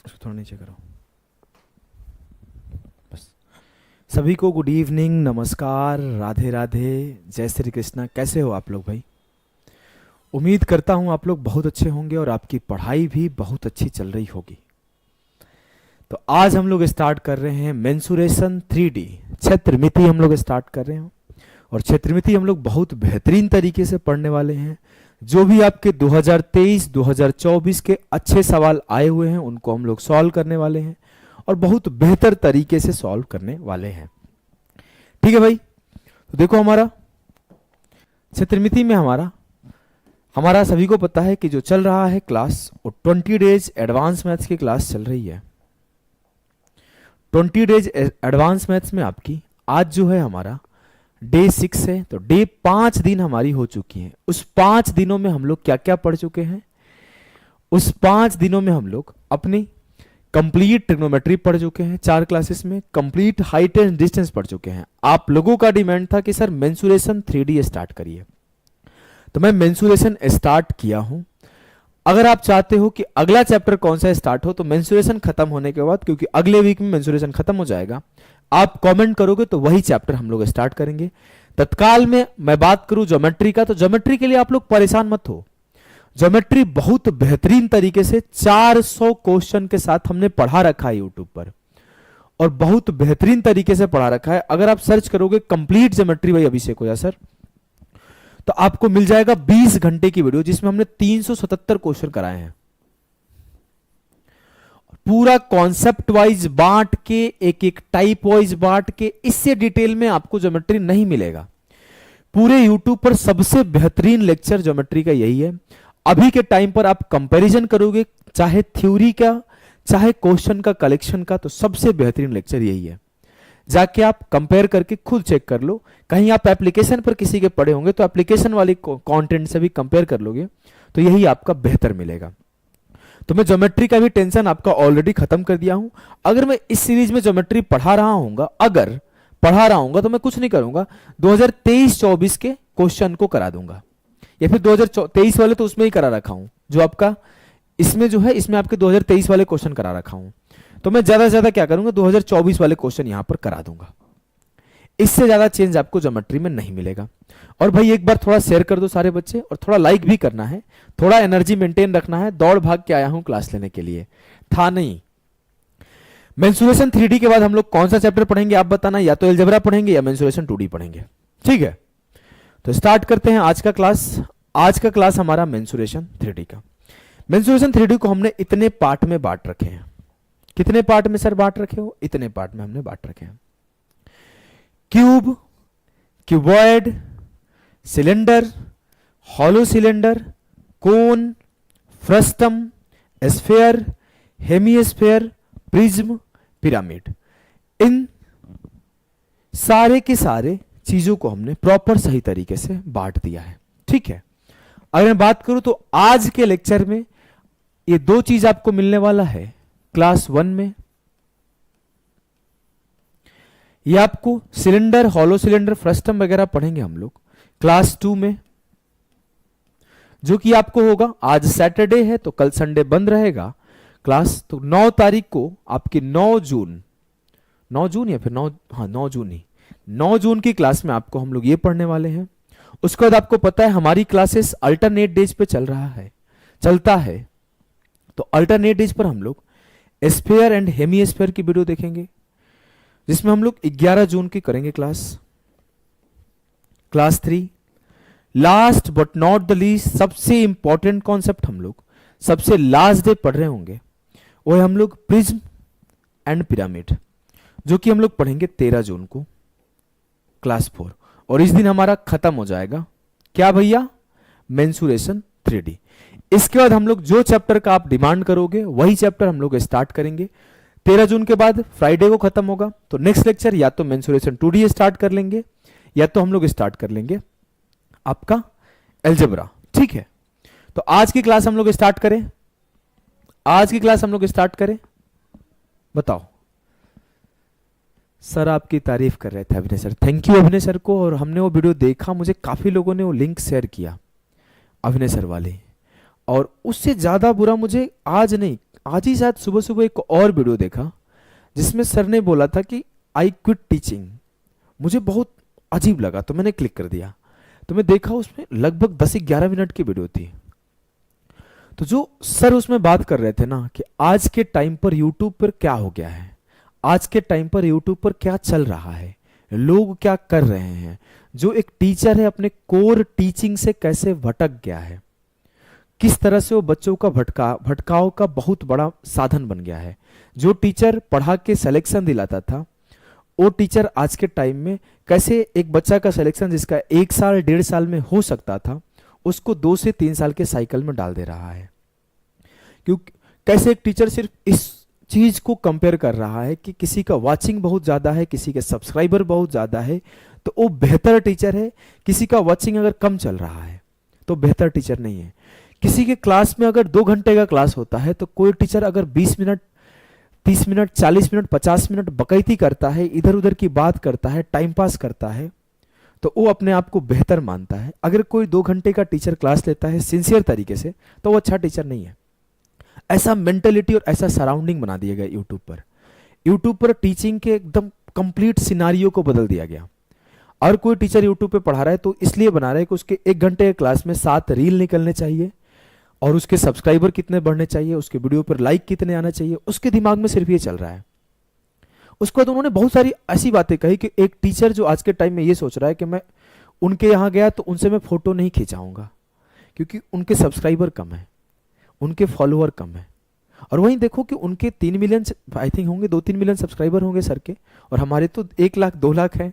उसको थोड़ा नीचे करो बस। सभी को गुड इवनिंग, नमस्कार, राधे राधे, जय श्री कृष्णा। कैसे हो आप लोग भाई? उम्मीद करता हूँ आप लोग बहुत अच्छे होंगे और आपकी पढ़ाई भी बहुत अच्छी चल रही होगी। तो आज हम लोग स्टार्ट कर रहे हैं मेंसुरेशन 3D, क्षेत्रमिति हम लोग स्टार्ट कर रहे हैं। और क्षेत्रमिति हम लोग बहुत बेहतरीन तरीके से पढ़ने वाले हैं। जो भी आपके 2023-2024 के अच्छे सवाल आए हुए हैं उनको हम लोग सॉल्व करने वाले हैं और बहुत बेहतर तरीके से सॉल्व करने वाले हैं। ठीक है भाई? तो देखो हमारा क्षेत्रमिति में हमारा सभी को पता है कि जो चल रहा है क्लास वो 20 डेज एडवांस मैथ्स की क्लास चल रही है। 20 डेज एडवांस मैथ्स में आपकी आज जो है हमारा डे 6 है, तो डे 5 दिन हमारी हो चुकी है। उस 5 दिनों में हम लोग क्या क्या पढ़ चुके हैं? उस 5 दिनों में हम लोग अपनी कंप्लीट ट्रिग्नोमेट्री पढ़ चुके हैं 4 क्लासेस में, कंप्लीट हाइट एंड डिस्टेंस पढ़ चुके हैं। आप लोगों का डिमांड था कि सर मेंसुरेशन 3D स्टार्ट करिए, तो मैं मेंसुरेशन स्टार्ट किया हूं। अगर आप चाहते हो कि अगला चैप्टर कौन सा स्टार्ट हो तो मेंसुरेशन खत्म होने के बाद, क्योंकि अगले वीक में मेंसुरेशन खत्म हो जाएगा, आप कमेंट करोगे तो वही चैप्टर हम लोग स्टार्ट करेंगे। तत्काल में मैं बात करूं ज्योमेट्री का, तो ज्योमेट्री के लिए आप लोग परेशान मत हो। ज्योमेट्री बहुत बेहतरीन तरीके से 400 क्वेश्चन के साथ हमने पढ़ा रखा है यूट्यूब पर, और बहुत बेहतरीन तरीके से पढ़ा रखा है। अगर आप सर्च करोगे कंप्लीट ज्योमेट्री बाय अभिषेक ओझा सर, तो आपको मिल जाएगा 20 घंटे की वीडियो जिसमें हमने 377 क्वेश्चन कराए हैं। पूरा कॉन्सेप्ट वाइज बांट के, एक एक टाइप वाइज बांट के, इससे डिटेल में आपको ज्योमेट्री नहीं मिलेगा। पूरे यूट्यूब पर सबसे बेहतरीन लेक्चर ज्योमेट्री का यही है। अभी के टाइम पर आप कंपैरिजन करोगे, चाहे थ्योरी का चाहे क्वेश्चन का कलेक्शन का, तो सबसे बेहतरीन लेक्चर यही है। जाके आप कंपेयर करके खुद चेक कर लो। कहीं आप एप्लीकेशन पर किसी के पढ़े होंगे तो एप्लीकेशन वाली कंटेंट से भी कंपेयर कर लोगे तो यही आपका बेहतर मिलेगा। तो मैं ज्योमेट्री का भी टेंशन आपका ऑलरेडी खत्म कर दिया हूं। अगर मैं इस सीरीज में ज्योमेट्री पढ़ा रहा हूंगा तो मैं कुछ नहीं करूंगा, 2023-24 के क्वेश्चन को करा दूंगा, या फिर 2023 वाले तो उसमें ही करा रखा हूं, जो आपका इसमें जो है इसमें आपके 2023 वाले क्वेश्चन करा रखा हूं। तो मैं ज्यादा से ज्यादा क्या करूंगा, 2024 वाले क्वेश्चन यहां पर करा दूंगा। इससे ज्यादा चेंज आपको ज्योमेट्री में नहीं मिलेगा। और भाई एक बार थोड़ा शेयर कर दो सारे बच्चे, और थोड़ा लाइक भी करना है, थोड़ा एनर्जी मेंटेन रखना है। दौड़ भाग के आया हूं क्लास लेने के लिए, था नहीं। मेंसुरेशन 3D के बाद हम लोग कौन सा चैप्टर पढ़ेंगे आप बताना, या तो अलजेब्रा पढ़ेंगे या मेंसुरेशन 2D पढ़ेंगे। ठीक है, तो स्टार्ट करते हैं आज का क्लास। आज का क्लास हमारा मेंसुरेशन 3D का। मेंसुरेशन 3D को हमने इतने पार्ट में बांट रखे हैं। कितने पार्ट में सर बांट रखे हो? इतने पार्ट में हमने बांट रखे हैं। Cube, cuboid, cylinder, hollow cylinder, cone, frustum, sphere, hemisphere, prism, pyramid, इन सारे के सारे चीजों को हमने प्रॉपर सही तरीके से बांट दिया है। ठीक है, अगर मैं बात करूं तो आज के लेक्चर में ये 2 चीज आपको मिलने वाला है। क्लास 1 में ये आपको सिलेंडर, हॉलो सिलेंडर, फ्रस्टम वगैरह पढ़ेंगे हम लोग। क्लास 2 में जो कि आपको होगा, आज सैटरडे है तो कल संडे बंद रहेगा क्लास, तो 9 तारीख को आपकी 9 जून या फिर 9 जून की क्लास में आपको हम लोग ये पढ़ने वाले हैं। उसके बाद आपको पता है हमारी क्लासेस अल्टरनेट डेज पे चलता है, तो अल्टरनेट डेज पर हम लोग स्फेयर एंड हेमिस्फेयर की वीडियो देखेंगे, जिसमें हम लोग 11 जून की करेंगे class 3। Last but not the least, सबसे इंपॉर्टेंट कॉन्सेप्ट हम लोग सबसे लास्ट डे पढ़ रहे होंगे, वो है हम लोग प्रिज्म एंड पिरामिड, जो कि हम लोग पढ़ेंगे 13 जून को क्लास 4। और इस दिन हमारा खत्म हो जाएगा क्या भैया? Mensuration 3D। इसके बाद हम लोग जो चैप्टर का आप डिमांड करोगे वही चैप्टर हम लोग स्टार्ट करेंगे। 13 जून के बाद फ्राइडे को खत्म होगा, तो नेक्स्ट लेक्चर या तो मेंसुरेशन 2D स्टार्ट कर लेंगे या तो हम लोग स्टार्ट कर लेंगे आपका अलजेब्रा। ठीक है, तो आज की क्लास हम लोग स्टार्ट करें। बताओ सर, आपकी तारीफ कर रहे थे अभिनय सर। थैंक यू अभिनय सर को। और हमने वो वीडियो देखा, मुझे काफी लोगों ने वो लिंक शेयर किया अभिनय सर वाले, और उससे ज्यादा बुरा मुझे आज नहीं आज ही शायद सुबह सुबह एक और वीडियो देखा जिसमें सर ने बोला था कि आई क्विट टीचिंग। मुझे बहुत अजीब लगा तो मैंने क्लिक कर दिया, तो मैं देखा उसमें लगभग 10-11 मिनट की वीडियो थी। तो जो सर उसमें बात कर रहे थे ना कि आज के टाइम पर यूट्यूब पर क्या हो गया है, आज के टाइम पर यूट्यूब पर क्या चल रहा है, लोग क्या कर रहे हैं, जो एक टीचर है अपने कोर टीचिंग से कैसे भटक गया है, किस तरह से वो बच्चों का भटकाव का बहुत बड़ा साधन बन गया है। जो टीचर पढ़ा के सिलेक्शन दिलाता था, वो टीचर आज के टाइम में कैसे एक बच्चा का सिलेक्शन जिसका 1 साल 1.5 साल में हो सकता था, उसको 2 से 3 साल के साइकिल में डाल दे रहा है। क्योंकि कैसे एक टीचर सिर्फ इस चीज को कंपेयर कर रहा है कि किसी का वॉचिंग बहुत ज्यादा है, किसी के सब्सक्राइबर बहुत ज्यादा है तो वो बेहतर टीचर है, किसी का वॉचिंग अगर कम चल रहा है तो बेहतर टीचर नहीं है। किसी के क्लास में अगर 2 घंटे का क्लास होता है तो कोई टीचर अगर 20 मिनट 30 मिनट 40 मिनट 50 मिनट बकैती करता है, इधर उधर की बात करता है, टाइम पास करता है, तो वो अपने आप को बेहतर मानता है। अगर कोई 2 घंटे का टीचर क्लास लेता है सिंसियर तरीके से तो वो अच्छा टीचर नहीं है। ऐसा मेंटेलिटी और ऐसा सराउंडिंग बना दिया गया यूट्यूब पर। यूट्यूब पर टीचिंग के एकदम कंप्लीट सिनारियो को बदल दिया गया। और कोई टीचर यूट्यूब पे पढ़ा रहा है तो इसलिए बना रहा है कि उसके 1 घंटे के क्लास में 7 रील निकलने चाहिए और उसके सब्सक्राइबर कितने बढ़ने चाहिए, उसके वीडियो पर लाइक कितने आना चाहिए, उसके दिमाग में सिर्फ ये चल रहा है। उसके बाद उन्होंने बहुत सारी ऐसी बातें कही कि एक टीचर जो आज के टाइम में ये सोच रहा है कि मैं उनके यहाँ गया तो उनसे मैं फोटो नहीं खिंचाऊंगा क्योंकि उनके सब्सक्राइबर कम है, उनके फॉलोअर कम है। और वहीं देखो कि उनके 3 मिलियन आई थिंक होंगे, 2-3 मिलियन सब्सक्राइबर होंगे सर के, और हमारे तो 1 लाख 2 लाख हैं।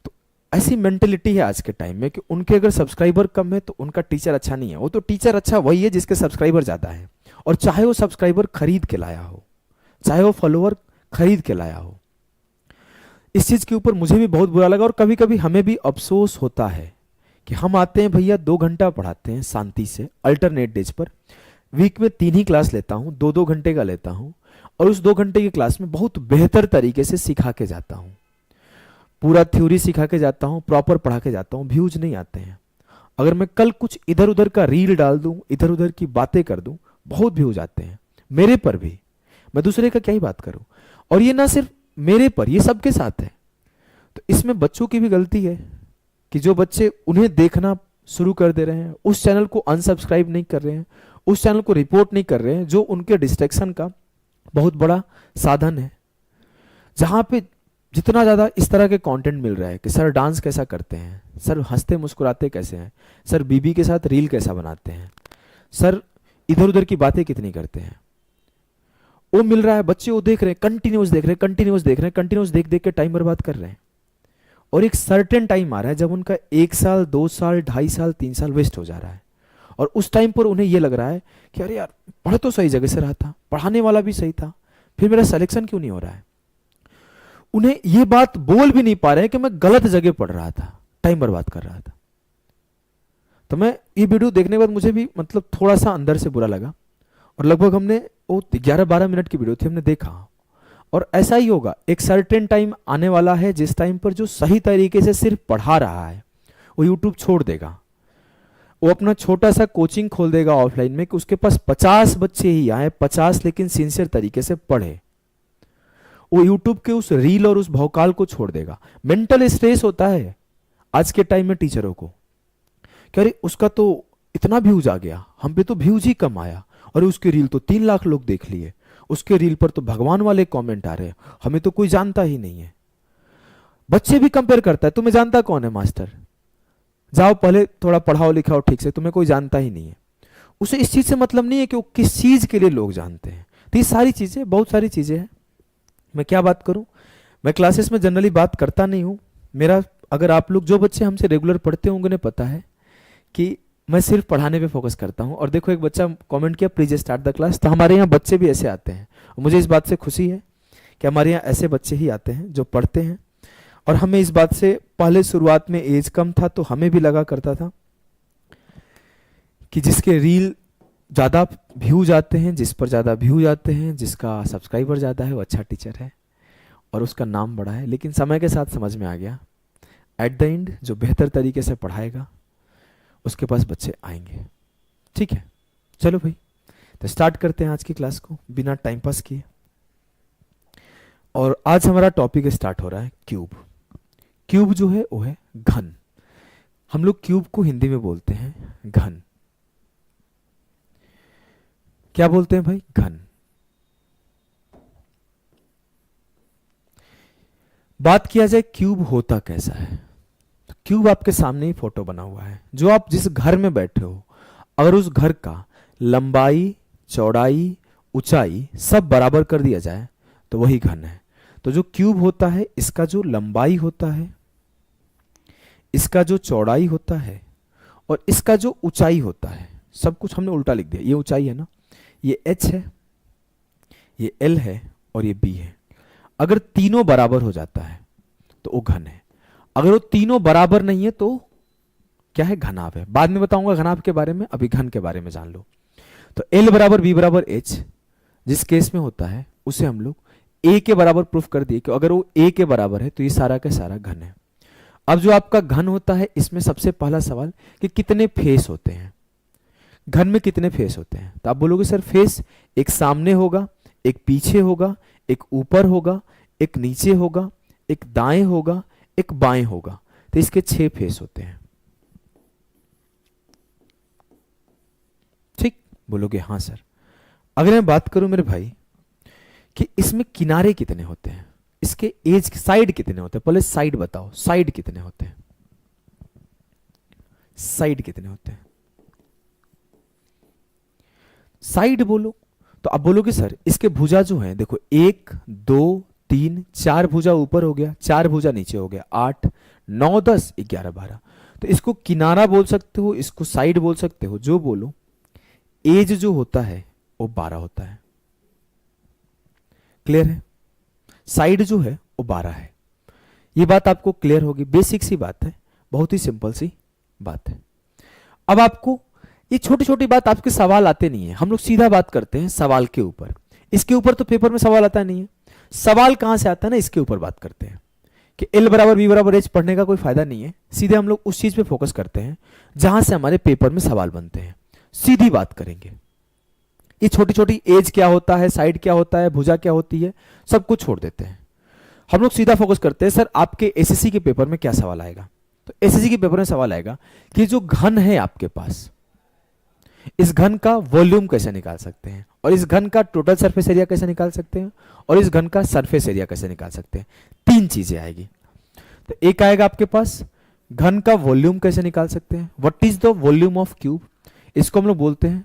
तो ऐसी मेंटेलिटी है आज के टाइम में कि उनके अगर सब्सक्राइबर कम है तो उनका टीचर अच्छा नहीं है। वो तो टीचर अच्छा वही है जिसके सब्सक्राइबर ज्यादा है, और चाहे वो सब्सक्राइबर खरीद के लाया हो, चाहे वो फॉलोअर खरीद के लाया हो। इस चीज के ऊपर मुझे भी बहुत बुरा लगा और कभी कभी हमें भी अफसोस होता है कि हम आते हैं भैया 2 घंटा पढ़ाते हैं शांति से अल्टरनेट डेज पर, वीक में 3 ही क्लास लेता हूं, 2-2 घंटे का लेता हूं, और उस 2 घंटे की क्लास में बहुत बेहतर तरीके से सिखा के जाता हूं, पूरा थ्योरी सिखा के जाता हूं, प्रॉपर पढ़ा के जाता हूं, व्यूज नहीं आते हैं। अगर मैं कल कुछ इधर उधर का रील डाल दूं, इधर उधर की बातें कर दूं, बहुत व्यूज आते हैं मेरे पर भी, मैं दूसरे का क्या ही बात करूं। और ये ना सिर्फ मेरे पर, ये सबके साथ है। तो इसमें बच्चों की भी गलती है कि जो बच्चे उन्हें देखना शुरू कर दे रहे हैं, उस चैनल को अनसब्सक्राइब नहीं कर रहे हैं, उस चैनल को रिपोर्ट नहीं कर रहे हैं, जो उनके डिस्ट्रैक्शन का बहुत बड़ा साधन है। जहां पे जितना ज्यादा इस तरह के कंटेंट मिल रहा है कि सर डांस कैसा करते हैं, सर हंसते मुस्कुराते कैसे हैं, सर बीबी के साथ रील कैसा बनाते हैं, सर इधर उधर की बातें कितनी करते हैं, वो मिल रहा है। बच्चे वो देख रहे हैं, कंटिन्यूस देख रहे हैं, कंटिन्यूस देख रहे हैं, कंटिन्यूस देख देख के टाइम बर्बाद कर रहे हैं। और एक सर्टेन टाइम आ रहा है जब उनका 1 साल 2 साल 2.5 साल 3 साल वेस्ट हो जा रहा है, और उस टाइम पर उन्हें यह लग रहा है कि अरे यार पढ़ तो सही जगह से रहा था, पढ़ाने वाला भी सही था, फिर मेरा सिलेक्शन क्यों नहीं हो रहा है। उन्हें यह बात बोल भी नहीं पा रहे हैं कि मैं गलत जगह पढ़ रहा था, टाइम बर्बाद कर रहा था। तो मैं ये वीडियो देखने के बाद मुझे भी मतलब थोड़ा सा अंदर से बुरा लगा, और लगभग हमने वो 11-12 मिनट की वीडियो थी, हमने देखा। और ऐसा ही होगा, एक सर्टेन टाइम आने वाला है जिस टाइम पर जो सही तरीके से सिर्फ पढ़ा रहा है वो यूट्यूब छोड़ देगा, वो अपना छोटा सा कोचिंग खोल देगा ऑफलाइन में कि उसके पास 50 बच्चे ही आए, 50 लेकिन सिंसियर तरीके से पढ़े। वो यूट्यूब के उस रील और उस भौकाल को छोड़ देगा। मेंटल स्ट्रेस होता है आज के टाइम में टीचरों को, कि अरे उसका तो इतना व्यूज आ गया, हम पे तो व्यूज ही कम आया, और उसके रील तो 3 लाख लोग देख लिए, उसके रील पर तो भगवान वाले कमेंट आ रहे हैं, हमें तो कोई जानता ही नहीं है। बच्चे भी कंपेयर करता है, तुम्हें जानता कौन है मास्टर, जाओ पहले थोड़ा पढ़ाओ लिखाओ ठीक से, तुम्हें कोई जानता ही नहीं है। उसे इस चीज से मतलब नहीं है कि वो किस चीज के लिए लोग जानते हैं। तो ये सारी चीजें, बहुत सारी चीजें हैं। मैं क्या बात करूं, मैं क्लासेस में जनरली बात करता नहीं हूं। मेरा, अगर आप लोग जो बच्चे हमसे रेगुलर पढ़ते होंगे उन्हें पता है कि मैं सिर्फ पढ़ाने पे फोकस करता हूं। और देखो एक बच्चा कमेंट किया प्लीज स्टार्ट द क्लास, तो हमारे यहाँ बच्चे भी ऐसे आते हैं, और मुझे इस बात से खुशी है कि हमारे यहाँ ऐसे बच्चे ही आते हैं जो पढ़ते हैं। और हमें इस बात से पहले शुरुआत में एज कम था तो हमें भी लगा करता था कि जिसके रील ज़्यादा व्यू जाते हैं, जिस पर ज़्यादा व्यू जाते हैं, जिसका सब्सक्राइबर ज़्यादा है वो अच्छा टीचर है और उसका नाम बड़ा है। लेकिन समय के साथ समझ में आ गया एट द एंड जो बेहतर तरीके से पढ़ाएगा उसके पास बच्चे आएंगे। ठीक है, चलो भाई, तो स्टार्ट करते हैं आज की क्लास को बिना टाइम पास किए। और आज हमारा टॉपिक स्टार्ट हो रहा है क्यूब। क्यूब जो है वो है घन। हम लोग क्यूब को हिंदी में बोलते हैं घन। क्या बोलते हैं भाई? घन। बात किया जाए क्यूब होता कैसा है, तो क्यूब आपके सामने ही फोटो बना हुआ है। जो आप जिस घर में बैठे हो, अगर उस घर का लंबाई, चौड़ाई, ऊंचाई सब बराबर कर दिया जाए तो वही घन है। तो जो क्यूब होता है, इसका जो लंबाई होता है, इसका जो चौड़ाई होता है और इसका जो ऊंचाई होता है, सब कुछ हमने उल्टा लिख दिया। ये ऊंचाई है ना, ये h है, ये l है और ये b है। अगर तीनों बराबर हो जाता है तो वो घन है। अगर वो तीनों बराबर नहीं है तो क्या है? घनाभ है। बाद में बताऊंगा घनाभ के बारे में, अभी घन के बारे में जान लो। तो l बराबर b बराबर h जिस केस में होता है उसे हम लोग a के बराबर प्रूफ कर दिए कि अगर वो a के बराबर है तो ये सारा का सारा घन है। अब जो आपका घन होता है, इसमें सबसे पहला सवाल कि कितने फेस होते हैं। घन में कितने फेस होते हैं? तो आप बोलोगे सर फेस एक सामने होगा, एक पीछे होगा, एक ऊपर होगा, एक नीचे होगा, एक दाएं होगा, एक बाएं होगा। तो इसके 6 फेस होते हैं। ठीक बोलोगे? हाँ सर। अगर मैं बात करूं मेरे भाई कि इसमें किनारे कितने होते हैं, इसके एज साइड कितने होते हैं, पहले साइड बताओ। साइड कितने होते हैं? साइड कितने होते हैं? साइड बोलो तो आप बोलोगे सर इसके भुजा जो है, देखो 1 2 3 4 भुजा ऊपर हो गया, 4 भुजा नीचे हो गया, 8 9 10 11 12। तो इसको किनारा बोल सकते हो, इसको साइड बोल सकते हो, जो बोलो। एज जो होता है वो 12 होता है। क्लियर है? साइड जो है वो 12 है। ये बात आपको क्लियर होगी। बेसिक सी बात है, बहुत ही सिंपल सी बात है। अब आपको ये छोटी छोटी बात, आपके सवाल आते नहीं है, हम लोग सीधा बात करते हैं सवाल के ऊपर। इसके ऊपर तो पेपर में सवाल आता नहीं है। सवाल कहां से आता है ना, इसके ऊपर बात करते हैं कि l बराबर b बराबर h पढ़ने का कोई फायदा नहीं है। सीधे हम लोग उस चीज पे फोकस करते हैं जहां से हमारे पेपर में सवाल बनते हैं। सीधी बात करेंगे। ये छोटी छोटी एज क्या होता है, साइड क्या होता है, भुजा क्या होती है, सब कुछ छोड़ देते हैं। हम लोग सीधा फोकस करते हैं सर आपके एसएससी के पेपर में क्या सवाल आएगा। तो एसएससी के पेपर में सवाल आएगा कि जो घन है आपके पास, इस घन का वॉल्यूम कैसे निकाल सकते हैं, और इस घन का टोटल सरफेस एरिया कैसे निकाल सकते हैं, और इस घन का सरफेस एरिया कैसे निकाल सकते हैं। 3 चीजें आएगी। तो एक आएगा आपके पास घन का वॉल्यूम कैसे निकाल सकते हैं, what is the volume of cube. इसको हम लोग बोलते हैं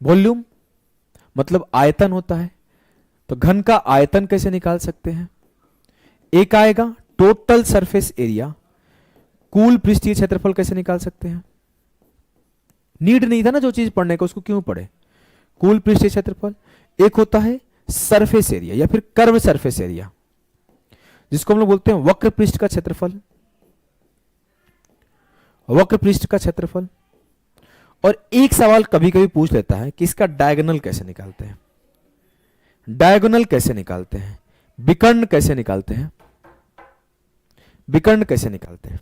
वॉल्यूम, मतलब आयतन होता है। तो घन का आयतन कैसे निकाल सकते हैं। एक आएगा टोटल सरफेस एरिया, कुल पृष्ठीय क्षेत्रफल कैसे निकाल सकते हैं। नीड नहीं था ना जो चीज पढ़ने का, उसको क्यों पढ़े। कुल पृष्ठीय क्षेत्रफल। एक होता है सरफेस एरिया या फिर कर्व सरफेस एरिया, जिसको हम लोग बोलते हैं वक्र पृष्ठ का क्षेत्रफल। वक्र पृष्ठ का क्षेत्रफल। और एक सवाल कभी कभी पूछ लेता है कि इसका डायगोनल कैसे निकालते हैं। डायगोनल कैसे निकालते हैं, विकर्ण कैसे निकालते हैं, विकर्ण कैसे निकालते हैं।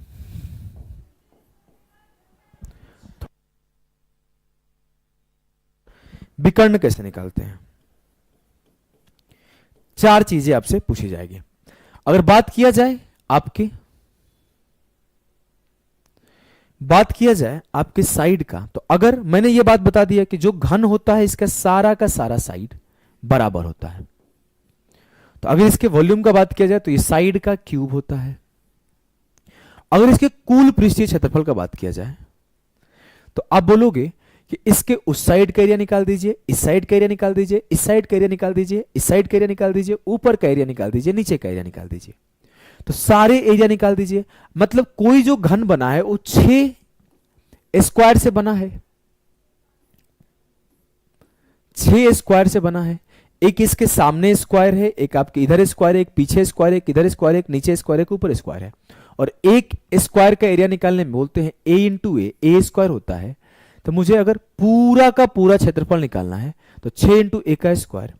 विकर्ण कैसे निकालते हैं। 4 चीजें आपसे पूछी जाएगी। अगर बात किया जाए आपके साइड का, तो अगर मैंने ये बात बता दिया कि जो घन होता है इसका सारा का सारा साइड बराबर होता है, तो अगर इसके वॉल्यूम का बात किया जाए तो ये साइड का क्यूब होता है। अगर इसके कुल पृष्ठीय क्षेत्रफल का बात किया जाए तो आप बोलोगे कि इसके उस साइड का एरिया निकाल दीजिए, इस साइड का एरिया निकाल दीजिए, इस साइड का एरिया निकाल दीजिए, इस साइड का एरिया निकाल दीजिए, ऊपर का एरिया निकाल दीजिए, नीचे का एरिया निकाल दीजिए। तो सारे एरिया निकाल दीजिए। मतलब कोई जो घन बना है वो 6 स्क्वायर से बना है, 6 स्क्वायर से बना है। एक इसके सामने स्क्वायर है, एक आपके इधर स्क्वायर है, एक पीछे स्क्वायर है, एक इधर स्क्वायर है, एक नीचे स्क्वायर है, एक ऊपर स्क्वायर है। और एक स्क्वायर का एरिया निकालने में बोलते हैं a इंटू ए स्क्वायर होता है। तो मुझे अगर पूरा का पूरा क्षेत्रफल निकालना है तो 6 इंटू ए का स्क्वायर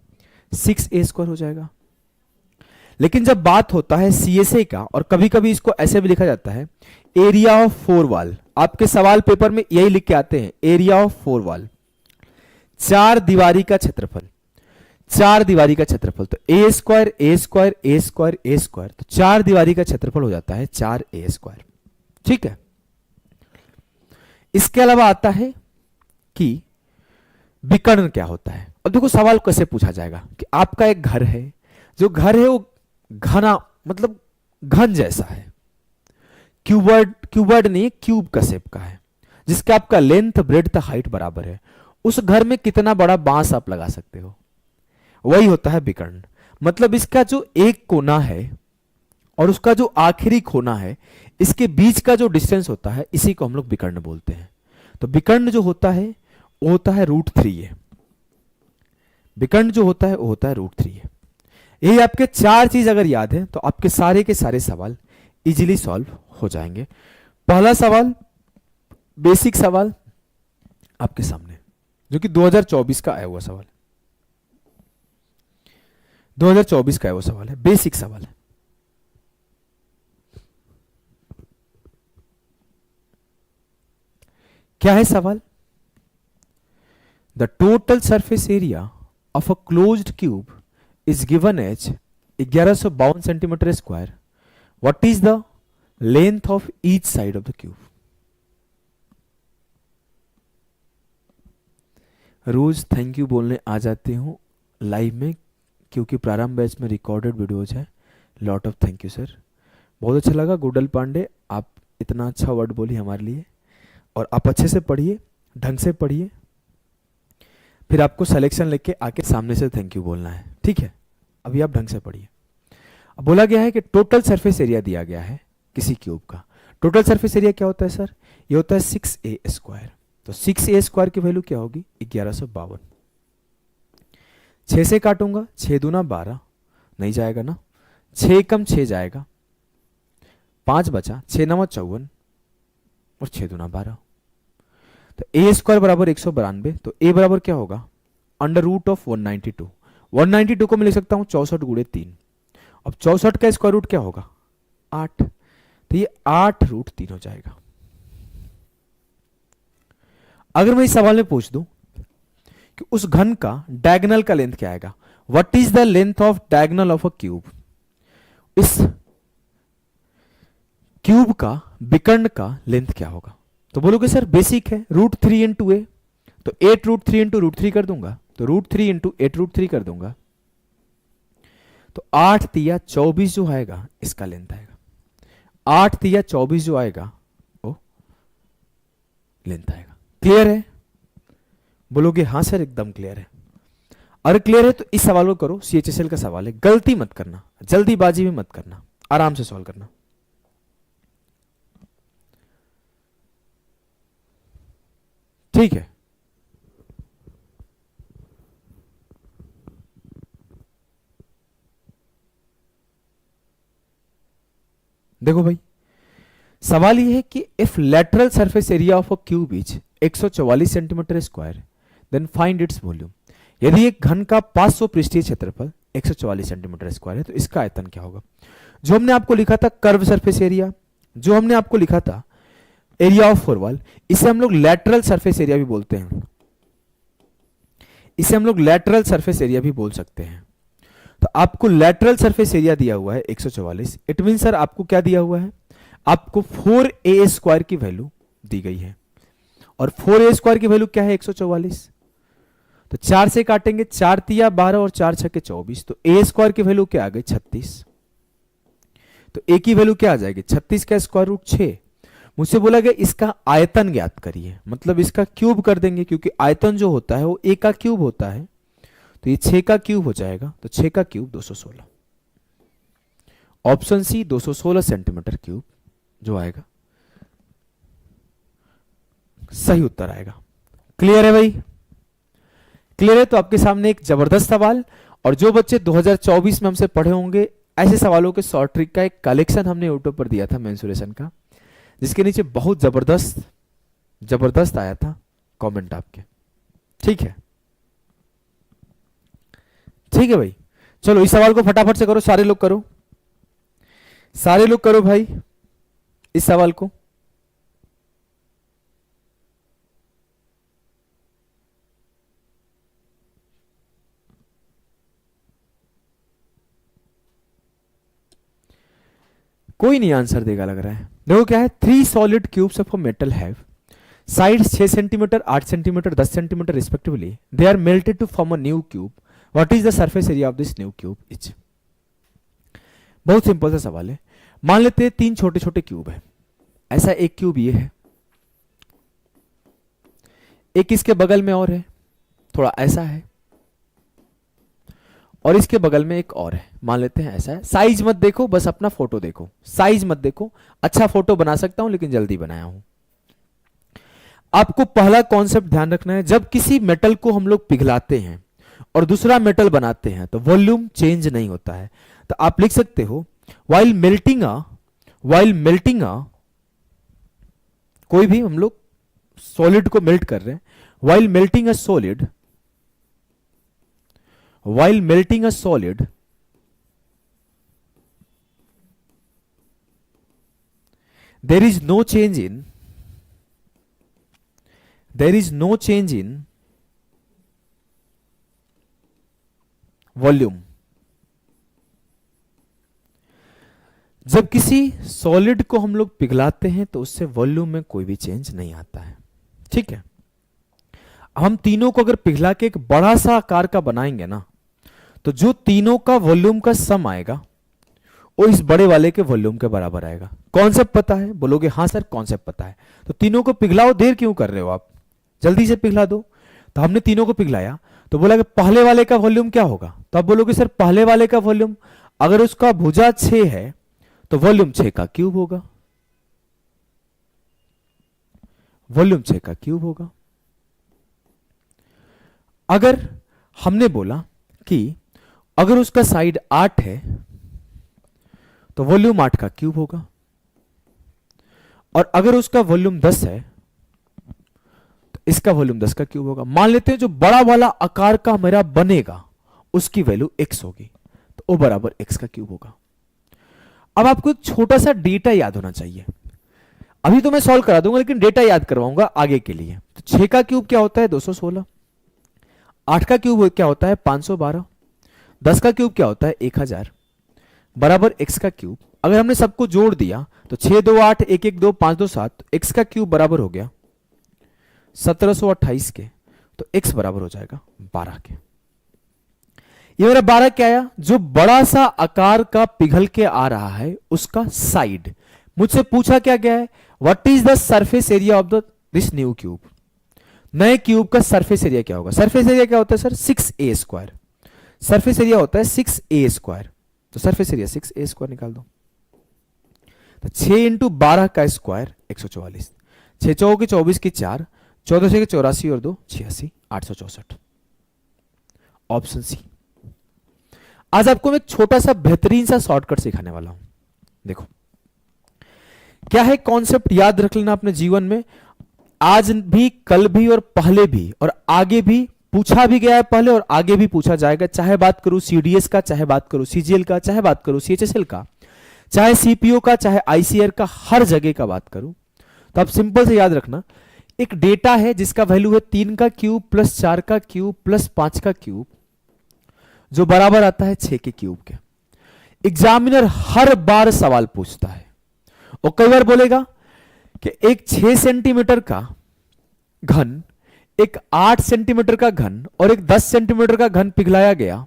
6a स्क्वायर हो जाएगा। लेकिन जब बात होता है CSA का, और कभी कभी इसको ऐसे भी लिखा जाता है एरिया ऑफ 4 वॉल, आपके सवाल पेपर में यही लिख के आते हैं, एरिया ऑफ फोर वॉल, चार दीवारी का क्षेत्रफल, चार दीवारी का क्षेत्रफल, तो ए स्क्वायर ए स्क्वायर ए स्क्वायर ए स्क्वायर, तो चार दीवारी का क्षेत्रफल हो जाता है 4a स्क्वायर। ठीक है, इसके अलावा आता है कि विकर्ण क्या होता है। अब देखो सवाल कैसे पूछा जाएगा कि आपका एक घर है, जो घर है वो घना मतलब घन जैसा है, क्यूबर्ड नहीं, क्यूब का शेप का है, जिसका आपका लेंथ ब्रेड्थ हाइट बराबर है। उस घर में कितना बड़ा बांस आप लगा सकते हो, वही होता है विकर्ण। मतलब इसका जो एक कोना है और उसका जो आखिरी कोना है, इसके बीच का जो डिस्टेंस होता है, इसी को हम लोग विकर्ण बोलते हैं। तो विकर्ण जो होता है वो होता है √3a। विकर्ण जो होता है वो होता है √3a। यही आपके चार चीज अगर याद है तो आपके सारे के सारे सवाल इजीली सॉल्व हो जाएंगे। पहला सवाल, बेसिक सवाल आपके सामने, जो कि 2024 का आया हुआ सवाल, 2024 का आया हुआ सवाल है, बेसिक सवाल है। क्या है सवाल? The total surface area of a closed cube is given as 1152 centimetre square. What is the length of each side of the cube? रोज थैंक यू बोलने आ जाते हूं लाइव में, क्योंकि प्रारंभ बैच में रिकॉर्डेड वीडियोज है। Lot of thank you sir, बहुत अच्छा लगा। गुडल पांडे, आप इतना अच्छा वर्ड बोली हमारे लिए, और आप अच्छे से पढ़िए, ढंग से पढ़िए, फिर आपको सिलेक्शन लेके आके सामने से थैंक यू बोलना है। ठीक है, अभी आप ढंग से पढ़िए। अब बोला गया है कि टोटल सरफेस एरिया दिया गया है किसी क्यूब का। टोटल सरफेस एरिया क्या होता है सर? ये होता है 6a स्क्वायर। तो 6a स्क्वायर की वैल्यू क्या होगी? 1152। 6 से काटूंगा, 6 दूना 12, नहीं जाएगा ना, 6 कम 6 जाएगा, 5 बचा, 6 नवा 54 और 6 दूना 12। तो ए स्क्वायर बराबर 192। तो ए बराबर क्या होगा? √192। 192 को मैं लिख सकता हूं 64 गुणे 3। अब 64 का स्क्वायर रूट क्या होगा? 8। तो ये 8√3 हो जाएगा। अगर मैं इस सवाल में पूछ दूं कि उस घन का डायगोनल का लेंथ क्या आएगा, what is the length of diagonal of a cube, इस क्यूब का विकर्ण का लेंथ क्या होगा? तो बोलोगे सर बेसिक है, √3 इंटू ए, तो 8√3 इंटू √3 कर दूंगा, तो √3 इंटू 8√3 कर दूंगा, तो 8 तिया 24 जो आएगा इसका लेंथ आएगा। 8 तिया 24 जो आएगा वो लेंथ आएगा। क्लियर है? बोलोगे हाँ सर एकदम क्लियर है। अगर क्लियर है तो इस सवाल को करो, CHSL का सवाल है, गलती मत करना, जल्दीबाजी में मत करना, आराम से सॉल्व करना। ठीक है, देखो भाई सवाल ये है कि if lateral surface area of a cube is 144 centimetre square then find its volume. यदि एक घन का 500 पृष्ठीय क्षेत्रफल 144 सेंटीमीटर स्क्वायर है तो इसका आयतन क्या होगा? जो हमने आपको लिखा था कर्व सरफेस एरिया, जो हमने आपको लिखा था एरिया ऑफ फोर वॉल, इसे हम लोग लेटरल सरफेस एरिया भी बोलते हैं, इसे हम लोग लेटरल सरफेस एरिया भी बोल सकते हैं। तो आपको लेटरल सरफेस एरिया दिया हुआ है 144। इट मीन सर आपको क्या दिया हुआ है? आपको 4a स्क्वायर की वैल्यू दी गई है, और 4a स्क्वायर की वैल्यू क्या है? 144। तो 4 से काटेंगे, 4 तिया 12 और 4 छके 24, तो a स्क्वायर की वैल्यू क्या आ गई? 36। तो a की वैल्यू क्या आ जाएगी? 36 का स्क्वायर रूट 6। मुझसे बोला गया इसका आयतन ज्ञात करिए, मतलब इसका क्यूब कर देंगे, क्योंकि आयतन जो होता है वो a का क्यूब होता है, तो ये 6 का क्यूब हो जाएगा, तो 6 का cube 216। Option C 216 centimetre cube जो आएगा सही उत्तर आएगा। क्लियर है भाई? क्लियर है? तो आपके सामने एक जबरदस्त सवाल, और जो बच्चे 2024 में हमसे पढ़े होंगे ऐसे सवालों के शॉर्ट ट्रिक का एक कलेक्शन हमने यूट्यूब पर दिया था मेंसुरेशन का, जिसके नीचे बहुत जबरदस्त आया था कमेंट आपके। ठीक है, ठीक है भाई, चलो इस सवाल को फटाफट से करो, सारे लोग करो, सारे लोग करो भाई इस सवाल को। कोई नहीं आंसर देगा लग रहा है। देखो क्या है, 3 solid cubes of a metal have sides 6 centimetre, 8 centimetre, 10 centimetre respectively. They are melted to form a new cube. What is the surface area of this new cube is. बहुत सिंपल सा सवाल है। मान लेते हैं 3 छोटे छोटे क्यूब है। ऐसा एक क्यूब ये है, एक इसके बगल में और है, थोड़ा ऐसा है, और इसके बगल में एक और है। मान लेते हैं ऐसा है। साइज मत देखो, बस अपना फोटो देखो, साइज मत देखो। अच्छा फोटो बना सकता हूं लेकिन जल्दी बनाया हूं। आपको पहला कॉन्सेप्ट ध्यान रखना है, जब किसी मेटल को हम लोग पिघलाते हैं और दूसरा मेटल बनाते हैं तो वॉल्यूम चेंज नहीं होता है। तो आप लिख सकते हो while melting a कोई भी हम लोग सॉलिड को मेल्ट कर रहे हैं, while melting a solid there is no change in volume. जब किसी सॉलिड को हम लोग पिघलाते हैं तो उससे वॉल्यूम में कोई भी चेंज नहीं आता है। ठीक है, हम तीनों को अगर पिघला के एक बड़ा सा आकार का बनाएंगे ना, तो जो तीनों का वॉल्यूम का सम आएगा वो इस बड़े वाले के वॉल्यूम के बराबर आएगा। कॉन्सेप्ट पता है? बोलोगे हाँ सर कॉन्सेप्ट पता है। तो तीनों को पिघलाओ, देर क्यों कर रहे हो आप, जल्दी से पिघला दो। तो हमने तीनों को पिघलाया तो बोला कि पहले वाले का वॉल्यूम क्या होगा। तो आप बोलोगे सर पहले वाले का वॉल्यूम, अगर उसका भुजा 6 है तो वॉल्यूम 6 का क्यूब होगा, वॉल्यूम 6 का क्यूब होगा। अगर हमने बोला कि अगर उसका साइड 8 है तो वॉल्यूम 8 का क्यूब होगा, और अगर उसका वॉल्यूम 10 है तो इसका वॉल्यूम 10 का क्यूब होगा। मान लेते हैं जो बड़ा वाला आकार का मेरा बनेगा उसकी वैल्यू x होगी, तो o बराबर x का क्यूब होगा। अब आपको एक छोटा सा डेटा याद होना चाहिए। अभी तो मैं सॉल्व करा दूंगा लेकिन डेटा याद करवाऊंगा आगे के लिए। तो 6 का क्यूब क्या होता है 216, 8 का क्यूब क्या होता है 512, 10 का क्यूब क्या होता है 1000 बराबर x का क्यूब। अगर हमने सबको जोड़ दिया तो 6 2 8 1 1 2 5 2 7, x का क्यूब बराबर हो गया 1728 के, तो x बराबर हो जाएगा 12 के। ये मेरा 12 क्या आया, जो बड़ा सा आकार का पिघल के आ रहा है उसका साइड। मुझसे पूछा क्या गया है, what is the surface area of this new cube. नए क्यूब का सरफेस एरिया क्या होगा। सरफेस एरिया क्या होता है सर 6a²। सरफेस एरिया होता है 6a², तो सरफेस एरिया 6a² निकाल दो। तो 6 × 12 का स्क्वायर 144, 6 चौके की 24 की 4, 14 के 84 और 2 86, 864। Option C. आज आपको मैं एक छोटा सा बेहतरीन सा शॉर्टकट सिखाने वाला हूं। देखो क्या है कॉन्सेप्ट, याद रख लेना अपने जीवन में। आज भी, कल भी और पहले भी और आगे भी पूछा भी गया है, पहले और आगे भी पूछा जाएगा। चाहे बात करूं सीडीएस का, चाहे बात करूं सीजीएल का, चाहे बात करूं सीएचएसएल का, चाहे सीपीओ का, चाहे आईसीआर का, हर जगह का बात करूं। तो आप सिंपल से याद रखना, एक डेटा है जिसका वैल्यू है 3 का क्यूब प्लस 4 का क्यूब प्लस 5 का क्यूब, जो बराबर आता है 6 के क्यूब के। एग्जामिनर हर बार सवाल पूछता है और कई बार बोलेगा कि एक 6 सेंटीमीटर का घन, एक 8 सेंटीमीटर का घन और एक 10 सेंटीमीटर का घन पिघलाया गया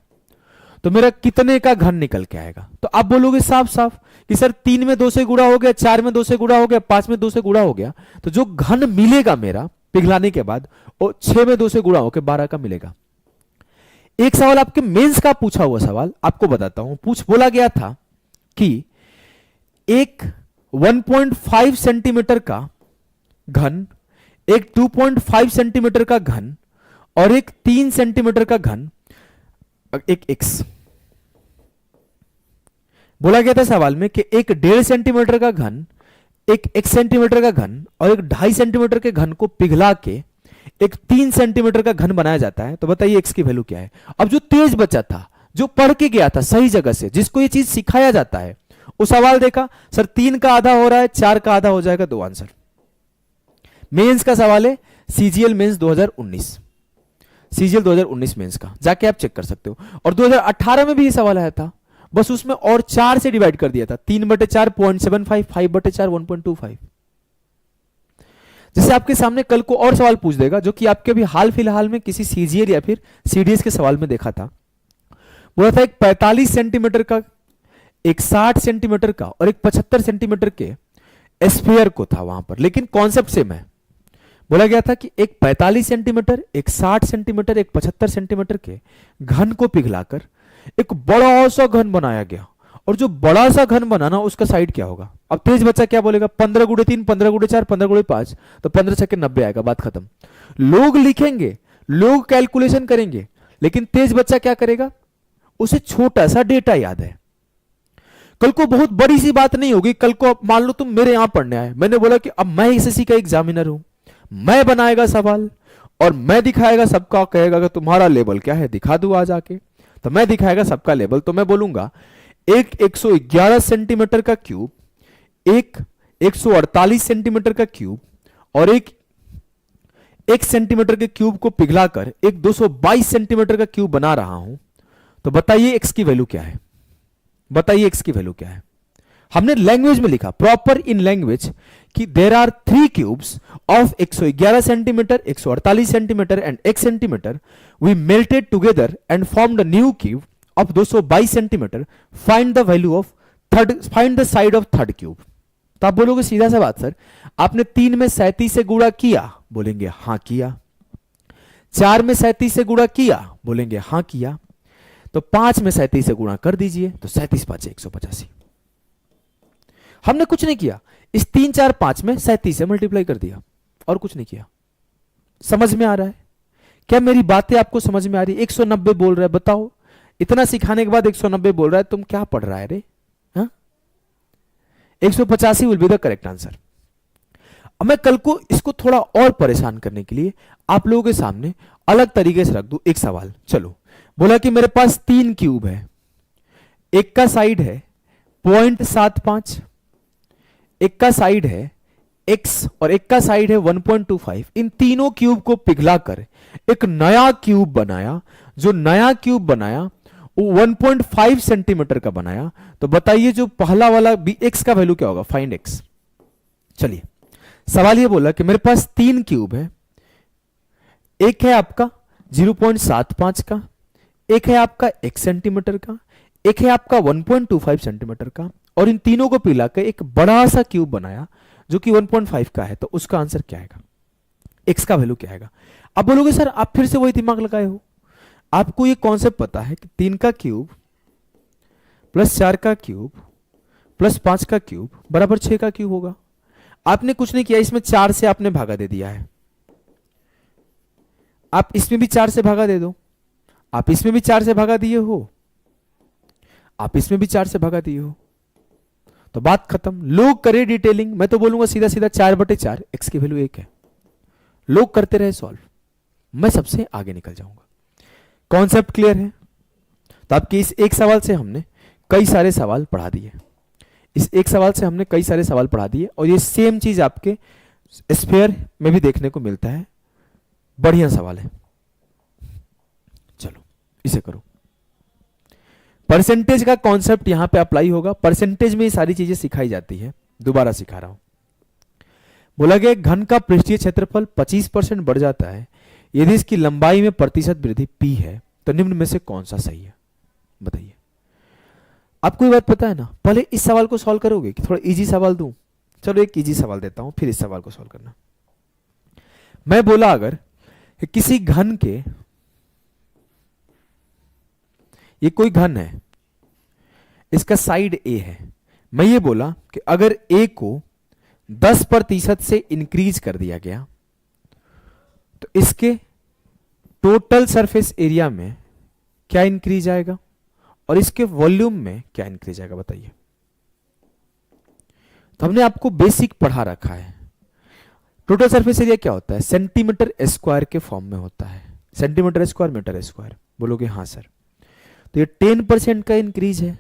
तो मेरा कितने का घन निकल के आएगा। तो आप बोलोगे साफ साफ कि सर 3 में 2 से गुणा हो गया, 4 में 2 से गुणा हो गया, 5 में 2 से गुणा हो गया, तो जो घन मिलेगा मेरा पिघलाने के बाद वो 6 में 2 से गुणा होकर 12 का मिलेगा। एक सवाल आपके मेंस का पूछा हुआ सवाल आपको बताता हूं। बोला गया था कि एक 1.5 सेंटीमीटर का घन, एक 2.5 सेंटीमीटर का घन और एक 3 सेंटीमीटर का घन, एक x बोला गया था सवाल में कि एक 1.5 सेंटीमीटर का घन, एक 1 सेंटीमीटर का घन और एक 2.5 सेंटीमीटर के घन को पिघला के एक 3 सेंटीमीटर का घन बनाया जाता है। तो बताइए x की वैल्यू क्या है। अब जो तेज बच्चा था, जो पढ़ के गया था सही जगह से, जिसको ये चीज सिखाया जाता है, वो सवाल देखा सर 3 का आधा हो रहा है, 4 का आधा हो जाएगा, 2 आंसर। मेंस का सवाल है, सीजीएल मेंस 2019, सीजीएल 2019 मेंस का, जाके आप चेक कर सकते हो। और 2018 में भी ये सवाल आया था, बस उसमें और 4 से डिवाइड कर दिया था, 3/4 0.75, 5/4 1.25। जैसे आपके सामने कल को और सवाल पूछ देगा जो कि आपके अभी हाल फिलहाल में किसी सीजीएल या फिर सीडीएस के सवाल में देखा था। बोला था एक 45 सेंटीमीटर का, एक 60 सेंटीमीटर का और एक 75 सेंटीमीटर के स्फीयर को था वहां पर, लेकिन कॉन्सेप्ट सेम है। बोला गया था कि एक 45 सेंटीमीटर, एक 60 सेंटीमीटर, एक 75 सेंटीमीटर के घन को पिघलाकर एक बड़ा सा घन बनाया गया, और जो बड़ा सा घन बनाना उसका साइड क्या होगा। अब तेज बच्चा क्या बोलेगा, 15 गुणे 3, 15 गुणे 4, 15 गुणे 5, तो 15 छक्के 90 आएगा, बात खत्म। लोग लिखेंगे, लोग कैलकुलेशन करेंगे, लेकिन तेज बच्चा क्या करेगा, उसे छोटा सा डेटा याद है। कल को बहुत बड़ी सी बात नहीं होगी, कल को मान लो तुम मेरे यहां पढ़ने आए, मैंने बोला कि अब मैं एसएससी का एग्जामिनर हूं, मैं बनाएगा सवाल और मैं दिखाएगा सबका, कहेगा कि तुम्हारा लेवल क्या है, दिखा दो आज आके। तो मैं दिखाएगा सबका लेवल, तो मैं बोलूंगा एक 111 सेंटीमीटर का क्यूब, एक 148 सेंटीमीटर का क्यूब और एक 1 सेंटीमीटर के क्यूब को पिघलाकर एक 222 सेंटीमीटर का क्यूब बना रहा हूं। तो बताइए एक्स की वैल्यू क्या है, बताइए एक्स की वैल्यू क्या है। हमने लैंग्वेज में लिखा, प्रॉपर इन लैंग्वेज, कि there are 3 cubes of 111 centimetre, 148 centimetre and 1 centimetre, we melted together and formed a new cube of 222 centimetre, find the value of third, find the side of third cube. तो आप बोलोगे सीधा सा बात, sir आपने 3 में 37 से गुणा किया, बोलेंगे हां किया। 4 में 37 से गुणा किया, बोलेंगे हां किया। तो 5 में 37 से गुणा कर दीजिए, तो 37 5 185। हमने कुछ नहीं किया, इस 3 4 5 में 37 से मल्टीप्लाई कर दिया और कुछ नहीं किया। समझ में आ रहा है क्या, मेरी बातें आपको समझ में आ रही है। 190 बोल रहा है, बताओ इतना सिखाने के बाद 190 बोल रहा है, तुम क्या पढ़ रहा है रे। 185 will be the correct answer. अब मैं कल को इसको थोड़ा और परेशान करने के लिए आप लोगों के सामने अलग तरीके से रख दूं एक सवाल। चलो, बोला कि मेरे पास 3 क्यूब है, एक का साइड है 0.75, एक का साइड है x और एक का साइड है 1.25। इन तीनों क्यूब को पिघलाकर एक नया क्यूब बनाया, जो नया क्यूब बनाया वो 1.5 सेंटीमीटर का बनाया। तो बताइए जो पहला वाला x का वैल्यू क्या होगा, फाइंड x। चलिए, सवाल ये बोला कि मेरे पास 3 क्यूब है, एक है आपका 0.75 का, एक है आपका 1 सेंटीमीटर का, एक है आपका 1.25 सेंटीमीटर का, और इन तीनों को पिघलाकर एक बड़ा सा क्यूब बनाया जो कि 1.5 का है। तो उसका आंसर क्या आएगा, x का वैल्यू क्या आएगा। अब बोलोगे सर आप फिर से वही दिमाग लगाए हो, आपको ये कॉन्सेप्ट पता है कि 3 का क्यूब प्लस 4 का क्यूब प्लस 5 का क्यूब बराबर 6 का क्यूब होगा। आपने कुछ नहीं किया, इसमें 4 से आपने भागा दे दिया है, आप इसमें भी 4 से भागा दे दो, आप इसमें भी 4 से भागा दिए हो, आप इसमें भी 4 से भागा दिए हो, तो बात खत्म। लोग करे डिटेलिंग, मैं तो बोलूंगा सीधा सीधा 4/4 x की वैल्यू 1 है। लोग करते रहे सॉल्व, मैं सबसे आगे निकल जाऊंगा। कॉन्सेप्ट क्लियर है। तो आपके इस एक सवाल से हमने कई सारे सवाल पढ़ा दिए, इस एक सवाल से हमने कई सारे सवाल पढ़ा दिए, और ये सेम चीज आपके स्फीयर में भी देखने को मिलता है। बढ़िया सवाल है, चलो इसे करो। परसेंटेज का कॉन्सेप्ट यहां पे अप्लाई होगा, परसेंटेज में ये सारी चीजें सिखाई जाती है। दोबारा सिखा रहा हूं। बोला गया घन का पृष्ठीय क्षेत्रफल 25% बढ़ जाता है यदि इसकी लंबाई में प्रतिशत वृद्धि p है, तो निम्न में से कौन सा सही है, बताइए। आपको ये बात पता है ना, पहले इस सवाल को सॉल्व करोगे कि थोड़ा इजी सवाल दूं। चलो एक इजी सवाल देता हूं, फिर इस सवाल को सॉल्व करना। मैं बोला अगर किसी घन के, ये कोई घन है, इसका साइड a है, मैं ये बोला कि अगर a को 10% से इंक्रीज कर दिया गया तो इसके टोटल सरफेस एरिया में क्या इंक्रीज आएगा और इसके वॉल्यूम में क्या इंक्रीज आएगा, बताइए। तो हमने आपको बेसिक पढ़ा रखा है। टोटल सरफेस एरिया क्या होता है, सेंटीमीटर स्क्वायर के फॉर्म में होता है, सेंटीमीटर स्क्वायर मीटर स्क्वायर। बोलोगे हाँ सर। तो ये 10% का इंक्रीज है।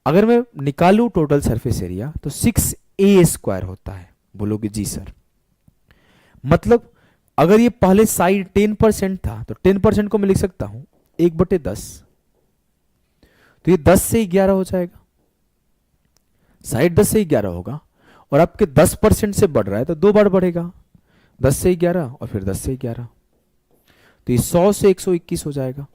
अगर मैं निकालूं टोटल सरफेस एरिया तो 6a स्क्वायर होता है। बोलोगे जी सर। मतलब अगर ये पहले साइड 10% था तो 10% को मैं लिख सकता हूं 1/10, तो ये 10 से 11 हो जाएगा, साइड 10 से 11 होगा, और आपके 10% से बढ़ रहा है तो 2 बार बढ़ेगा, 10 से 11 और फिर 10 से 11, तो ये 100 से 121 हो जाएगा।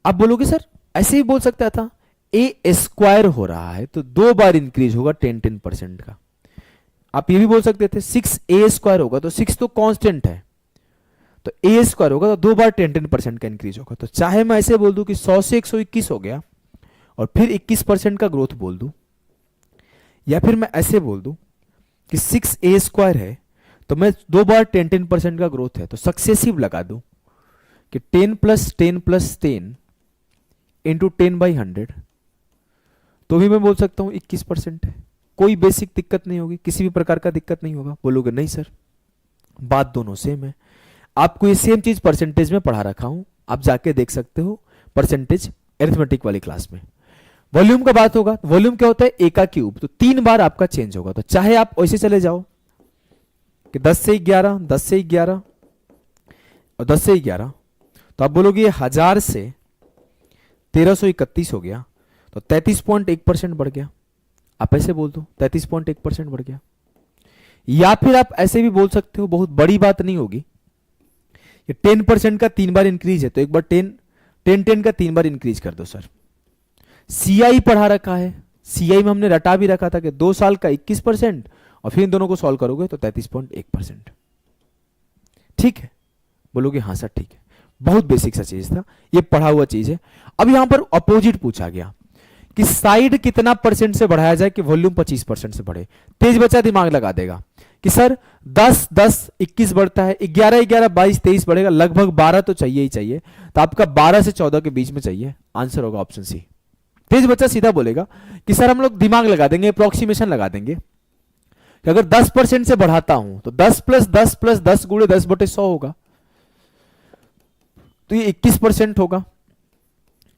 आप बोलोगे सर ऐसे ही बोल सकता था, ए स्क्वायर हो रहा है तो 2 बार इंक्रीज होगा 10% का। आप ये भी बोल सकते थे 6a स्क्वायर होगा तो 6 तो कांस्टेंट है, तो ए स्क्वायर होगा तो 2 बार 10% का इंक्रीज होगा। तो चाहे मैं ऐसे बोल दूं कि 100 से 121 हो गया और फिर 21% का ग्रोथ बोल दूं, या फिर मैं ऐसे बोल दूं कि 6a स्क्वायर है तो मैं 2 बार 10% का ग्रोथ है तो सक्सेसिव लगा दूं कि 10 प्लस 10 प्लस 10 इंटू 10/100, तो भी मैं बोल सकता हूं 21% है। कोई बेसिक दिक्कत नहीं होगी, किसी भी प्रकार का दिक्कत नहीं होगा। बोलोगे नहीं सर बात दोनों सेम है, आपको ये सेम चीज परसेंटेज में पढ़ा रखा हूं, आप जाके देख सकते हो परसेंटेज अरिथमेटिक वाली क्लास में। वॉल्यूम का बात होगा, वॉल्यूम क्या होता है ए का क्यूब, तो 3 बार आपका चेंज होगा। तो चाहे आप वैसे चले जाओ कि 10 से 11, 10 से 11 और 10 से 11, तो आप बोलोगे ये 1000 से 1331 हो गया तो 33.1% बढ़ गया। आप ऐसे बोल दो 33.1% बढ़ गया, या फिर आप ऐसे भी बोल सकते हो, बहुत बड़ी बात नहीं होगी, ये 10% का 3 बार इंक्रीज है तो एक बार 10 का 3 बार इंक्रीज कर दो सर। सीआई पढ़ा रखा है, सीआई में हमने रटा भी रखा था कि 2 साल का 21% और फिर इन दोनों को सॉल्व करोगे तो 33.1%। ठीक है, बोलोगे हाँ सर ठीक है, बहुत बेसिक सा चीज था, ये पढ़ा हुआ चीज है। अब यहां पर अपोजिट पूछा गया कि साइड कितना परसेंट से बढ़ाया जाए कि वॉल्यूम 25% से बढ़े। तेज बच्चा दिमाग लगा देगा कि सर 10 10 21 बढ़ता है, 11 11 22 23 बढ़ेगा, लगभग 12 तो चाहिए ही चाहिए, तो आपका 12 से 14 के बीच में चाहिए। आंसर होगा ऑप्शन सी। तेज बच्चा सीधा बोलेगा कि सर हम लोग दिमाग लगा देंगे, अप्रोक्सीमेशन लगा देंगे कि अगर 10% से बढ़ाता हूं तो 10 प्लस 10 प्लस 10 गुणे 10/100 होगा, तो ये 21% होगा।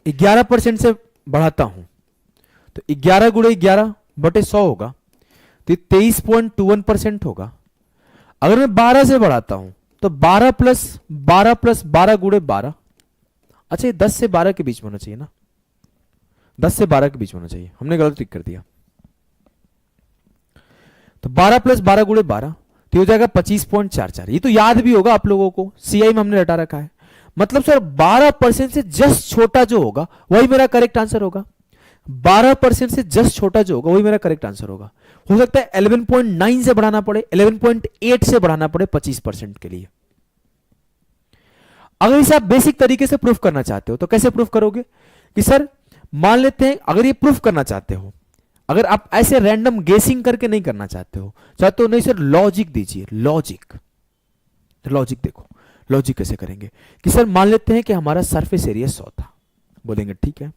11% से बढ़ाता हूं तो 11 गुणे 11/100 होगा, तो 23.21% होगा। अगर मैं 12 से बढ़ाता हूं तो 12 प्लस 12 गुणे 12, अच्छा ये 10 से 12 के बीच में होना चाहिए ना, 10 से 12 के बीच में होना चाहिए, हमने गलत टिक कर दिया। तो 12 प्लस 12 गुणे 12 तो हो जाएगा 25.44। ये तो याद भी होगा आप लोगों को, सीआई में हमने रटा रखा है। मतलब सर 12% से जस्ट छोटा जो होगा वही मेरा करेक्ट आंसर होगा, 12% से जस्ट छोटा जो होगा वही मेरा करेक्ट आंसर होगा। हो सकता है 11.9 से बढ़ाना पड़े, 11.8 से बढ़ाना पड़े 25% के लिए। अगर इसे आप बेसिक तरीके से प्रूफ करना चाहते हो तो कैसे प्रूफ करोगे कि सर मान लेते हैं, अगर ये प्रूफ करना चाहते हो, अगर आप ऐसे रैंडम गेसिंग करके नहीं करना चाहते हो नहीं सर लॉजिक दीजिए, लॉजिक देखो लॉजिक कैसे करेंगे कि सर मान लेते हैं कि हमारा सरफेस एरिया 100 था, बोलेंगे ठीक है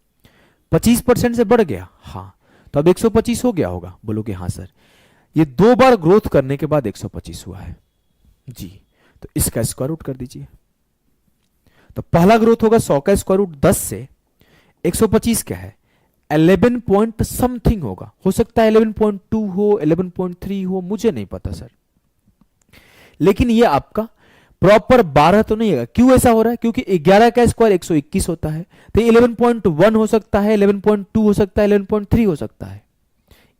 25% से बढ़ गया, हाँ तो अब 125 हो गया होगा, बोलोगे हाँ सर ये 2 बार ग्रोथ करने के बाद 125 हुआ है जी, तो इसका स्क्वायर रूट कर दीजिए। तो पहला ग्रोथ होगा 100 का स्क्वायर रूट 10 से 125 क्या है 11 पॉइंट समथिंग होगा, हो सकता है 11.2 हो 11.3 हो, मुझे नहीं पता सर, लेकिन ये आपका प्रॉपर 12 तो नहीं है। क्यों ऐसा हो रहा है, क्योंकि 11 का स्क्वायर 121 होता है, तो 11.1 हो सकता है, 11.2 हो सकता है, 11.3 हो सकता है,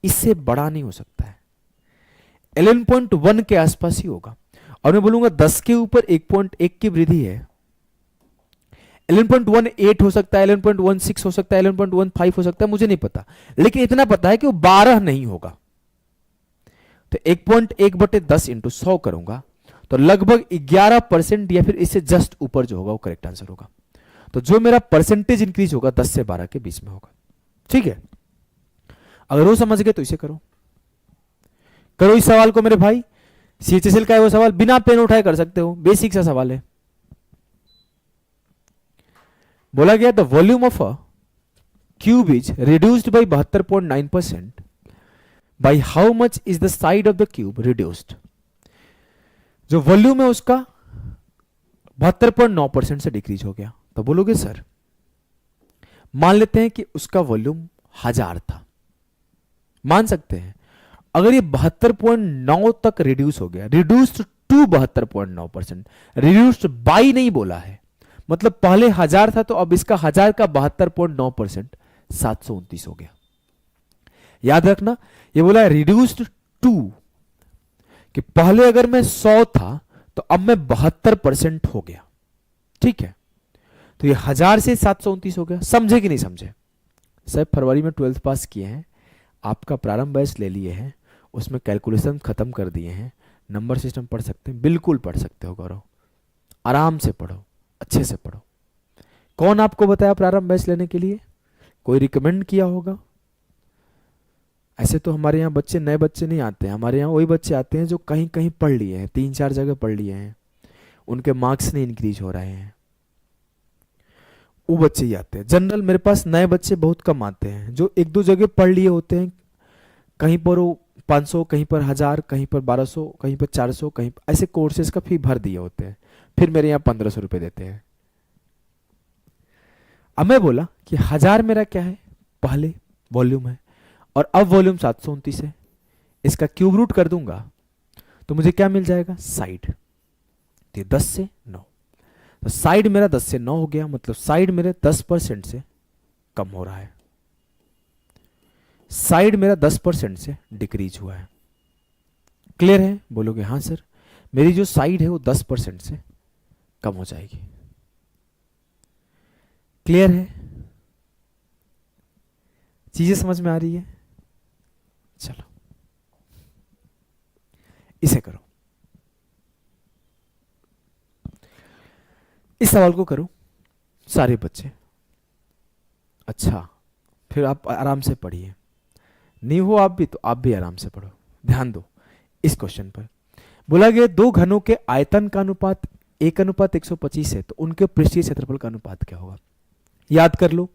इससे बड़ा नहीं हो सकता है, 11.1 के आसपास ही होगा। और मैं बोलूंगा 10 के ऊपर 1.1 की वृद्धि है, 11.18 हो सकता है, 11.16 हो सकता है, 11.15 हो सकता है, मुझे नहीं पता, लेकिन इतना पता है कि वो 12 नहीं होगा। तो 1.1/10 इंटू 100 करूंगा तो लगभग 11% या फिर इससे जस्ट ऊपर जो होगा वो करेक्ट आंसर होगा। तो जो मेरा परसेंटेज इंक्रीज होगा 10 से 12 के बीच में होगा। ठीक है, अगर वो समझ गए तो इसे करो, करो इस सवाल को मेरे भाई। सीएचएसएल का है वो सवाल, बिना पेन उठाए कर सकते हो, बेसिक सा सवाल है। बोला गया the volume of a cube is reduced by 72.9%, by how much is the side of the cube reduced. जो वॉल्यूम है उसका 72.9% से डिक्रीज हो गया। तो बोलोगे सर मान लेते हैं कि उसका वॉल्यूम 1000 था, मान सकते हैं अगर ये 72.9 तक रिड्यूस हो गया, रिड्यूस्ड टू 72.9%, रिड्यूस्ड बाई नहीं बोला है, मतलब पहले 1000 था तो अब इसका 1000 का 72.9% 729 हो गया। याद रखना ये बोला रिड्यूस्ड टू, कि पहले अगर मैं 100 था तो अब मैं 72% हो गया। ठीक है, तो ये 1000 से 729 हो गया। समझे कि नहीं समझे? सर फरवरी में 12th पास किए हैं, आपका प्रारंभ बैच ले लिए हैं, उसमें कैलकुलेशन खत्म कर दिए हैं, नंबर सिस्टम पढ़ सकते हैं, बिल्कुल पढ़ सकते हो गौरव, आराम से पढ़ो, अच्छे से पढ़ो। कौन आपको बताया प्रारंभ बैच लेने के लिए? कोई रिकमेंड किया होगा? ऐसे तो हमारे यहाँ बच्चे, नए बच्चे नहीं आते हैं, हमारे यहाँ वही बच्चे आते हैं जो कहीं कहीं पढ़ लिए हैं, 3-4 जगह पढ़ लिए हैं, उनके मार्क्स नहीं इंक्रीज हो रहे हैं, वो बच्चे ही आते हैं। जनरल मेरे पास नए बच्चे बहुत कम आते हैं, जो 1-2 जगह पढ़ लिए होते हैं, कहीं पर वो 500, कहीं पर 1000, कहीं पर 1200, कहीं पर 400, कहीं ऐसे कोर्सेज का फी भर दिए होते हैं, फिर मेरे यहाँ 1500 रुपये देते हैं। अब मैं बोला कि 1000 मेरा क्या है, पहले वॉल्यूम है, और अब वॉल्यूम 729 है, इसका क्यूब रूट कर दूंगा तो मुझे क्या मिल जाएगा, साइड। तो ये 10 से 9, तो साइड मेरा 10 से 9 हो गया, मतलब साइड मेरे 10% से कम हो रहा है, साइड मेरा 10% से डिक्रीज हुआ है। क्लियर है? बोलोगे हाँ सर, मेरी जो साइड है वो 10% से कम हो जाएगी। क्लियर है? चीजें समझ में आ रही है? चलो इसे करो, इस सवाल को करो सारे बच्चे। अच्छा, फिर आप आराम से पढ़िए, न्यू हो आप भी तो आप भी आराम से पढ़ो। ध्यान दो इस क्वेश्चन पर। बोला गया दो घनों के आयतन का अनुपात 1:125 है, तो उनके पृष्ठीय क्षेत्रफल का अनुपात क्या होगा? याद कर लो,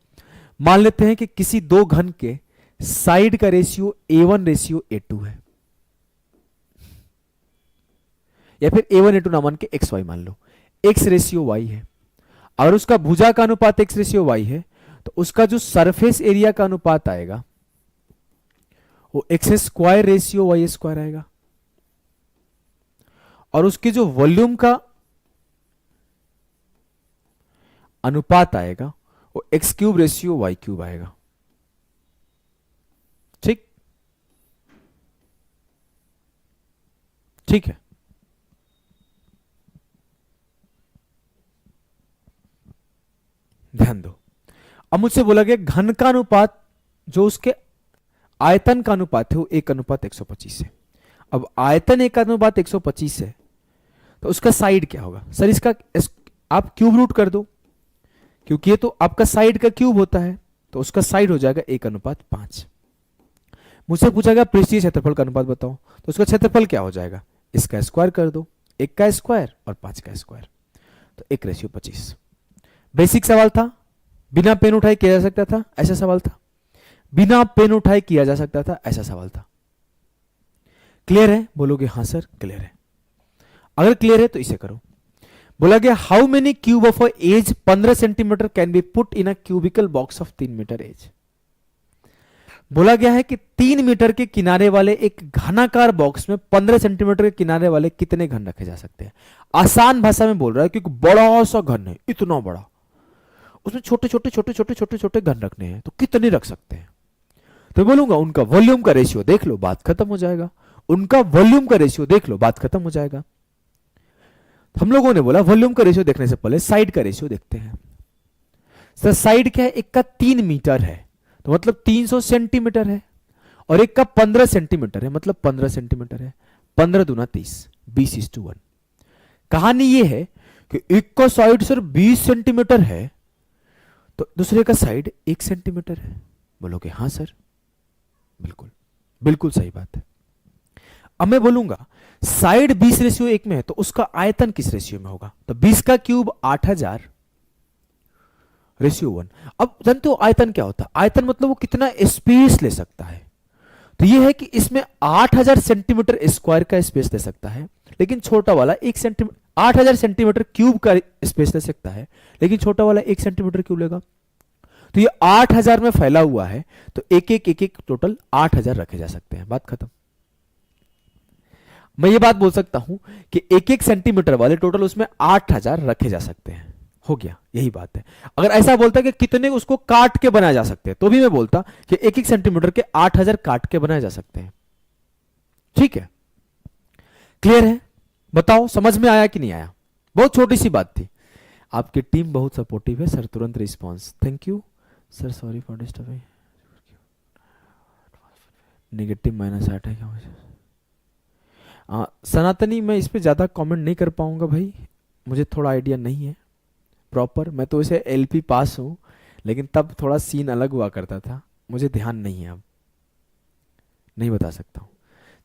मान लेते हैं कि किसी दो घन के साइड का रेशियो A1:A2 है, या फिर A1:A2 ना मान के XY मान लो, X:Y है, और उसका भुजा का अनुपात X:Y है, तो उसका जो सरफेस एरिया का अनुपात आएगा वो X²/Y² आएगा, और उसके जो वॉल्यूम का अनुपात आएगा वो X3/Y3 आएगा। ठीक, ठीक है। ध्यान दो, अब मुझसे बोला गया घन का अनुपात जो उसके आयतन का अनुपात है वो 1:125 है। अब आयतन 1:125 है तो उसका साइड क्या होगा? सर इसका आप क्यूब रूट कर दो, क्योंकि ये तो आपका साइड का क्यूब होता है, तो उसका साइड हो जाएगा 1:5। मुझसे पूछा गया पृष्ठीय क्षेत्रफल का अनुपात बताओ, तो उसका क्षेत्रफल क्या हो जाएगा? इसका स्क्वायर कर दो, 1 का स्क्वायर और 5 का स्क्वायर, तो 1:25। बेसिक सवाल था, बिना पेन उठाए किया जा सकता था, ऐसा सवाल था, बिना पेन उठाए किया जा सकता था, ऐसा सवाल था। क्लियर है? बोलोगे हाँ सर क्लियर है। अगर क्लियर है तो इसे करो। बोला गया how many cube of a edge 15 centimetre can be put in a cubical box of 3 metre edge. बोला गया है कि 3 मीटर के किनारे वाले एक घनाकार बॉक्स में 15 सेंटीमीटर के किनारे वाले कितने घन रखे जा सकते हैं। आसान भाषा में बोल रहा है, क्योंकि बड़ा सा घन है, इतना बड़ा, उसमें छोटे छोटे छोटे छोटे छोटे छोटे घन रखने हैं, तो कितने रख सकते हैं? तो बोलूंगा उनका वॉल्यूम का रेशियो देख लो, बात खत्म हो जाएगा। उनका वॉल्यूम का रेशियो देख लो, बात खत्म हो जाएगा। हम लोगों ने बोला वॉल्यूम का रेशियो देखने से पहले साइड का रेशियो देखते हैं। सर साइड क्या है? एक का 3 मीटर है, तो मतलब 300 सेंटीमीटर है, और एक का 15 सेंटीमीटर है, मतलब 15 सेंटीमीटर है। 15 दूना 30, 20:1। कहानी ये है कि एक का साइड सर 20 सेंटीमीटर है, तो दूसरे का साइड 1 सेंटीमीटर है। बोलोगे हाँ सर, बिल्कुल बिल्कुल सही बात है। अब मैं बोलूंगा साइड 20:1 में है, तो उसका आयतन किस रेशियो में होगा? तो 20 का क्यूब 8000:1। अब जानते हो आयतन क्या होता है? आयतन मतलब वो कितना स्पेस ले सकता है। तो ये है कि इसमें 8000 सेंटीमीटर स्क्वायर का स्पेस ले सकता है, लेकिन छोटा वाला 1 सेंटीमीटर, 8000 सेंटीमीटर क्यूब का स्पेस ले सकता है, लेकिन छोटा वाला 1 सेंटीमीटर क्यूब लेगा। तो ये 8000 में फैला हुआ है, तो एक एक टोटल 8000 रखे जा सकते हैं। बात खत्म। मैं ये बात बोल सकता हूं कि 1 सेंटीमीटर वाले टोटल उसमें 8000 रखे जा सकते हैं। हो गया, यही बात है। अगर ऐसा बोलता कि कितने उसको काट के बनाया जा सकते हैं, तो भी मैं बोलता कि 1-1 सेंटीमीटर के 8000 काट के बनाए जा सकते हैं। ठीक है, क्लियर है? बताओ समझ में आया कि नहीं आया? बहुत छोटी सी बात थी। आपकी टीम बहुत सपोर्टिव है सर, तुरंत response, thank you sir, sorry for disturbing. Negative -8 है क्या? सनातनी, मैं इस पे ज़्यादा कमेंट नहीं कर पाऊंगा भाई, मुझे थोड़ा आइडिया नहीं है प्रॉपर। मैं तो इसे एलपी पास हूँ, लेकिन तब थोड़ा सीन अलग हुआ करता था, मुझे ध्यान नहीं है, अब नहीं बता सकता हूँ।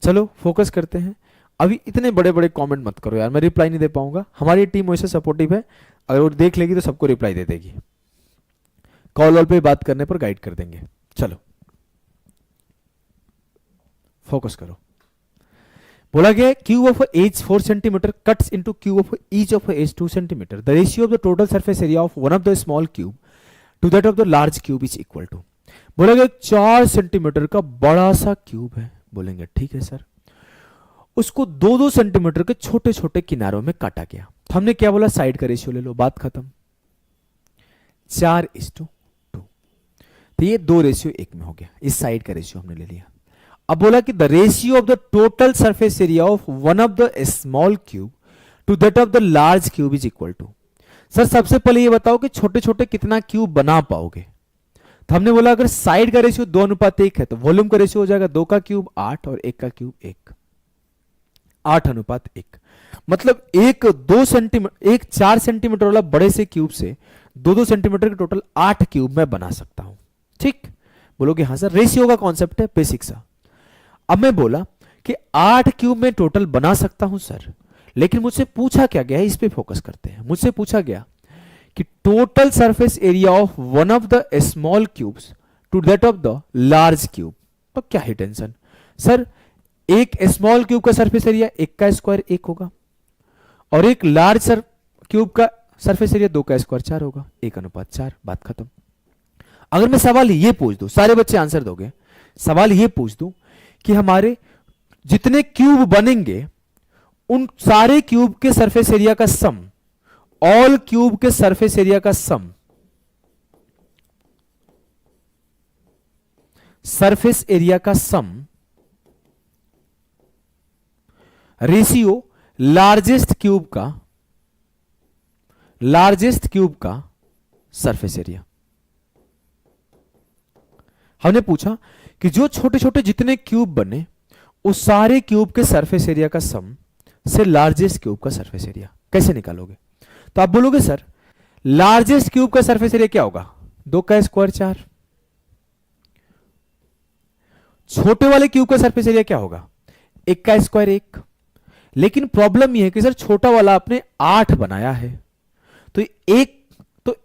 चलो फोकस करते हैं। अभी इतने बड़े बड़े कमेंट मत करो यार, मैं रिप्लाई नहीं दे पाऊंगा। हमारी टीम वैसे सपोर्टिव है, अगर वो देख लेगी तो सबको रिप्लाई दे देगी, कॉल वॉल पे बात करने पर गाइड कर देंगे। चलो फोकस करो। बोला गया cube of edge 4 centimetre cuts into cube of each of edge 2 centimetre, the ratio of the total surface area of one of the small cube to that of the large cube is equal to. बोला गया 4 centimetre का बड़ा सा cube है, बोलेंगे ठीक है sir, उसको 2-2 सेंटीमीटर के छोटे छोटे किनारों में काटा गया। तो हमने क्या बोला, साइड का रेशियो ले लो, बात खत्म। 4:2, तो ये 2:1 में हो गया, इस साइड का रेशियो हमने ले लिया। अब बोला कि the ratio of the total surface area of one of the small cube to that of the large cube is equal to. Sir सबसे पहले ये बताओ कि छोटे छोटे कितना क्यूब बना पाओगे। तो हमने बोला अगर साइड का रेशियो 2:1 है, तो वॉल्यूम का रेशियो हो जाएगा 2 का क्यूब 8 और 1 का क्यूब 1, 8:1। मतलब एक 4 सेंटीमीटर वाला बड़े से क्यूब से 2-2 सेंटीमीटर के टोटल 8 क्यूब मैं बना सकता हूं। ठीक, बोलोगे हाँ सर, रेशियो का कॉन्सेप्ट है बेसिक सा। अब मैं बोला कि 8 क्यूब में टोटल बना सकता हूं सर, लेकिन मुझसे पूछा क्या गया है, इस पे फोकस करते हैं। मुझसे पूछा गया कि total surface area of one of the small cubes to that of the large cube. तो क्या है टेंशन सर, एक स्मॉल क्यूब का सरफेस एरिया 1 का स्क्वायर 1 होगा, और एक लार्ज क्यूब का सरफेस एरिया 2 का स्क्वायर 4 होगा, 1:4, बात खत्म। अगर मैं सवाल ये पूछ दूं, सारे बच्चे आंसर दोगे, सवाल ये पूछ दूं कि हमारे जितने क्यूब बनेंगे उन सारे क्यूब के सरफेस एरिया का सम, ऑल क्यूब के सरफेस एरिया का सम, सरफेस एरिया का सम रेशियो लार्जेस्ट क्यूब का सरफेस एरिया। हमने पूछा कि जो छोटे छोटे जितने क्यूब बने उस सारे क्यूब के सरफेस एरिया का सम से लार्जेस्ट क्यूब का सरफेस एरिया कैसे निकालोगे। तो आप बोलोगे सर लार्जेस्ट क्यूब का सरफेस एरिया क्या होगा, 2 का स्क्वायर 4। छोटे वाले क्यूब का सरफेस एरिया क्या होगा, 1 का स्क्वायर 1। लेकिन प्रॉब्लम यह है कि सर छोटा वाला आपने 8 बनाया है, तो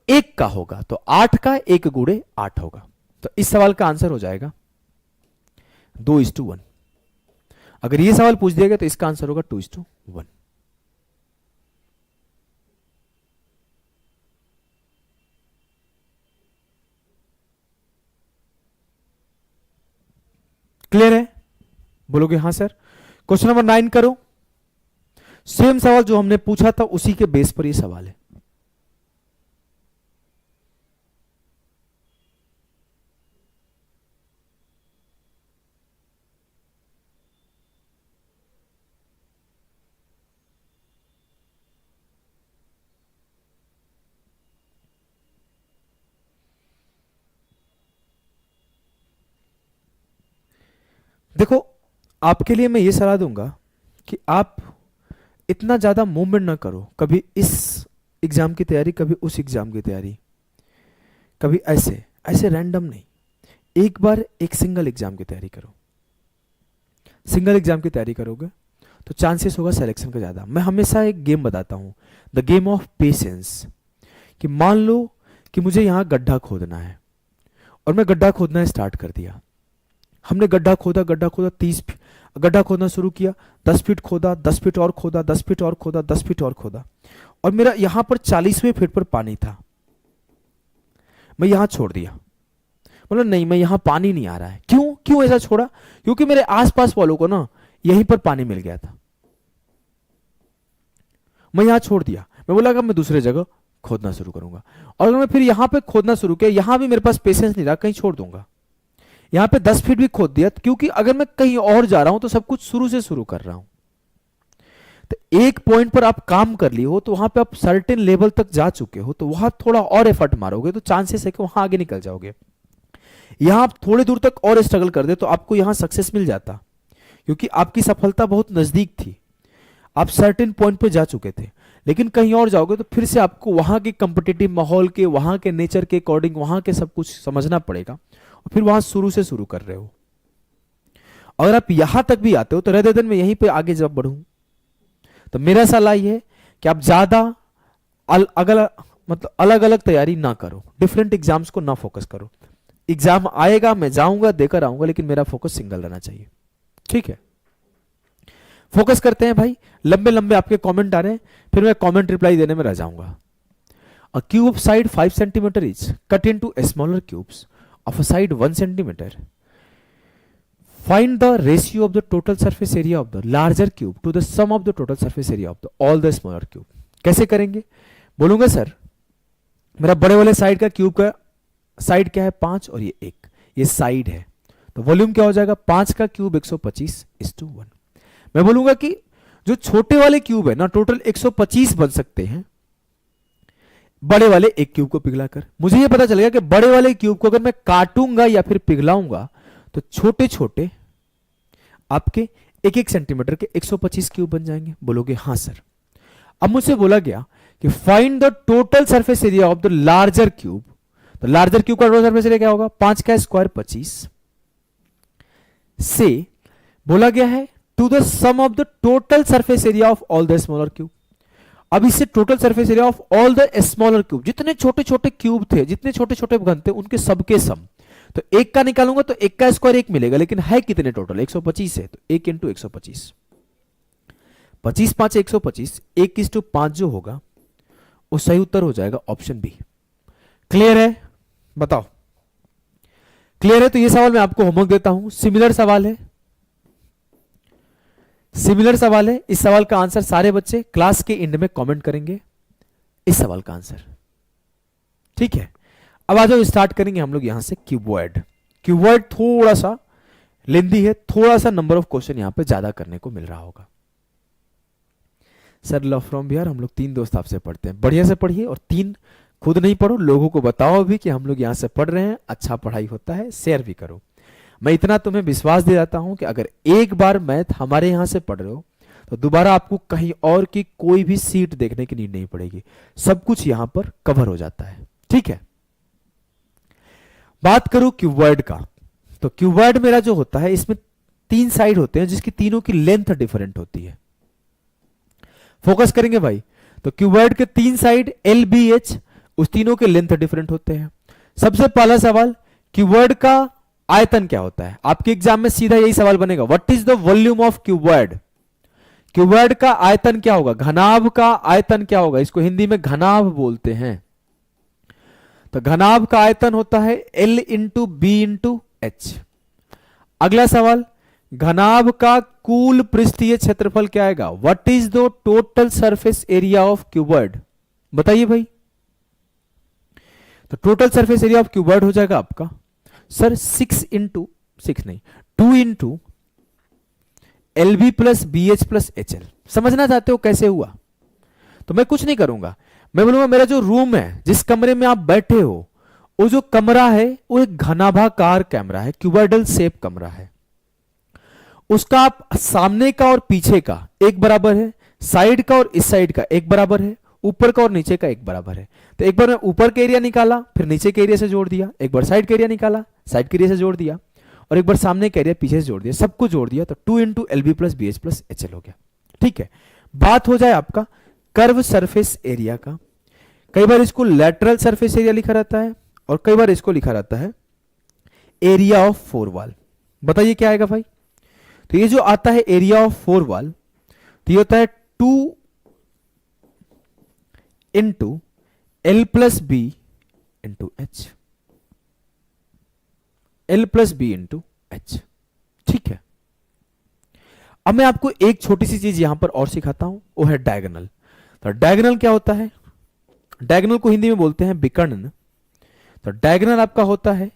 1 का होगा, तो 8 का 1 गुणे 8 होगा। तो इस सवाल का आंसर हो जाएगा 2:1। अगर यह सवाल पूछ दिया गया तो इसका आंसर होगा 2:1। क्लियर है? बोलोगे हाँ सर। क्वेश्चन नंबर 9 करो। सेम सवाल जो हमने पूछा था उसी के बेस पर यह सवाल है। देखो आपके लिए मैं ये सलाह दूंगा कि आप इतना ज्यादा मूवमेंट ना करो, कभी इस एग्जाम की तैयारी, कभी उस एग्जाम की तैयारी, कभी ऐसे ऐसे रैंडम नहीं। एक बार एक सिंगल एग्जाम की तैयारी करो। सिंगल एग्जाम की तैयारी करोगे तो चांसेस होगा सिलेक्शन का ज्यादा। मैं हमेशा एक गेम बताता हूं, द गेम ऑफ पेशेंस। कि मान लो कि मुझे यहां गड्ढा खोदना है और मैं गड्ढा खोदना स्टार्ट कर दिया। हमने गड्ढा खोदा 30 गड्ढा खोदना शुरू किया, 10 फीट खोदा, 10 फीट और खोदा, 10 फीट और खोदा, 10 फीट और खोदा, और मेरा यहां पर 40वें फीट पर पानी था। मैं यहां छोड़ दिया, मतलब नहीं मैं यहां पानी नहीं आ रहा है। क्यों ऐसा छोड़ा? क्योंकि मेरे आसपास वालों को ना यहीं पर पानी मिल गया था। मैं यहां छोड़ दिया। मैं बोला कि मैं दूसरे जगह खोदना शुरू करूंगा। और अगर मैं फिर यहां पे खोदना शुरू किया, यहां भी मेरे पास पेशेंस नहीं रहा, कहीं छोड़ दूंगा। यहां पे 10 फीट भी खोद दिया, क्योंकि अगर मैं कहीं और जा रहा हूं तो सब कुछ शुरू से शुरू कर रहा हूं। तो एक पॉइंट पर आप काम कर लिए हो, तो वहां पे आप सर्टेन लेवल तक जा चुके हो, तो वहां थोड़ा और एफर्ट मारोगे तो चांसेस है कि वहां आगे निकल जाओगे। यहां आप थोड़ी दूर तक और स्ट्रगल कर दे तो आपको यहां सक्सेस मिल जाता, क्योंकि आपकी सफलता बहुत नजदीक थी, आप सर्टेन पॉइंट पे जा चुके थे। लेकिन कहीं और जाओगे तो फिर से आपको वहां के कंपिटिटिव माहौल के, वहां के नेचर के अकॉर्डिंग वहां के सब कुछ समझना पड़ेगा, और फिर वहां शुरू से शुरू कर रहे हो। अगर आप यहां तक भी आते हो तो रेदर देन मैं यहीं पे आगे जब बढ़ूं, तो मेरा सलाह यह है कि आप ज्यादा मतलब अलग अलग तैयारी ना करो, डिफरेंट एग्जाम्स को ना फोकस करो। एग्जाम आएगा, मैं जाऊंगा, देकर आऊंगा, लेकिन मेरा फोकस सिंगल रहना चाहिए। ठीक है, फोकस करते हैं भाई। लंबे लंबे आपके कमेंट आ रहे हैं, फिर मैं कमेंट रिप्लाई देने में रह जाऊंगा। A cube of side 5 centimetre is cut into smaller cubes of a side 1 centimetre. Find the ratio of the total surface area of the larger cube to the sum of the total surface area of the all the smaller cube. कैसे करेंगे? बोलूंगा sir मेरा बड़े वाले side का cube का side क्या है 5 और ये 1, ये साइड है, तो वॉल्यूम क्या हो जाएगा 5 का क्यूब 125:1। मैं बोलूंगा कि जो छोटे वाले क्यूब है ना, टोटल 125 बन सकते हैं बड़े वाले एक क्यूब को पिघलाकर। मुझे ये पता चलेगा कि बड़े वाले क्यूब को अगर मैं काटूंगा या फिर पिघलाऊंगा तो छोटे छोटे आपके 1-1 सेंटीमीटर के 125 क्यूब बन जाएंगे। बोलोगे हां सर। अब मुझसे बोला गया कि find the total surface area of the larger cube. तो लार्जर क्यूब का टोटल सरफेस एरिया क्या होगा 5 का स्क्वायर 25 से बोला गया है to the sum of the total surface area of all the smaller cube. अब इससे total surface area of all the smaller cube, जितने छोटे छोटे क्यूब थे, जितने छोटे छोटे घन थे, उनके सबके सम। तो 1 का निकालूंगा तो 1 का स्क्वायर 1 मिलेगा, लेकिन है कितने टोटल 125 है, तो 1 इंटू 125, 25 5 125, 1:5 जो होगा वो सही उत्तर हो जाएगा ऑप्शन बी। क्लियर है? बताओ क्लियर है? तो ये सवाल मैं आपको होमवर्क देता हूं, सिमिलर सवाल है, सिमिलर सवाल है। इस सवाल का आंसर सारे बच्चे क्लास के एंड में कमेंट करेंगे, इस सवाल का आंसर। ठीक है, अब आ जाओ स्टार्ट करेंगे हम लोग यहां से क्यूबॉइड। क्यूबॉइड थोड़ा सा लेंदी है, थोड़ा सा नंबर ऑफ क्वेश्चन यहां पे ज्यादा करने को मिल रहा होगा। सर लव फ्रॉम बिहार, हम लोग 3 दोस्त आपसे पढ़ते हैं, बढ़िया से पढ़िए, और 3 खुद नहीं पढ़ो, लोगों को बताओ भी कि हम लोग यहां से पढ़ रहे हैं, अच्छा पढ़ाई होता है, शेयर भी करो। मैं इतना तुम्हें विश्वास दे जाता हूं कि अगर एक बार मैथ हमारे यहां से पढ़ रहे हो तो दोबारा आपको कहीं और की कोई भी सीट देखने की नीड नहीं पड़ेगी, सब कुछ यहां पर कवर हो जाता है। ठीक है, बात करूं क्यूबॉइड का, तो क्यूबॉइड मेरा जो होता है इसमें 3 साइड होते हैं जिसकी तीनों की लेंथ डिफरेंट होती है। फोकस करेंगे भाई, तो क्यूबॉइड के 3 साइड LBH, उस तीनों के लेंथ डिफरेंट होते हैं। सबसे पहला सवाल, क्यूबॉइड का आयतन क्या होता है? आपके एग्जाम में सीधा यही सवाल बनेगा, what is the volume of cuboid. Cuboid का आयतन क्या होगा, घनाभ का आयतन क्या होगा, इसको हिंदी में घनाभ बोलते हैं। तो घनाभ का आयतन होता है L into B into H. अगला सवाल, घनाभ का कुल पृष्ठीय क्षेत्रफल क्या आएगा, what is the total surface area of cuboid, बताइए भाई। तो total surface area of cuboid हो जाएगा आपका सर 6 नहीं 2 into LB plus BH plus HL। समझना चाहते हो कैसे हुआ? तो मैं कुछ नहीं करूंगा, मैं बोलूंगा मेरा जो रूम है, जिस कमरे में आप बैठे हो, वो जो कमरा है वो एक घनाभाकार कमरा है, क्यूबॉइडल शेप कमरा है। उसका आप सामने का और पीछे का एक बराबर है, साइड का और इस साइड का एक बराबर है, ऊपर का और नीचे का एक बराबर है। तो एक बार मैं ऊपर के एरिया निकाला, फिर नीचे के एरिया से जोड़ दिया, एक बार साइड के एरिया निकाला, साइड के एरिया से जोड़ दिया, और एक बार सामने के एरिया पीछे से जोड़ दिया, सबको जोड़ दिया, तो 2 into LB plus BH plus HL हो गया। ठीक है, बात हो जाए आपका कर्व सरफेस एरिया का। कई बार इसको लैटरल सरफेस एरिया लिखा रहता है और कई बार इसको लिखा रहता है एरिया ऑफ 4 वॉल। बताइए क्या आएगा भाई? तो ये जो आता है एरिया ऑफ 4 वॉल, तो ये होता है 2 into L plus B into H, L plus B into H. ठीक है, अब मैं आपको एक छोटी सी चीज यहां पर और सिखाता हूं, वो है डायगोनल। तो डायगोनल क्या होता है, डायगोनल को हिंदी में बोलते हैं विकर्ण। तो डायगोनल आपका होता है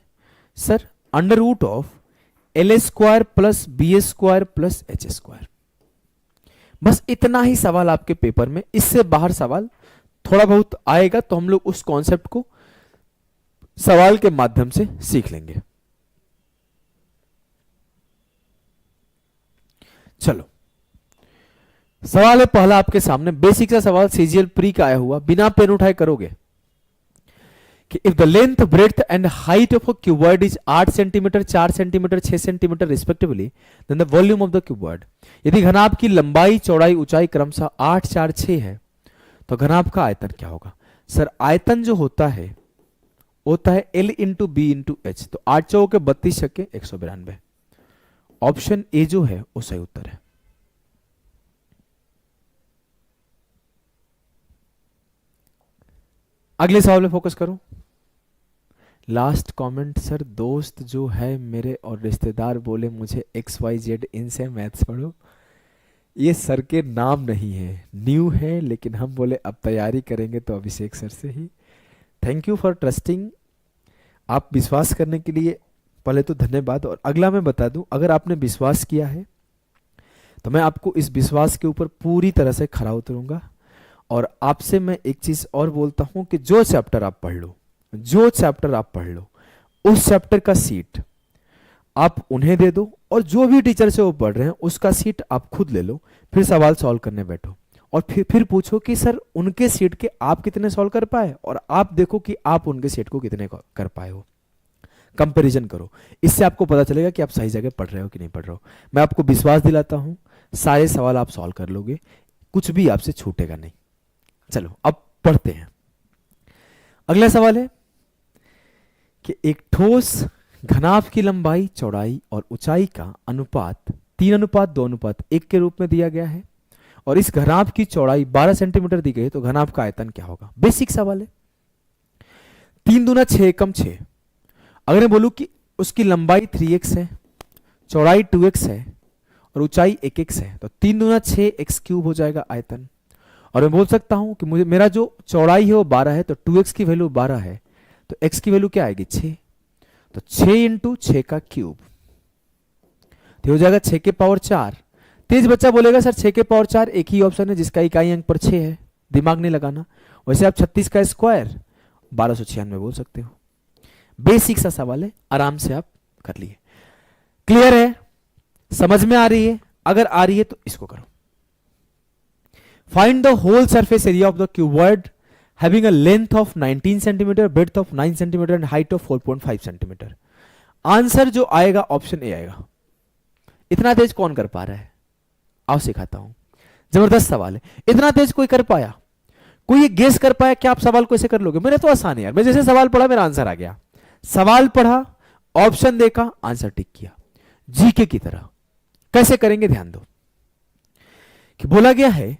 sir under root of L square plus B square plus H square. बस इतना ही सवाल आपके पेपर में, इससे बाहर सवाल थोड़ा बहुत आएगा तो हम लोग उस कॉन्सेप्ट को सवाल के माध्यम से सीख लेंगे। चलो सवाल है पहला आपके सामने, बेसिक सा सवाल, सीजीएल प्री का आया हुआ, बिना पेन उठाए करोगे कि if the length breadth and height of a cuboid is 8 centimetre 4 centimetre 6 centimetre respectively, then the volume of the cuboid. यदि घनाभ की लंबाई चौड़ाई ऊंचाई क्रमशः 8 4 6 है तो घनाभ का आयतन क्या होगा? सर आयतन जो होता है L into B into H. तो 8 चौके 32 छक्के 192। ऑप्शन ए जो है वो सही उत्तर है। अगले सवाल में फोकस करो। लास्ट कमेंट, सर दोस्त जो है मेरे और रिश्तेदार बोले मुझे XYZ इनसे मैथ्स पढ़ो। ये सर के नाम नहीं है, न्यू है, लेकिन हम बोले अब तैयारी करेंगे तो अभिषेक सर से ही। Thank you for trusting. आप विश्वास करने के लिए पहले तो धन्यवाद। और अगला मैं बता दूं, अगर आपने विश्वास किया है तो मैं आपको इस विश्वास के ऊपर पूरी तरह से खरा उतरूंगा। और आपसे मैं एक चीज और बोलता हूं कि जो चैप्टर आप पढ़ लो, उस चैप्टर का सीट आप उन्हें दे दो, और जो भी टीचर से वो पढ़ रहे हैं उसका सीट आप खुद ले लो। फिर सवाल सॉल्व करने बैठो और फिर पूछो कि सर उनके सीट के आप कितने सॉल्व कर पाए, और आप देखो कि आप उनके सीट को कितने कर पाए हो। कंपैरिजन करो, इससे आपको पता चलेगा कि आप सही जगह पढ़ रहे हो कि नहीं पढ़ रहे हो। मैं आपको विश्वास दिलाता हूं सारे सवाल आप सॉल्व कर लोगे, कुछ भी आपसे छूटेगा नहीं। चलो अब पढ़ते हैं। अगला सवाल है कि एक ठोस घनाभ की लंबाई चौड़ाई और ऊंचाई का अनुपात 3:2:1 के रूप में दिया गया है, और इस घनाभ की चौड़ाई 12 सेंटीमीटर दी गई है, तो घनाभ का आयतन क्या होगा? बेसिक सवाल है। 3 दूना 6 एकम 6। अगर मैं बोलूं कि उसकी लंबाई 3x है, चौड़ाई 2x है और ऊंचाई 1x है, तो 3 दूना 6 x³ हो जाएगा आयतन। और मैं बोल सकता हूं कि मुझे मेरा जो चौड़ाई है वो 12 है, तो 2x की वैल्यू 12 है, तो x की वैल्यू क्या आएगी? 6। तो 6 इंटू 6 का क्यूब, तो हो जाएगा 6 के पावर 4। तेज बच्चा बोलेगा सर 6 के पावर 4 एक ही ऑप्शन है जिसका इकाई अंक पर 6 है, दिमाग नहीं लगाना। वैसे आप 36 का स्क्वायर 1296 बोल सकते हो। बेसिक सा सवाल है, आराम से आप कर लिए। क्लियर है? समझ में आ रही है? अगर आ रही है तो इसको करो। Find the whole surface area of the cuboid having a length of 19 cm, breadth of 9 cm and height of 4.5 cm। Answer जो आएगा ऑप्शन ए आएगा। इतना तेज कौन कर पा रहा है? आओ सिखाता हूं, जबरदस्त सवाल है। इतना तेज कोई कर पाया? कोई ये गेस कर पाया कि आप सवाल को ऐसे कर लोगे? मेरे तो आसान है यार, मैं जैसे सवाल पढ़ा मेरा आंसर आ गया। सवाल पढ़ा, ऑप्शन देखा, आंसर टिक किया, जीके की तरह। कैसे करेंगे ध्यान दो कि बोला गया है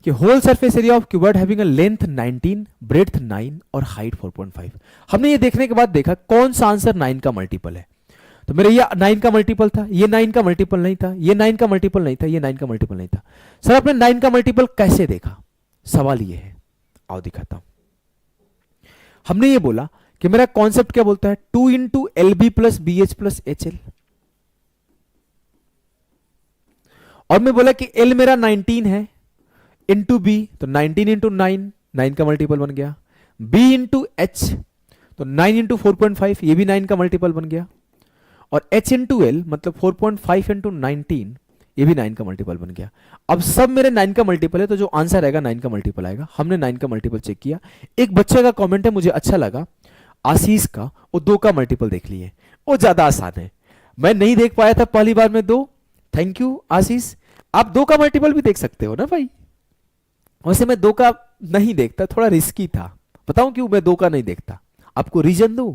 कि whole surface area of cuboid having a length 19, breadth 9 और हाइट 4.5। हमने ये देखने के बाद देखा कौन सा आंसर 9 का मल्टीपल है। तो मेरे ये 9 का मल्टीपल था, ये 9 का मल्टीपल नहीं था, ये 9 का मल्टीपल नहीं था, ये 9 का मल्टीपल नहीं था। सर आपने 9 का मल्टीपल कैसे देखा? सवाल ये है, आओ दिखाता हूं। हमने ये बोला कि मेरा कॉन्सेप्ट क्या बोलता है? 2 into LB plus BH plus HL। और मैं बोला कि L मेरा 19 है इंटू बी, तो 19 इंटू 9, 9 का मल्टीपल बन गया। b इंटू एच, तो 9 इंटू 4.5, ये भी 9 का मल्टीपल बन गया। और h इंटू एल मतलब 4.5 इंटू 19, ये भी 9 का मल्टीपल बन गया। अब सब मेरे 9 का मल्टीपल है, तो जो आंसर आएगा 9 का मल्टीपल आएगा। हमने 9 का मल्टीपल चेक किया। एक बच्चे का कमेंट है, मुझे अच्छा लगा, आशीष का, वो 2 का मल्टीपल देख लिए। वो ज्यादा आसान है, मैं नहीं देख पाया था पहली बार में 2। थैंक यू आशीष। आप 2 का मल्टीपल भी देख सकते हो ना भाई। वैसे मैं 2 का नहीं देखता, थोड़ा रिस्की था। बताऊं क्यों मैं 2 का नहीं देखता? आपको रीजन दूं?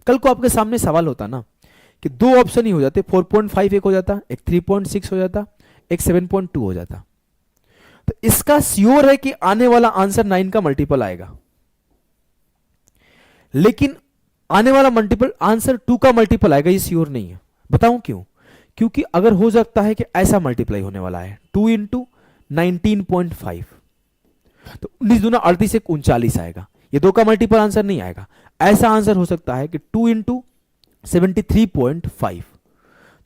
कल को आपके सामने सवाल होता ना कि 2 ऑप्शन ही हो जाते, 4.5 एक हो जाता, एक 3.6 हो जाता, एक 7.2 हो जाता। तो इसका श्योर है कि आने वाला आंसर 9 का मल्टीपल आएगा, लेकिन आने वाला मल्टीपल आंसर 2 का मल्टीपल आएगा, ये श्योर नहीं है। बताऊं क्यों? क्योंकि अगर हो सकता है कि ऐसा मल्टीप्लाई होने वाला है 2 इंटू 19.5, तो 19 दूना 38 एक 39 आएगा। ये 2 का मल्टीपल आंसर नहीं आएगा। ऐसा आंसर हो सकता है कि 2 इंटू 73.5,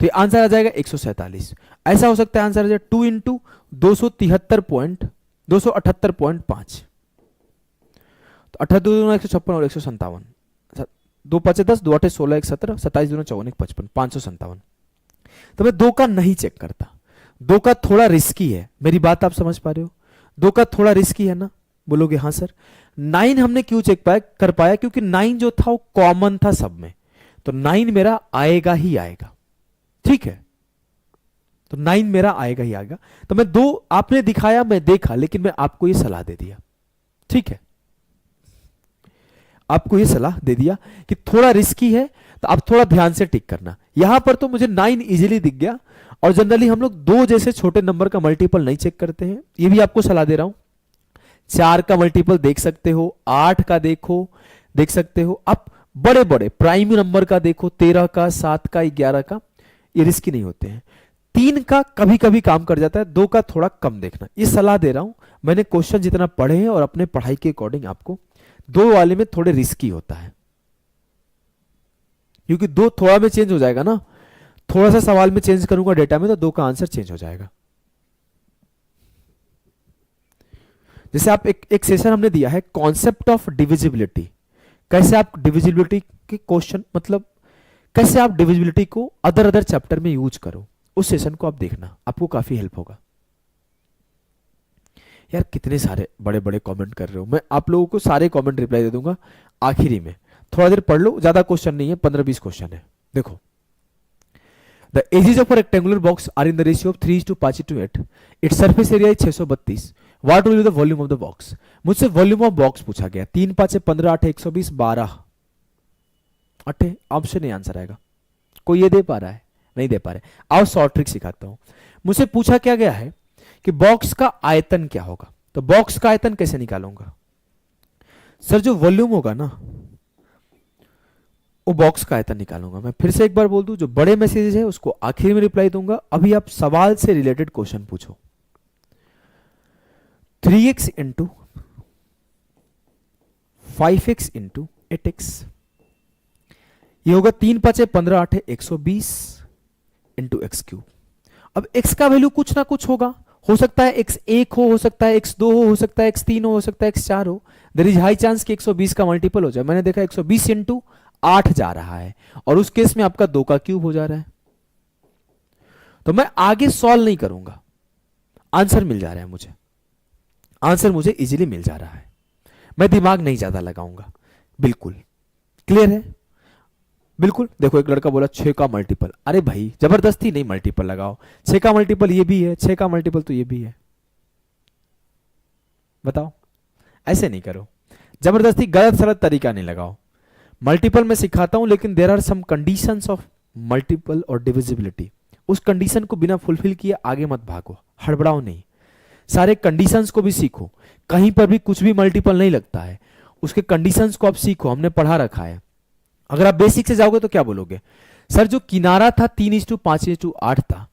तो ये आंसर आ जाएगा 147। ऐसा हो सकता है आंसर आ जाए 2 इंटू 278.5, तो 18 156 और 157, 2 5 10, 2 8 16 1 17, 27 2 54 1 55, 557। तो मैं 2 का नहीं चेक करता, 2 का थोड़ा रिस्की है। मेरी बात आप समझ पा रहे हो? 2 का थोड़ा रिस्की है ना? बोलोगे हाँ सर। 9 हमने क्यों चेक कर पाया? क्योंकि 9 जो था वो कॉमन था सब में, तो 9 मेरा आएगा ही आएगा। ठीक है, तो 9 मेरा आएगा ही आएगा। तो मैं 2 आपने दिखाया, मैं देखा, लेकिन मैं आपको ये सलाह दे दिया। ठीक है, आपको ये सलाह दे दिया कि थोड़ा रिस्की है, तो आप थोड़ा ध्यान से टिक करना। यहां पर तो मुझे 9 इजीली दिख गया, और जनरली हम लोग 2 जैसे छोटे नंबर का मल्टीपल नहीं चेक करते हैं, ये भी आपको सलाह दे रहा हूं। 4 का मल्टीपल देख सकते हो, 8 का देख सकते हो, आप बड़े बड़े प्राइम नंबर का देखो, 13 का, 7 का, 11 का, ये रिस्की नहीं होते हैं। 3 का कभी कभी काम कर जाता है, 2 का थोड़ा कम देखना, ये सलाह दे रहा हूं। मैंने क्वेश्चन जितना पढ़े हैं और अपने पढ़ाई के अकॉर्डिंग आपको 2 वाले में थोड़े रिस्की होता है, क्योंकि 2 थोड़ा में चेंज हो जाएगा ना, थोड़ा सा सवाल में चेंज करूंगा डेटा में, तो 2 का आंसर चेंज हो जाएगा। जैसे आप एक सेशन हमने दिया है कॉन्सेप्ट ऑफ डिविजिबिलिटी, कैसे आप डिविजिबिलिटी के क्वेश्चन, मतलब कैसे आप डिविजिबिलिटी को अदर चैप्टर में यूज करो, उस सेशन को आप देखना, आपको काफी हेल्प होगा। यार कितने सारे बड़े बड़े कमेंट कर रहे हो, मैं आप लोगों को सारे कमेंट रिप्लाई दे दूंगा आखिरी में, थोड़ा देर पढ़ लो, ज्यादा क्वेश्चन नहीं है, 15-20 क्वेश्चन है। देखो, the edges of a rectangular box are in the ratio of 3:5:8, its surface area is 632, what will be the volume of the box. मुझसे वॉल्यूम ऑफ बॉक्स पूछा गया, 3 5 15 8 120 12 8, ऑप्शन नहीं आंसर आएगा। कोई ये दे पा रहा है? नहीं दे पा रहे। आओ शॉर्ट ट्रिक सिखाता हूं। मुझसे पूछा क्या गया है कि बॉक्स का आयतन क्या होगा, तो बॉक्स का आयतन कैसे निकालूंगा सर? जो वॉल्यूम होगा ना, वो बॉक्स का आयतन निकालूंगा। मैं फिर से एक बार बोल दूं, जो बड़े मैसेजेस है उसको आखिर में रिप्लाई दूंगा, अभी आप सवाल से रिलेटेड क्वेश्चन पूछो। 3x into 5x into 8x, ये होगा 3 5 15 8 120 इंटू एक्स क्यूब। अब x का वैल्यू कुछ ना कुछ होगा, हो सकता है x1 हो सकता है x2 हो सकता है x3 हो सकता है x4 हो। देयर इज हाई चांस कि 120 का मल्टीपल हो जाए। मैंने देखा 120 इंटू 8 जा रहा है, और उस केस में आपका 2 का क्यूब हो जा रहा है। तो मैं आगे सॉल्व नहीं करूंगा, आंसर मिल जा रहा है मुझे, आंसर मुझे इजीली मिल जा रहा है, मैं दिमाग नहीं ज्यादा लगाऊंगा। बिल्कुल क्लियर है? बिल्कुल। देखो एक लड़का बोला 6 का मल्टीपल, अरे भाई जबरदस्ती नहीं मल्टीपल लगाओ, 6 का मल्टीपल ये भी है, 6 का मल्टीपल तो ये भी है, बताओ, ऐसे नहीं करो, जबरदस्ती गलत सलत तरीका नहीं लगाओ। मल्टीपल मैं सिखाता हूं, लेकिन there are some conditions of multiple और डिविजिबिलिटी, उस कंडीशन को बिना फुलफिल किए आगे मत भागो, हड़बड़ाओ नहीं, सारे कंडीशंस को भी सीखो। कहीं पर भी कुछ भी मल्टीपल नहीं लगता है, उसके कंडीशंस को आप सीखो, हमने पढ़ा रखा है। अगर आप बेसिक से जाओगे तो क्या बोलोगे, सर जो किनारा था 3:5:8 था,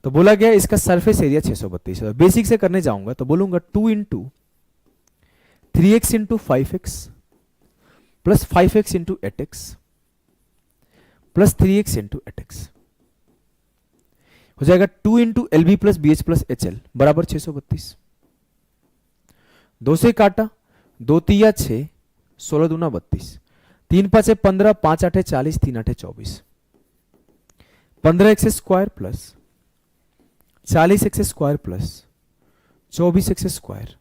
तो बोला गया इसका सरफेस एरिया 632 है। बेसिक से करने जाऊंगा तो बोलूंगा 2 into 3x into 5x plus 5x into 8x plus 3x into 8x, हो जाएगा 2 into LB plus BH plus HL बराबर 632। 2 से काटा, 2 3 6, 16 दूना 32, 3 5 15, 5 8 40, 3 8 24, 15x square plus 40x square plus 24x square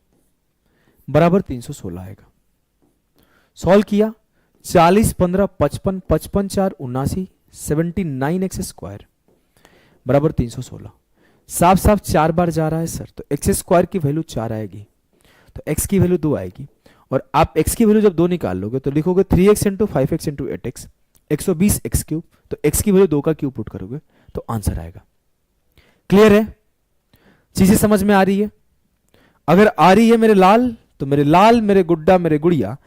बराबर 316 आएगा। सॉल्व किया, 40 15 55, 55 4 79, 79x स्क्वायर बराबर 316। साफ साफ 4 बार जा रहा है सर, तो एक्स स्क्वायर की वैल्यू 4 आएगी, तो x की वैल्यू 2 आएगी, और आप x की वैल्यू जब 2 निकाल लोगे तो लिखोगे 3x into 5x into 8x, 120 x cube, तो x की वैल्यू 2 का क्यूब पुट करोगे तो आंसर आएगा। क्लियर है? चीजें समझ में आ रही है? अगर आ रही है मेरे लाल, तो मेरे लाल, मेरे गुड्डा, मेरे गुड़िया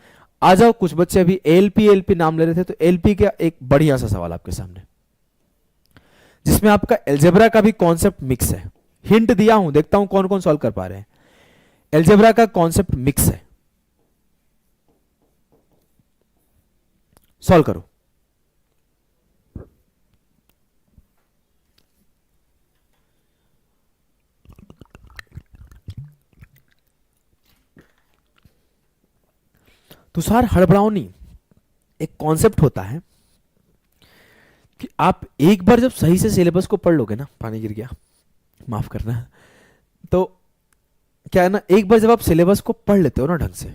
आ जाओ। कुछ बच्चे अभी एलपी नाम ले रहे थे, तो एलपी का एक बढ़िया सा सवाल आपके सामने, जिसमें आपका एल्जेब्रा का भी कॉन्सेप्ट मिक्स है। हिंट दिया हूं, देखता हूं कौन कौन सॉल्व कर पा रहे हैं। एल्जेब्रा का कॉन्सेप्ट मिक्स है, सॉल्व करो। तुषार हड़बड़ाओ नहीं, एक कॉन्सेप्ट होता है कि आप एक बार जब सही से सिलेबस को पढ़ लोगे ना, पानी गिर गया माफ करना, तो क्या है ना, एक बार जब आप सिलेबस को पढ़ लेते हो ना ढंग से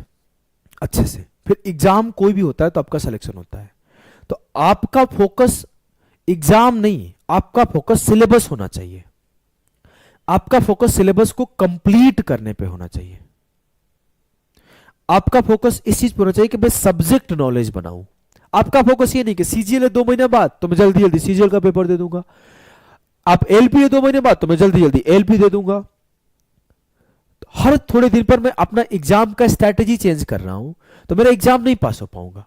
अच्छे से, फिर एग्जाम कोई भी होता है तो आपका सिलेक्शन होता है। तो आपका फोकस एग्जाम नहीं, आपका फोकस सिलेबस होना चाहिए। आपका फोकस सिलेबस को कंप्लीट करने पे होना चाहिए। आपका फोकस इस चीज पर होना चाहिए कि मैं सब्जेक्ट नॉलेज बनाऊं। आपका फोकस ये नहीं कि सीजीएल है 2 महीने बाद तो मैं जल्दी जल्दी सीजीएल का पेपर दे दूंगा, आप एलपी है 2 महीने बाद तो मैं जल्दी जल्दी एलपी दे दूंगा। हर थोड़े दिन पर मैं अपना एग्जाम का स्ट्रैटेजी चेंज कर रहा हूं तो मेरा एग्जाम नहीं पास हो पाऊंगा।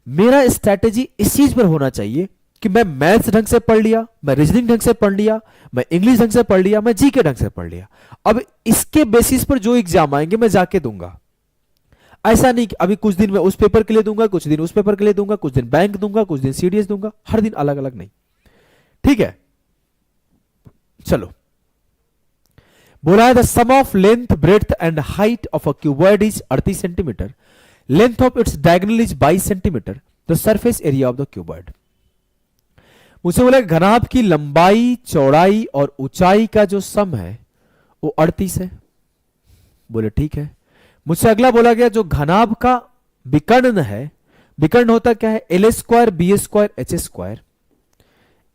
मेरा स्ट्रैटेजी इस चीज पर होना चाहिए कि मैं मैथ्स ढंग से पढ़ लिया, मैं रीजनिंग ढंग से पढ़ लिया, मैं इंग्लिश ढंग से पढ़ लिया, मैं जीके ढंग से पढ़ लिया, अब इसके बेसिस पर जो एग्जाम आएंगे मैं जाके दूंगा। ऐसा नहीं कि अभी कुछ दिन मैं उस पेपर के लिए दूंगा, कुछ दिन उस पेपर के लिए दूंगा, कुछ दिन बैंक दूंगा, कुछ दिन सीडीएस दूंगा, हर दिन अलग अलग नहीं। ठीक है, चलो। बोला है the sum of length breadth and height of a cuboid is 38 centimetre, length of its diagonal is 22 centimetre, the surface area of the cuboid. मुझसे बोला घनाभ की लंबाई, चौड़ाई और ऊंचाई का जो सम है वो 38 है। बोले ठीक है। मुझसे अगला बोला गया जो घनाभ का विकर्ण है, विकर्ण होता क्या है, L square B square H square,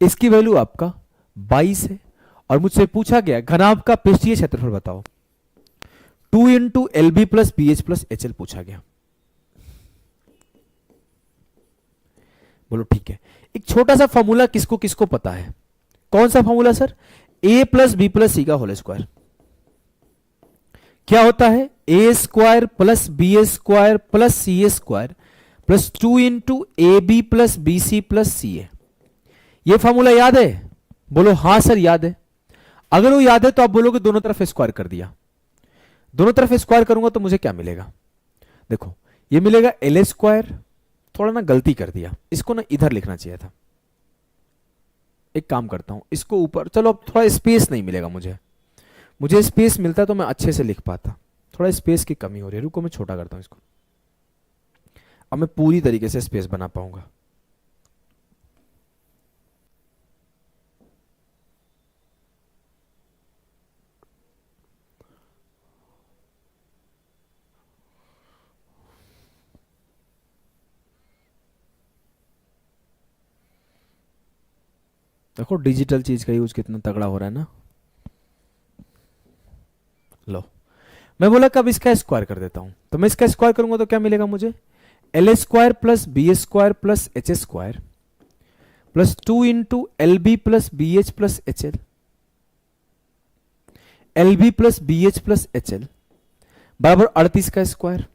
इसकी वैल्यू आपका 22 है। और मुझसे पूछा गया घनाभ का पृष्ठीय क्षेत्रफल बताओ, 2 into L B plus B H plus H L पूछा गया। बोलो ठीक है। एक छोटा सा फॉर्मूला किसको किसको पता है, कौन सा formula sir, A plus B plus C का होल स्क्वायर। क्या होता है, A square plus B square plus C square plus 2 into A B plus B C plus C A. यह फॉर्मूला याद है? बोलो हां सर याद है। अगर वो याद है तो आप बोलोगे दोनों तरफ स्क्वायर कर दिया। दोनों तरफ स्क्वायर करूंगा तो मुझे क्या मिलेगा, देखो ये मिलेगा एल स्क्वायर, थोड़ा ना गलती कर दिया, इसको ना इधर लिखना चाहिए था। एक काम करता हूं, इसको ऊपर, चलो अब थोड़ा स्पेस नहीं मिलेगा मुझे स्पेस मिलता तो मैं अच्छे से लिख पाता, थोड़ा स्पेस की कमी हो रही है। रुको मैं छोटा करता हूं इसको, अब मैं पूरी तरीके से स्पेस बना पाऊंगा। देखो डिजिटल चीज का यूज कितना तगड़ा हो रहा है ना। लो मैं बोला कब इसका स्क्वायर कर देता हूं, तो मैं इसका स्क्वायर करूंगा तो क्या मिलेगा मुझे, L square plus B square plus H square plus 2 into L B plus B H plus H L, L B plus B H plus H L बराबर 38 का स्क्वायर।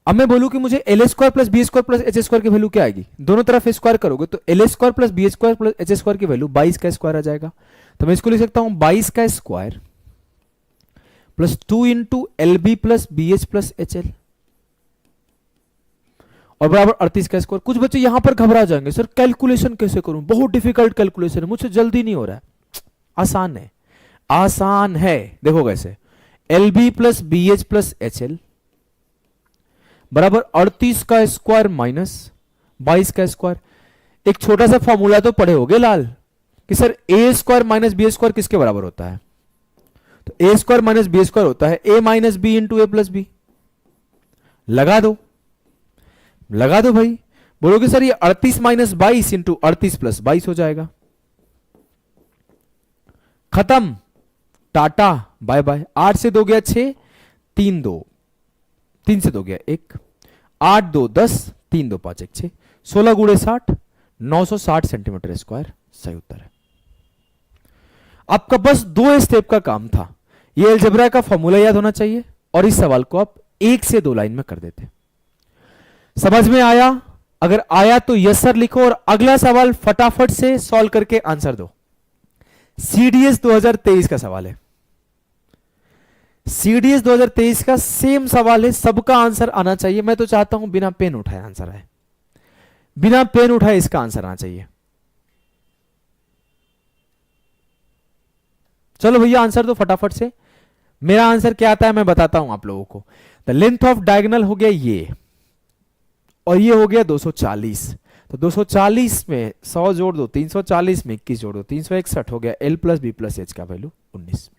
अब मैं बोलूं कि मुझे L square plus B square plus H square की value क्या आएगी, दोनों तरफ स्क्वायर करोगे तो L square plus B square plus H square की वैल्यू 22 का स्क्वायर आ जाएगा। तो मैं इसको लिख सकता हूं 22 का square plus 2 into L B plus B H plus H L और बराबर 38 का स्क्वायर। कुछ बच्चे यहां पर घबरा जाएंगे, सर कैलकुलेशन कैसे करूं, बहुत डिफिकल्ट कैलकुलेशन है, मुझसे जल्दी नहीं हो रहा है। आसान है, आसान है, देखो कैसे, L B plus B H plus H L बराबर 38 का स्क्वायर माइनस 22 का स्क्वायर। एक छोटा सा फॉर्मूला तो पढ़े होगे लाल कि सर ए स्क्वायर माइनस बी स्क्वायर किसके बराबर होता है, तो ए स्क्वायर माइनस बी स्क्वायर होता है ए माइनस बी इंटू ए प्लस बी। लगा दो, लगा दो भाई। बोलोगे सर ये 38 माइनस 22 इंटू 38 प्लस 22 हो जाएगा। खत्म, टाटा बाय बाय। 8 से 2 गया 6, 3 2, 3 से 2 गया 1, 8 2 10, 3 2 5 1 6, 16 गुणे 60, 960 सेंटीमीटर स्क्वायर सही उत्तर है। आपका बस 2 स्टेप का काम था, ये अलजेब्रा का फॉर्मूला याद होना चाहिए और इस सवाल को आप 1 से 2 लाइन में कर देते। समझ में आया? अगर आया तो यस सर लिखो और अगला सवाल फटाफट से सॉल्व करके आंसर दो। सीडीएस 2023 का सवाल है, सीडीएस 2023 का सेम सवाल है, सबका आंसर आना चाहिए। मैं तो चाहता हूं बिना पेन उठाए आंसर आए। बिना पेन उठाए इसका आंसर आना चाहिए। चलो भैया आंसर दो फटाफट से। मेरा आंसर क्या आता है मैं बताता हूं आप लोगों को। द लेंथ ऑफ डायगोनल हो गया ये, और ये हो गया 240। तो 240 में 100 जोड़ दो, 340 में 21 जोड़ दो, 361 हो गया। L plus B plus H का वैल्यू 19।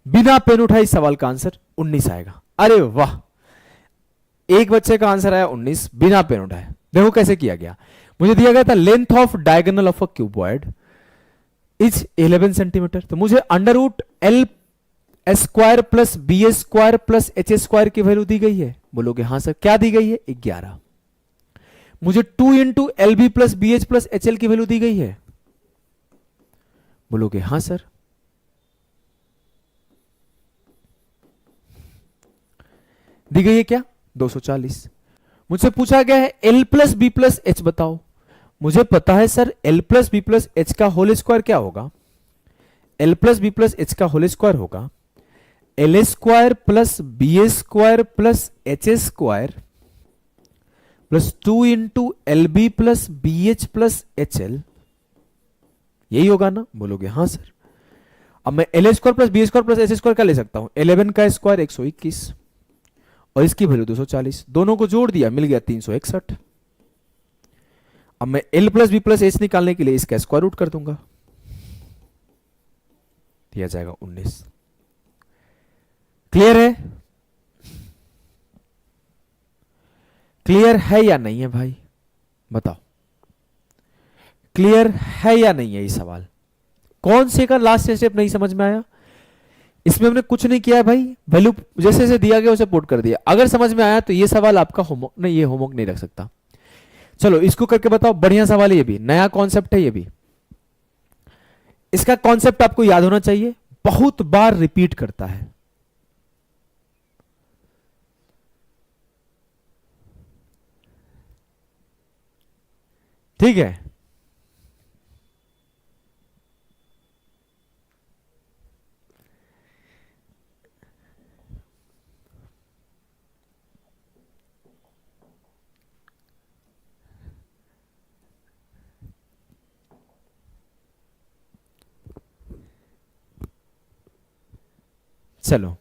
बिना पेन उठाए इस सवाल का आंसर 19 आएगा। अरे वाह, एक बच्चे का आंसर आया 19 बिना पेन उठाए। देखो कैसे किया गया। मुझे दिया गया था length of diagonal of a cuboid is 11 centimetre. तो मुझे under root L square plus B square plus H square की वैल्यू दी गई है। बोलोगे हाँ सर, क्या दी गई है? 11। मुझे 2 into L B plus B H plus H L की वैल्यू दी गई है। बोलोगे हाँ सर। दी गई है क्या? 240। मुझसे पूछा गया है L plus B plus H बताओ। मुझे पता है sir L plus B plus H का होल स्क्वायर क्या होगा? L plus B plus H का होल स्क्वायर होगा L square plus B square plus H square plus 2 into L B plus B H plus H L. यही होगा ना? बोलोगे हाँ सर। अब मैं L square plus B square plus H square क्या ले सकता हूं? 11 का स्क्वायर 121 और इसकी वैल्यू 240। दोनों को जोड़ दिया, मिल गया 361। अब मैं L plus B plus H निकालने के लिए इसका स्क्वायर रूट कर दूंगा, दिया जाएगा 19। क्लियर है? क्लियर है या नहीं है भाई? बताओ, क्लियर है या नहीं है ये सवाल? कौन से का लास्ट स्टेप नहीं समझ में आया? इसमें हमने कुछ नहीं किया है भाई, वैल्यू जैसे जैसे दिया गया उसे पुट कर दिया। अगर समझ में आया तो ये सवाल आपका होमवर्क नहीं, ये होमवर्क नहीं रख सकता। चलो इसको करके बताओ। बढ़िया सवाल है, ये भी नया कॉन्सेप्ट है। ये भी इसका कॉन्सेप्ट आपको याद होना चाहिए, बहुत बार रिपीट करता है। ठीक है, चलो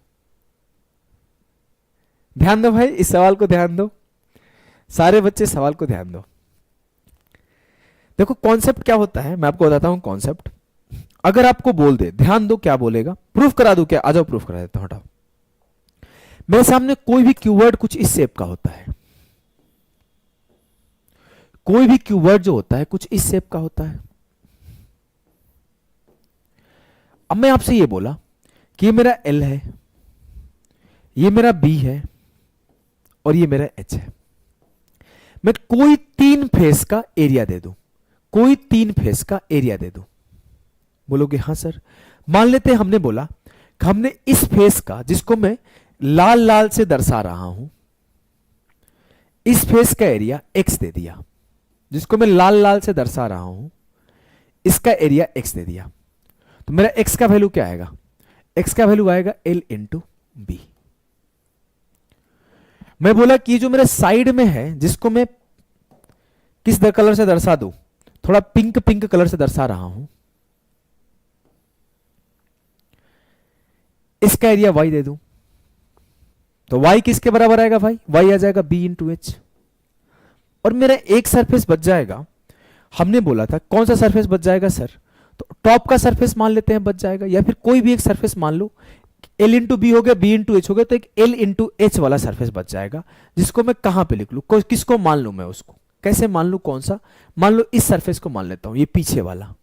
ध्यान दो भाई, इस सवाल को ध्यान दो। सारे बच्चे सवाल को ध्यान दो। देखो कॉन्सेप्ट क्या होता है, मैं आपको बताता हूं कॉन्सेप्ट। अगर आपको बोल दे, ध्यान दो क्या बोलेगा, प्रूफ करा दूं क्या? आ जाओ प्रूफ करा देता हूं, हटाओ। मेरे सामने कोई भी कीवर्ड कुछ इस शेप का होता है, कोई भी कीवर्ड जो होता है कुछ इस शेप का होता है। अब मैं आपसे ये बोला कि ये मेरा एल है, ये मेरा बी है और ये मेरा एच है। मैं कोई 3 फेस का एरिया दे दूं, कोई 3 फेस का एरिया दे दूं। बोलोगे हाँ सर। मान लेते हैं हमने बोला कि हमने इस फेस का, जिसको मैं लाल लाल से दर्शा रहा हूं, इस फेस का एरिया x दे दिया। जिसको मैं लाल लाल से दर्शा रहा हूं इसका एरिया x दे दिया। तो मेरा x का वैल्यू क्या आएगा? x का वैल्यू आएगा l इंटू बी। मैं बोला कि जो मेरे साइड में है, जिसको मैं किस कलर से दर्शा दूं, थोड़ा पिंक पिंक कलर से दर्शा रहा हूं, इसका एरिया y दे दूं। तो y किसके बराबर आएगा भाई? y आ जाएगा b इंटू एच। और मेरा एक सरफेस बच जाएगा। हमने बोला था कौन सा सरफेस बच जाएगा सर? तो टॉप का सरफेस मान लेते हैं बच जाएगा, या फिर कोई भी एक सरफेस मान लो। l इंटू बी हो गया, b इंटू एच हो गया, तो एक l इंटू एच वाला सरफेस बच जाएगा। जिसको मैं कहां पे लिख लूं, किसको मान लूं मैं? उसको कैसे मान लूं? कौन सा मान लो? इस सरफेस को मान लेता हूं, ये पीछे वाला,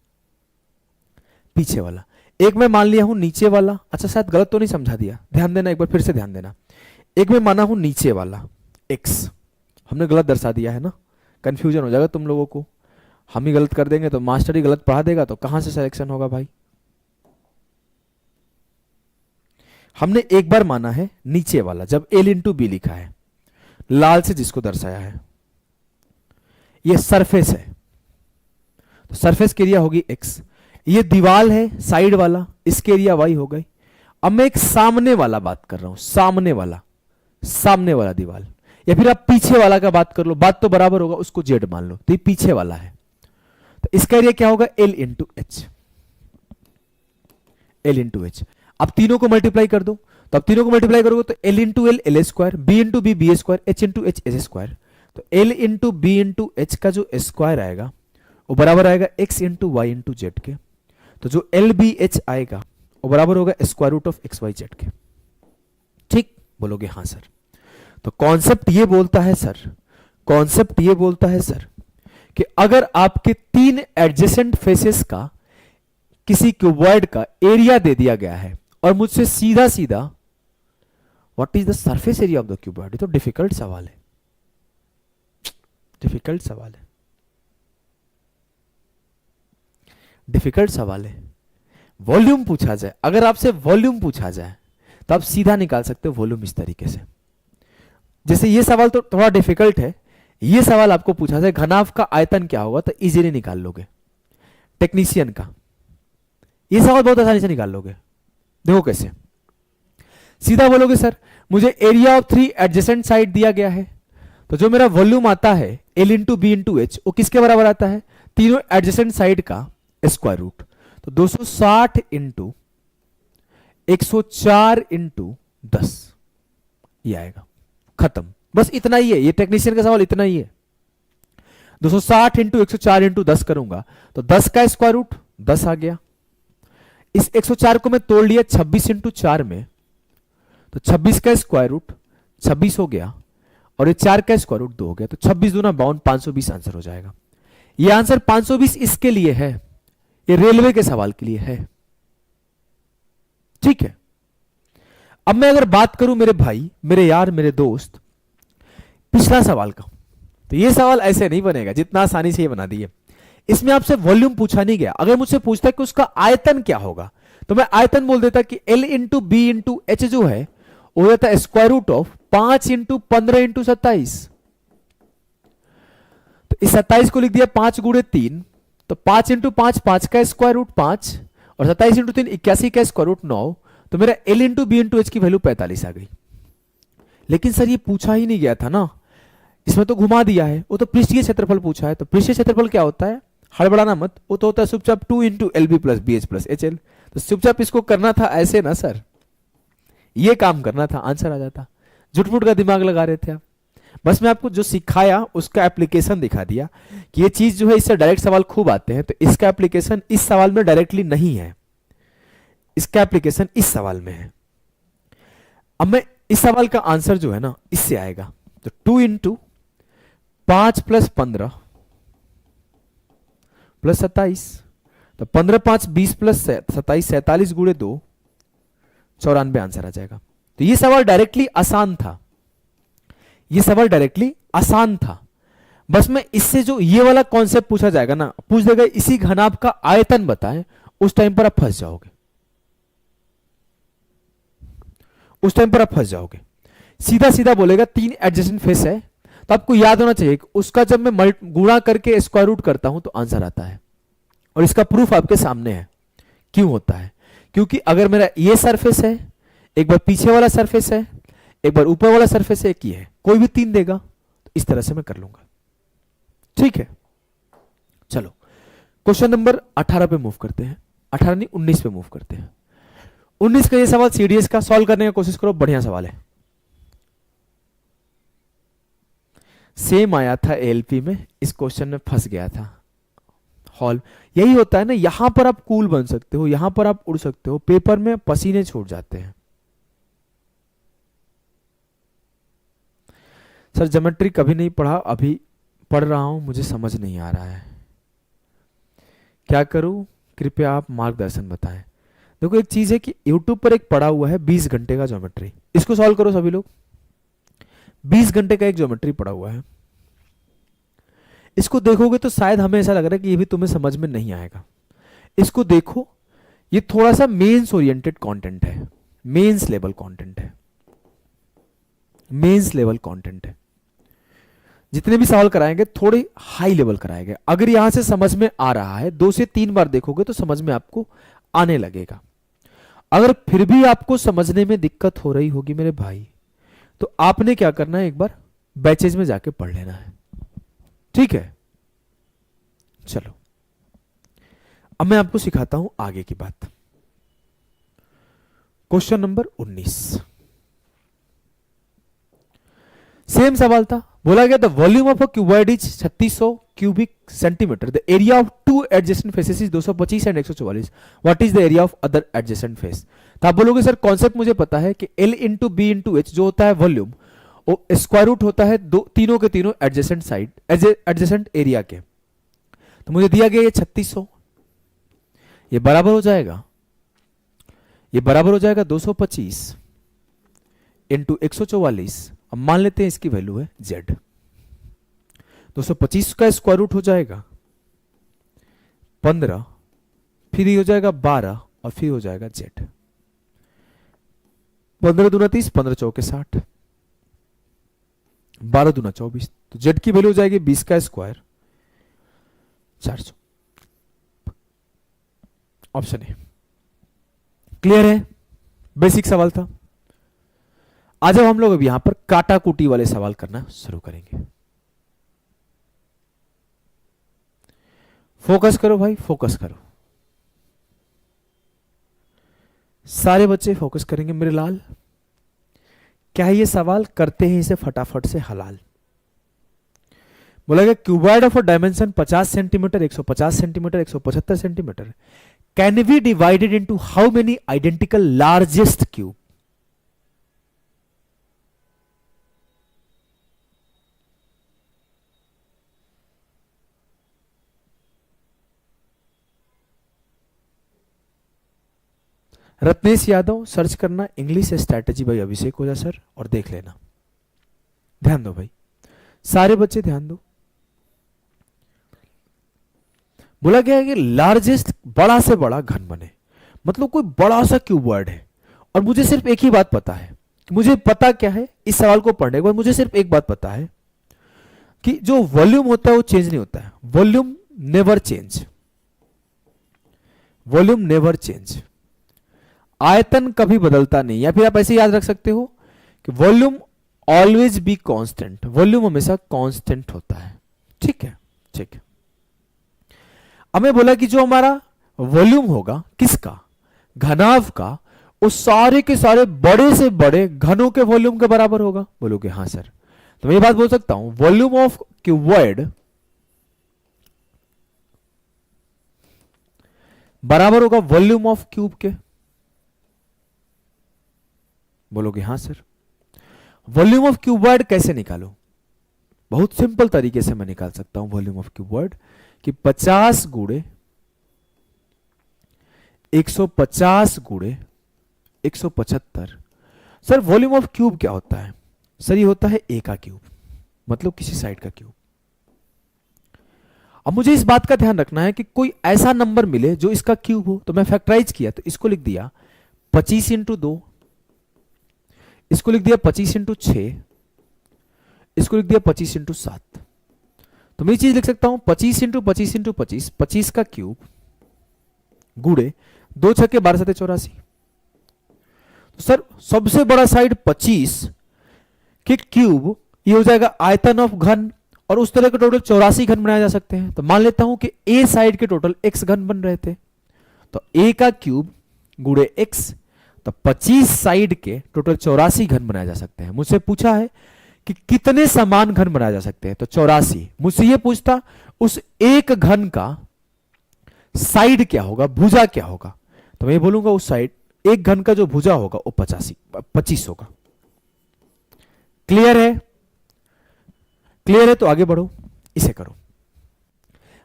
पीछे वाला। एक मैं मान लिया हूं नीचे वाला। अच्छा शायद गलत तो नहीं समझा दिया, ध्यान देना, एक बार फिर से ध्यान देना। एक मैं माना हूं नीचे वाला x, हमने गलत दर्शा दिया है ना, कंफ्यूजन हो जाएगा तुम लोगों को। हम ही गलत कर देंगे तो मास्टर ही गलत पढ़ा देगा, तो कहां से सिलेक्शन होगा भाई? हमने एक बार माना है नीचे वाला, जब l इंटू बी लिखा है, लाल से जिसको दर्शाया है, ये सरफेस है, तो सरफेस के एरिया होगी x। ये दीवाल है साइड वाला, इसके एरिया y हो गई। अब मैं एक सामने वाला बात कर रहा हूं, सामने वाला, सामने वाला दीवाल, या फिर आप पीछे वाला का बात कर लो, बात तो बराबर होगा, उसको जेड मान लो, तो ये पीछे वाला है, तो इसका एरिया क्या होगा, L into H, L into H. अब तीनों को मल्टीप्लाई कर दो, तो अब तीनों को मल्टीप्लाई करोगे तो L into L L square, B into B B square, H into H H square, तो L into B into H का जो स्क्वायर आएगा वो बराबर आएगा X into Y into Z के, तो जो एल बी एच आएगा वो बराबर होगा square root of X Y Z के। ठीक बोलोगे हाँ सर। तो कॉन्सेप्ट ये बोलता है सर, कॉन्सेप्ट ये बोलता है सर कि अगर आपके तीन एडजेसेंट फेसेस का किसी क्यूबॉइड का एरिया दे दिया गया है और मुझसे सीधा सीधा what is the surface area of the cuboid, ये तो डिफिकल्ट सवाल है, डिफिकल्ट सवाल है, डिफिकल्ट सवाल है। वॉल्यूम पूछा जाए, अगर आपसे वॉल्यूम पूछा जाए तो आप सीधा निकाल सकते हो वॉल्यूम इस तरीके से। जैसे ये सवाल तो थोड़ा डिफिकल्ट है, ये सवाल आपको पूछा जाए घनाभ का आयतन क्या होगा तो इजीली निकाल लोगे, टेक्नीशियन का ये सवाल बहुत आसानी से निकाल लोगे। देखो कैसे, सीधा बोलोगे सर मुझे area of three adjacent side दिया गया है, तो जो मेरा वॉल्यूम आता है L into B into H वो किसके बराबर आता है, तीनों एडजेसेंट साइड का स्क्वायर रूट, तो 260 इंटू 104 इंटू 10 ये आएगा, खत्म, बस इतना ही है, ये टेक्नीशियन का सवाल इतना ही है। 260 इंटू 104 इंटू 10 करूंगा तो 10 का स्क्वायर रूट 10 आ गया, इस 104 को मैं तोड़ लिया 26 इंटू 4 में, तो 26 का स्क्वायर रूट 26 हो गया और ये 4 का स्क्वायर रूट 2 हो गया, तो 26 दूना 52, 520 आंसर हो जाएगा। ये आंसर 520 इसके लिए है, ये रेलवे के सवाल के लिए है। ठीक है, अब मैं अगर बात करूं मेरे भाई, मेरे यार, मेरे दोस्त, पिछला सवाल का, तो ये सवाल ऐसे नहीं बनेगा जितना आसानी से ये बना दिए। इसमें आपसे वॉल्यूम पूछा नहीं गया, अगर मुझसे पूछता कि उसका आयतन क्या होगा तो मैं आयतन बोल देता कि L into B into H जो है वो होता है square root of 5 into 15 into 27, तो इस 27 को लिख दिया 5 गुणे 3, तो 5 इंटू 5 5 का स्क्वायर रूट 5 और 27 इंटू 3 81 का स्क्वायर रूट 9, तो मेरा L into B into H की वैल्यू 45 आ गई। लेकिन सर ये पूछा ही नहीं गया था ना, इसमें तो घुमा दिया है, वो तो पृष्ठीय क्षेत्रफल पूछा है, तो पृष्ठीय क्षेत्रफल क्या होता है, हड़बड़ाना मत, वो तो होता है चुपचाप 2 into L B plus B H plus H L, तो चुपचाप इसको करना था ऐसे ना सर, ये काम करना था, आंसर आ जाता। झुटमुट का दिमाग लगा रहे थे आप, बस मैं आपको जो सिखाया उसका एप्लीकेशन दिखा दिया कि ये चीज जो है इससे डायरेक्ट सवाल खूब आते हैं, तो इसका एप्लीकेशन इस सवाल में डायरेक्टली नहीं है, इसका एप्लीकेशन इस सवाल में है। अब मैं इस सवाल का आंसर जो है ना इससे आएगा, तो 2 इंटू 5 प्लस 15 प्लस 27, तो 15 5 20 प्लस 27 47 गुणे 2 94 आंसर आ जाएगा। तो ये सवाल डायरेक्टली आसान था, ये सवाल डायरेक्टली आसान था, बस मैं इससे जो ये वाला कॉन्सेप्ट पूछा जाएगा ना, पूछ देगा इसी घनाभ का आयतन बताएं, उस टाइम पर आप फंस जाओगे, उस टाइम पर आप फंस जाओगे। सीधा सीधा बोलेगा 3 एडजेसेंट फेस है, तो आपको याद होना चाहिए उसका जब मैं गुणा करके स्क्वायर रूट करता हूं तो आंसर आता है, और इसका प्रूफ आपके सामने है। क्यों होता है, क्योंकि अगर मेरा ये सरफेस है, एक बार पीछे वाला सरफेस है, एक बार ऊपर वाला सरफेस है, एक ये है, कोई भी 3 देगा तो इस तरह से मैं कर लूंगा। ठीक है, चलो क्वेश्चन नंबर 18 पे मूव करते हैं, 18 नहीं 19 पे मूव करते हैं। 19 का ये सवाल सीडीएस का सॉल्व करने की कोशिश करो, बढ़िया सवाल है, सेम आया था एलपी में, इस क्वेश्चन में फंस गया था हॉल। यही होता है ना, यहां पर आप कूल बन सकते हो, यहां पर आप उड़ सकते हो, पेपर में पसीने छूट जाते हैं। सर ज्योमेट्री कभी नहीं पढ़ा, अभी पढ़ रहा हूं, मुझे समझ नहीं आ रहा है, क्या करूं, कृपया आप मार्गदर्शन बताएं। देखो एक चीज है कि YouTube पर एक पड़ा हुआ है 20 घंटे का ज्योमेट्री, इसको सॉल्व करो सभी लोग। 20 घंटे का एक ज्योमेट्री पड़ा हुआ है, इसको देखोगे तो शायद हमें ऐसा लग रहा है कि ये भी तुम्हें समझ में नहीं आएगा। इसको देखो, ये थोड़ा सा मेंस ओरिएंटेड कंटेंट है, मेंस लेवल कंटेंट है, मेंस लेवल कंटेंट है। जितने भी सवाल कराएंगे थोड़े हाई लेवल कराएंगे। अगर यहां से समझ में आ रहा है, 2 से 3 बार देखोगे तो समझ में आपको आने लगेगा। अगर फिर भी आपको समझने में दिक्कत हो रही होगी मेरे भाई, तो आपने क्या करना है, एक बार बैचेज में जाके पढ़ लेना है, ठीक है। चलो अब मैं आपको सिखाता हूं आगे की बात। क्वेश्चन नंबर 19, सेम सवाल था। बोला गया the volume of a cuboid is 3600 cubic centimetre, the area of two adjacent faces is 225 and 144, what is the area of other adjacent face. तो आप बोलोगे सर कॉन्सेप्ट मुझे पता है कि L into B into H जो होता है वॉल्यूम, वो स्क्वायर रूट होता है तीनों के तीनों एडजेसेंट साइड एडजेसेंट एरिया के। तो मुझे दिया गया ये 3600, ये बराबर हो जाएगा, ये बराबर हो जाएगा 225 इंटू 144। अब मान लेते हैं इसकी वैल्यू है z, 225 का स्क्वायर रूट हो जाएगा 15, फिर ये हो जाएगा 12 और फिर हो जाएगा z। 15 दूना 30, 15 चौके 60, 12 दूना 24, तो z की वैल्यू हो जाएगी 20 का स्क्वायर 400। Option A. क्लियर है, बेसिक सवाल था। आज अब हम लोग अब यहां पर काटाकुटी वाले सवाल करना शुरू करेंगे। फोकस करो भाई, फोकस करो, सारे बच्चे फोकस करेंगे मेरे लाल। क्या है ये सवाल, करते हैं इसे फटाफट से हलाल। बोला गया cuboid of a dimension 50 centimetre, 150 centimetre, 175 centimetre can B divided into how many identical largest cube. Ratnesh Yadav search करना इंग्लिश स्ट्रैटेजी बाय अभिषेक ओझा सर और देख लेना। ध्यान दो भाई, सारे बच्चे ध्यान दो। बोला गया है कि लार्जेस्ट बड़ा से बड़ा घन बने, मतलब कोई बड़ा सा क्यूबॉइड है और मुझे सिर्फ एक ही बात पता है, मुझे पता क्या है इस सवाल को पढ़ने के बाद मुझे सिर्फ एक बात पता है कि जो वॉल्यूम होता है वो चेंज नहीं होता है। Volume never change, volume never change. आयतन कभी बदलता नहीं, या फिर आप ऐसे याद रख सकते हो कि volume always be constant, volume हमेशा कांस्टेंट होता है, ठीक है, ठीक है। हमें बोला कि जो हमारा वॉल्यूम होगा किसका, घनाभ का, वो सारे के सारे बड़े से बड़े घनों के वॉल्यूम के बराबर होगा। बोलोगे हाँ सर, तो मैं ये बात बोल सकता हूं वॉल्यूम ऑफ क्यूबॉइड बराबर होगा वॉल्यूम ऑफ क्यूब के। बोलोगे हाँ सर। वॉल्यूम ऑफ क्यूबॉइड कैसे निकालो, बहुत सिंपल तरीके से मैं निकाल सकता हूं वॉल्यूम ऑफ क्यूबॉइड कि 50 गुणे 150 गुणे 175। सर वॉल्यूम ऑफ क्यूब क्या होता है, सर ये होता है ए का क्यूब, मतलब किसी साइड का क्यूब। अब मुझे इस बात का ध्यान रखना है कि कोई ऐसा नंबर मिले जो इसका क्यूब हो, तो मैं फैक्टराइज किया तो इसको लिख दिया 25 इंटू 2, इसको लिख दिया 25 इंटू 6, इसको लिख दिया 25 इंटू 7। तो मैं ये चीज लिख सकता हूं 25 इंटू 25 इंटू 25, 25 का क्यूब गुड़े 2 छक्के 12 7 84। तो सर सबसे बड़ा साइड 25 के क्यूब ये हो जाएगा आयतन ऑफ घन, और उस तरह के टोटल 84 घन बनाए जा सकते हैं। तो मान लेता हूं कि ए साइड के टोटल x घन बन रहे थे, तो a का क्यूब गुड़े x, तो 25 साइड के टोटल 84 घन बनाए जा सकते हैं। मुझसे पूछा है कि कितने समान घन बनाए जा सकते हैं, तो 84। मुझसे ये पूछता उस एक घन का साइड क्या होगा, भुजा क्या होगा, तो मैं ये बोलूंगा उस साइड एक घन का जो भुजा होगा वो 25 होगा। क्लियर है, क्लियर है, तो आगे बढ़ो, इसे करो।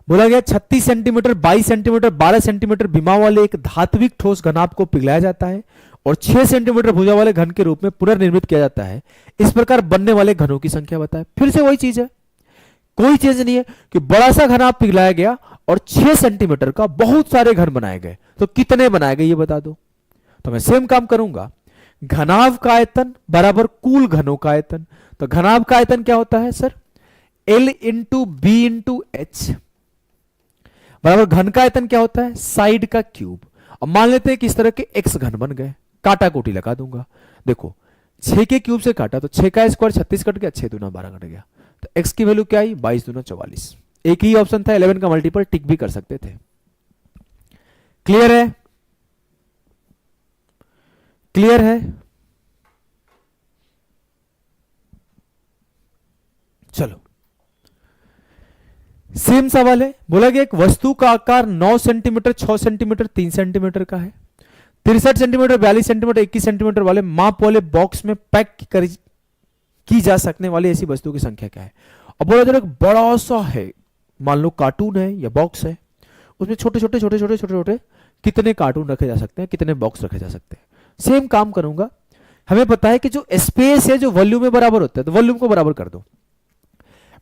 बोला गया 36 सेंटीमीटर 22 सेंटीमीटर 12 सेंटीमीटर विमा वाले एक धात्विक ठोस घनाभ को पिघलाया जाता है और 6 सेंटीमीटर भुजा वाले घन के रूप में पुनर्निर्मित किया जाता है। इस प्रकार बनने वाले घनों की संख्या बताए। फिर से वही चीज है, कोई चीज नहीं है कि बड़ा सा घनाभ पिघलाया गया और 6 सेंटीमीटर का बहुत सारे घन बनाए गए, तो कितने बनाए गए ये बता दो। तो मैं सेम काम करूंगा, घनाभ का आयतन बराबर कुल घनों का आयतन। तो घनाभ का आयतन क्या होता है sir, L into B into H बराबर घन का आयतन क्या होता है, साइड का क्यूब। अब मान लेते हैं कि इस तरह के x घन बन गए, काटा कोटी लगा दूंगा। देखो 6 के क्यूब से काटा तो 6 का स्क्वायर 36 कट गया, 6 दूना 12 कट गया, तो x की वैल्यू क्या आई 22 दूना 44। एक ही ऑप्शन था, 11 का मल्टीपल टिक भी कर सकते थे। क्लियर है? क्लियर है? चलो सेम सवाल है, बोला गया एक वस्तु का आकार 9 सेंटीमीटर 6 सेंटीमीटर 3 सेंटीमीटर का है, 63 सेंटीमीटर 42 सेंटीमीटर 21 सेंटीमीटर वाले माप वाले बॉक्स में पैक की जा सकने वाली ऐसी वस्तु की संख्या क्या है। अब बोला जरा बड़ा सा है, मान लो कार्टून है या बॉक्स है, उसमें छोटे छोटे छोटे छोटे छोटे छोटे कितने कार्टून रखे जा सकते हैं, कितने बॉक्स रखे जा सकते हैं। सेम काम करूंगा, हमें पता है कि जो स्पेस है जो वॉल्यूम में बराबर होता है, तो वॉल्यूम को बराबर कर दो।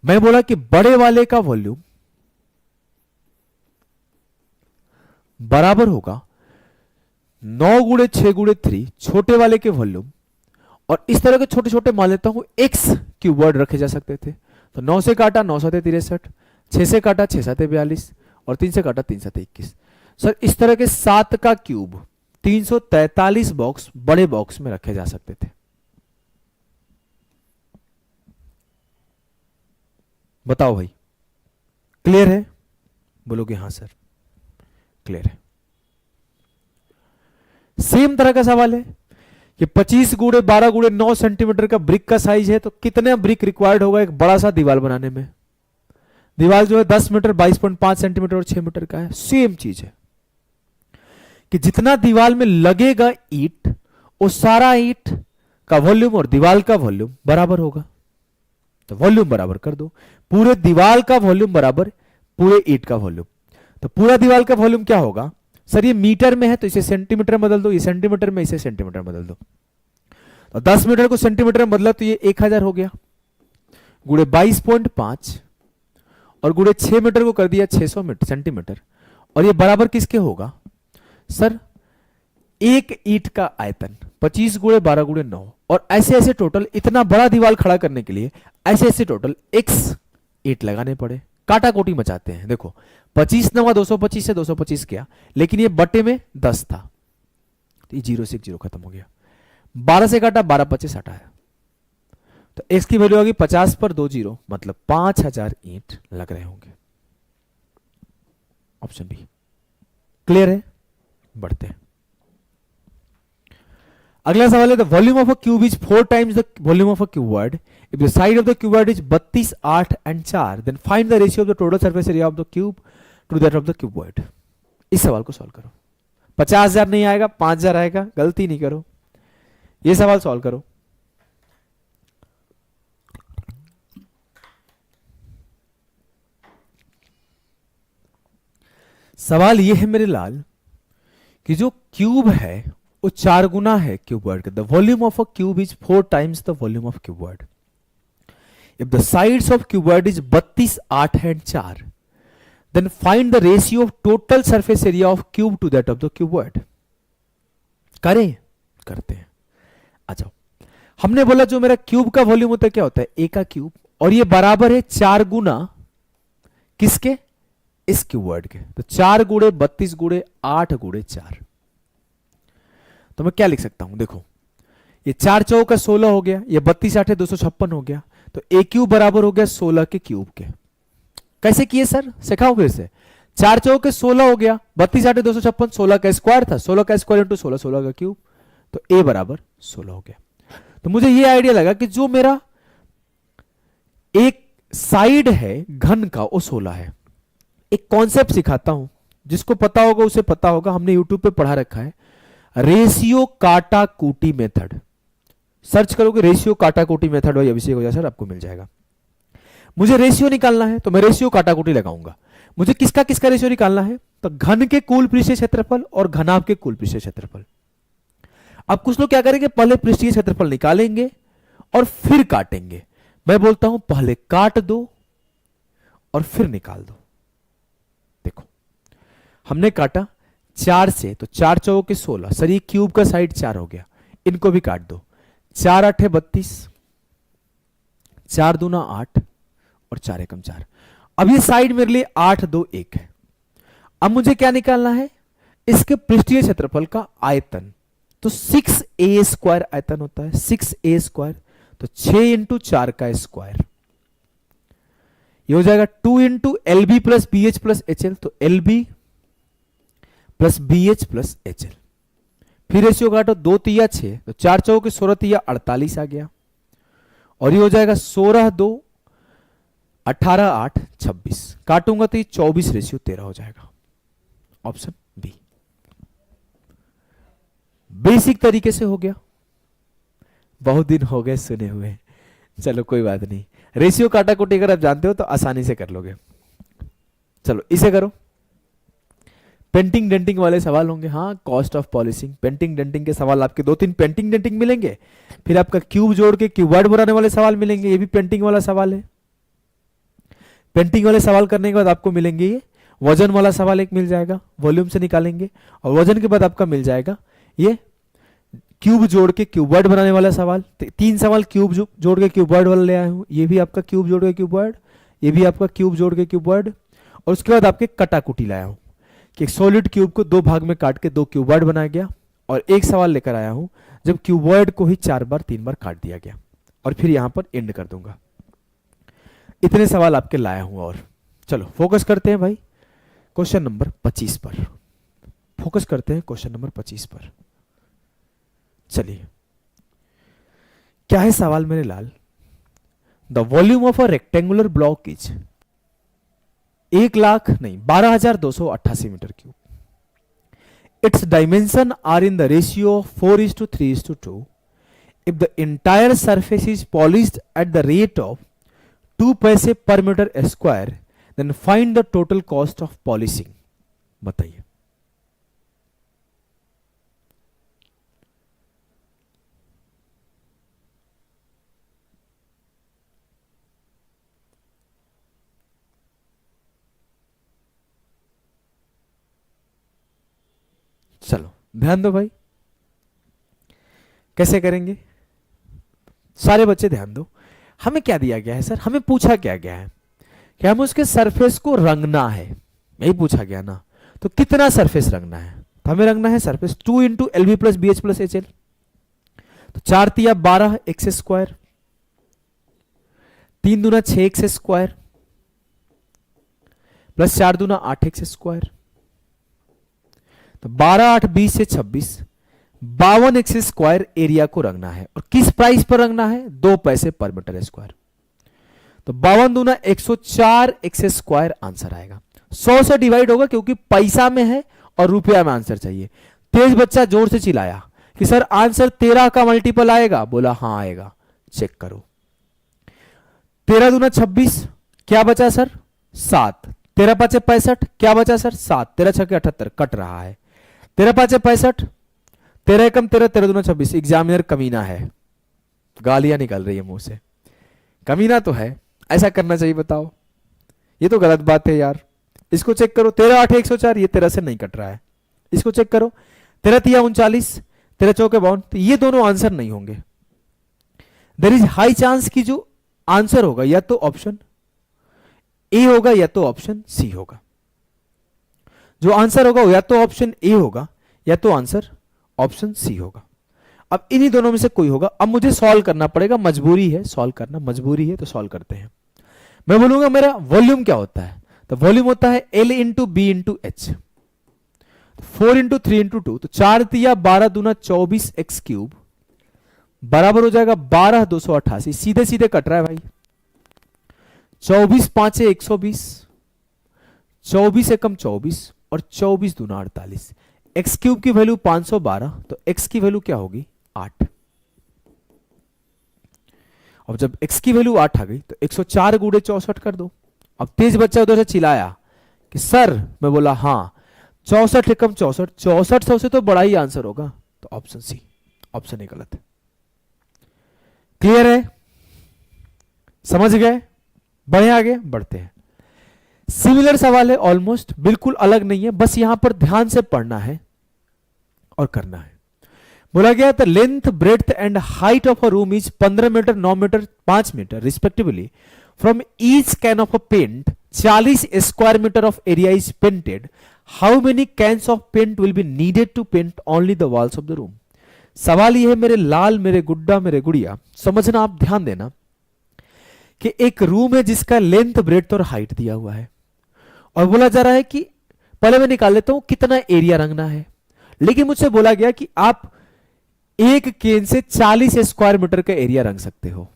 मैं बोला कि बड़े वाले का वॉल्यूम बराबर होगा 9 गुणे 6 गुणे 3 छोटे वाले के वॉल्यूम, और इस तरह के छोटे छोटे मान लेता हूं एक्स क्यूबर्ड रखे जा सकते थे। तो 9 से काटा 9 7 63, 6 से काटा 6 7 42 और 3 से काटा 3 7 21। सर इस तरह के 7 का क्यूब 343 बॉक्स बड़े बॉक्स में रखे जा सकते थे। बताओ भाई, क्लियर है? बोलोगे हाँ सर क्लियर है। सेम तरह का सवाल है कि 25 गुणे 12 गुणे 9 सेंटीमीटर का ब्रिक का साइज है, तो कितने ब्रिक रिक्वायर्ड होगा एक बड़ा सा दीवार बनाने में। दीवार जो है 10 मीटर 22.5 सेंटीमीटर और 6 मीटर का है। सेम चीज है कि जितना दीवार में लगेगा ईंट, वो सारा ईंट का वॉल्यूम और दीवार का वॉल्यूम बराबर होगा। तो वॉल्यूम बराबर कर दो, पूरे दीवार का वॉल्यूम बराबर पूरे ईंट का वॉल्यूम। तो पूरा दीवार का वॉल्यूम क्या होगा सर, ये मीटर में है तो इसे सेंटीमीटर में बदल दो, ये सेंटीमीटर में इसे सेंटीमीटर में बदल दो। तो 10 मीटर को सेंटीमीटर में बदला तो ये 1000 हो गया, गुणे 22.5 और गुणे 6 मीटर को कर दिया 600 सेंटीमीटर, और ये बराबर किसके होगा सर, एक ईंट का आयतन 25 गुणे 12 गुणे 9। और ऐसे ऐसे टोटल इतना बड़ा दीवार खड़ा करने के लिए ऐसे ऐसे टोटल x ईंट लगाने पड़े, काटा कोटी मचाते हैं। देखो 25 नवा 225 से 225 किया, लेकिन ये बटे में 10 था, तो ये 0 से 0 खत्म हो गया। 12 से काटा 12 25 हटाया, तो x की वैल्यू आ गई 50 पर 2 0, मतलब 5000 ईंट लग रहे होंगे। ऑप्शन बी क्लियर है? बढ़ते हैं। अगला सवाल है, the volume of a cube is 4 times the volume of a cuboid if the side of the cuboid is 32 8 and 4 then find the ratio of the total surface area of the cube to that of the cuboid. इस सवाल को solve करो। 50,000 नहीं आएगा, 5,000 आएगा, गलती नहीं करो, ये सवाल सॉल्व करो। सवाल ये है मेरे लाल कि जो क्यूब है वो 4 गुना है क्यूबॉइड का। The volume of a cube is 4 times the volume of cuboid if the sides of cuboid is 32 8 and 4 then find the ratio of total surface area of cube to that of the cuboid. करें? करते हैं, आ जाओ। हमने बोला जो मेरा cube का volume होता है क्या होता है, ए का क्यूब, और ये बराबर है 4 गुना किसके, इस क्यूबॉइड के। तो 4 गुणे 32 गुणे 8 गुणे 4। तो मैं क्या लिख सकता हूं, देखो ये 4 चौक का 16 हो गया, ये 32 8 256 हो गया, तो ए क्यूब बराबर हो गया 16 के क्यूब के। कैसे किए सर, सिखाओ फिर से। 4 चौक के 16 हो गया, 32 8 256, 16 का स्क्वायर था, 16 का स्क्वायर इंटू 16, 16 का क्यूब, तो ए बराबर 16 हो गया। तो मुझे ये आइडिया लगा कि जो मेरा एक साइड है घन का वो 16 है। एक कॉन्सेप्ट सिखाता हूं, जिसको पता होगा उसे पता होगा, हमने यूट्यूब पे पढ़ा रखा है, रेशियो काटाकूटी मेथड। सर्च करोगे रेशियो काटाकूटी मेथड भाई अभिषेक हो जाए सर, आपको मिल जाएगा। मुझे रेशियो निकालना है तो मैं रेशियो काटाकूटी लगाऊंगा। मुझे किसका किसका रेशियो निकालना है, तो घन के कुल पृष्ठीय क्षेत्रफल और घनाभ के कुल पृष्ठीय क्षेत्रफल। अब कुछ लोग क्या करेंगे, पहले पृष्ठीय क्षेत्रफल निकालेंगे और फिर काटेंगे। मैं बोलता हूं पहले काट दो और फिर निकाल दो। देखो हमने काटा 4 से, तो 4 चौक के 16, सर ये क्यूब का साइड 4 हो गया, इनको भी काट दो। 4 8 32, 4 दूना 8 और 4 एकम 4। अब ये साइड मेरे लिए 8 2 1 है। अब मुझे क्या निकालना है, इसके पृष्ठीय क्षेत्रफल का आयतन। तो 6a² आयतन होता है, 6a², तो 6 इंटू 4 का स्क्वायर, ये हो जाएगा 2 into LB plus BH plus HL, तो LB plus BH plus HL। फिर रेशियो काटो, 2 तिया 6, तो 4 चौके 16 तिया 48 आ गया, और ये हो जाएगा 16 2 18 8 26, काटूंगा तो ये 24:13 हो जाएगा, ऑप्शन बी। बेसिक तरीके से हो गया, बहुत दिन हो गए सुने हुए, चलो कोई बात नहीं। रेशियो काटा कुटी अगर आप जानते हो तो आसानी से कर लोगे। चलो इसे करो। पेंटिंग डेंटिंग वाले सवाल होंगे, हाँ, cost of polishing, painting denting के सवाल आपके 2-3 पेंटिंग डेंटिंग मिलेंगे। फिर आपका क्यूब जोड़ के क्यूबॉइड बनाने वाले सवाल मिलेंगे, ये भी पेंटिंग वाला सवाल है। पेंटिंग वाले सवाल करने के बाद आपको मिलेंगे ये वजन वाला सवाल एक मिल जाएगा, वॉल्यूम से निकालेंगे, और वजन के बाद आपका मिल जाएगा ये क्यूब जोड़ के क्यूबॉइड बनाने वाला सवाल। 3 सवाल क्यूब जोड़ के क्यूबॉइड वाला ले आया हूं, ये भी आपका क्यूब जोड़ के क्यूबॉइड, ये भी आपका क्यूब जोड़ के क्यूबॉइड, और उसके बाद आपके कटाकुटी लाया हूं कि एक सॉलिड क्यूब को 2 भाग में काट के 2 क्यूबॉइड बनाया गया, और एक सवाल लेकर आया हूं जब क्यूबॉइड को ही 4 बार 3 बार काट दिया गया, और फिर यहां पर एंड कर दूंगा। इतने सवाल आपके लाया हूं। और चलो फोकस करते हैं भाई क्वेश्चन नंबर 25 पर, फोकस करते हैं क्वेश्चन नंबर 25 पर। चलिए क्या है सवाल मेरे लाल, the volume of a rectangular block is 12,288 metre cube, its dimension are in the ratio of 4:3:2, if the entire surface is polished at the rate of 2 पैसे per metre square, then find the total cost of polishing. बताइए। चलो ध्यान दो भाई, कैसे करेंगे सारे बच्चे ध्यान दो। हमें क्या दिया गया है सर, हमें पूछा क्या गया है कि हम उसके सरफेस को रंगना है, यही पूछा गया ना। तो कितना सरफेस रंगना है, तो हमें रंगना है surface 2 into LB plus BH plus HL, तो 4 तिया 12 एक्स स्क्वायर, 3 दूना 6 एक्स स्क्वायर, प्लस 4 दूना 8 एक्स स्क्वायर, तो 12 8 20 से 26, 52 एक्स स्क्वायर एरिया को रंगना है, और किस प्राइस पर रंगना है, 2 पैसे पर मीटर स्क्वायर। तो 52 दूना 104 एक्स स्क्वायर आंसर आएगा। 100 से डिवाइड होगा क्योंकि पैसा में है और रुपया में आंसर चाहिए। तेज बच्चा जोर से चिल्लाया कि सर आंसर 13 का मल्टीपल आएगा, बोला हाँ आएगा, चेक करो। 13 दूना 26, क्या बचा सर 7, 13 5 65, क्या बचा सर 7, 13 6 78, कट रहा है, 13 5 65, 13 एकम 13, 13 दूना 26। एग्जामिनर कमीना है, गालियां निकल रही है मुंह से, कमीना तो है, ऐसा करना चाहिए बताओ, ये तो गलत बात है यार। इसको चेक करो, 13 8 104, ये 13 से नहीं कट रहा है, इसको चेक करो, 13 तिया 39, 13 चौके 52, तो ये दोनों आंसर नहीं होंगे। देयर इज हाई चांस कि जो आंसर होगा या तो ऑप्शन ए होगा या तो ऑप्शन सी होगा। जो आंसर होगा या तो ऑप्शन ए होगा या तो आंसर ऑप्शन सी होगा। अब इन्हीं दोनों में से कोई होगा। अब मुझे सॉल्व करना पड़ेगा, मजबूरी है सॉल्व करना, मजबूरी है तो सॉल्व करते हैं। मैं बोलूंगा मेरा वॉल्यूम क्या होता है, तो वॉल्यूम होता है L into B into H, 4 into 3 into 2, तो 4 तिया 12 दूना 24 एक्स क्यूब बराबर हो जाएगा 12 288। सीधे सीधे कट रहा है भाई, 24 5 120, 24 एकम 24 और 24 दूना 48। एक्स क्यूब की वैल्यू 512, तो एक्स की वैल्यू क्या होगी 8। अब जब x की वैल्यू 8 आ गई तो 104 गुणे 64 कर दो। अब तेज बच्चा उधर से चिल्लाया कि सर, मैं बोला हाँ 64 एकम 64, 6400 से तो बड़ा ही आंसर होगा, तो ऑप्शन सी, ऑप्शन ए गलत है। क्लियर है, समझ गए, बढ़े आगे बढ़ते हैं। सिमिलर सवाल है, ऑलमोस्ट बिल्कुल अलग नहीं है, बस यहां पर ध्यान से पढ़ना है और करना है। बोला गया था length breadth and height of a room is 15 metre 9 metre 5 metre respectively from each can of a paint 40 square metre of area is painted, how many cans of paint will be needed to paint only the walls of the room. सवाल यह है मेरे लाल, मेरे गुड्डा, मेरे गुड़िया, समझना, आप ध्यान देना कि एक रूम है जिसका लेंथ, ब्रेड्थ और हाइट दिया हुआ है और बोला जा रहा है कि पहले मैं निकाल लेता हूं कितना एरिया रंगना है। लेकिन मुझसे बोला गया कि आप एक केन से 40 स्क्वायर मीटर का एरिया रंग सकते हो,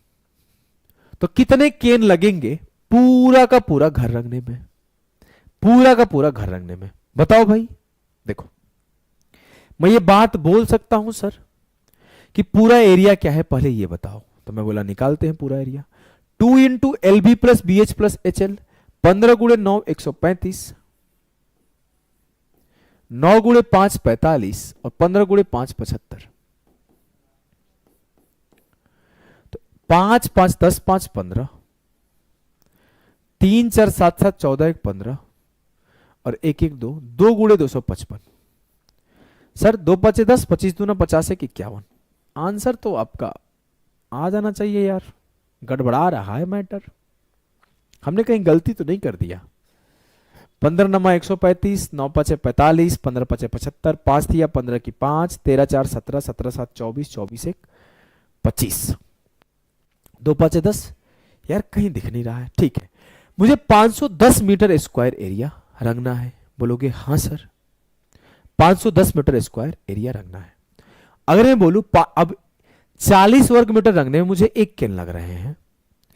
तो कितने केन लगेंगे पूरा का पूरा घर रंगने में, पूरा का पूरा घर रंगने में? बताओ भाई। देखो, मैं ये बात बोल सकता हूं सर कि पूरा एरिया क्या है, पहले ये बताओ। तो मैं बोला निकालते हैं पूरा area. 2 into L B plus B H plus H L, 15 गुणे 9 135, 9 गुणे 5 45 और 15 गुणे 5 75। तो 5 5 10 5 15, 3 4 7 7 14 1 15 और 1 1 2, 2 गुणे 255। सर 2 5 10, 25 दूना 50 1 51। आंसर तो आपका आ जाना चाहिए यार, गड़बड़ा रहा है मैटर, हमने कहीं गलती तो नहीं कर दिया। 15 नमा 135, 9 5 45, 15 5 75, 5 थी 15 की 5, 13 4 17, 17 7 24, 24 1 25, 2 5 10। यार कहीं दिख नहीं रहा है। ठीक है, मुझे 510 मीटर स्क्वायर एरिया रंगना है। बोलोगे हाँ सर, 510 मीटर स्क्वायर एरिया रंगना है। अगर मैं बोलूं अब 40 वर्ग मीटर रंगने में मुझे 1 केन लग रहे हैं,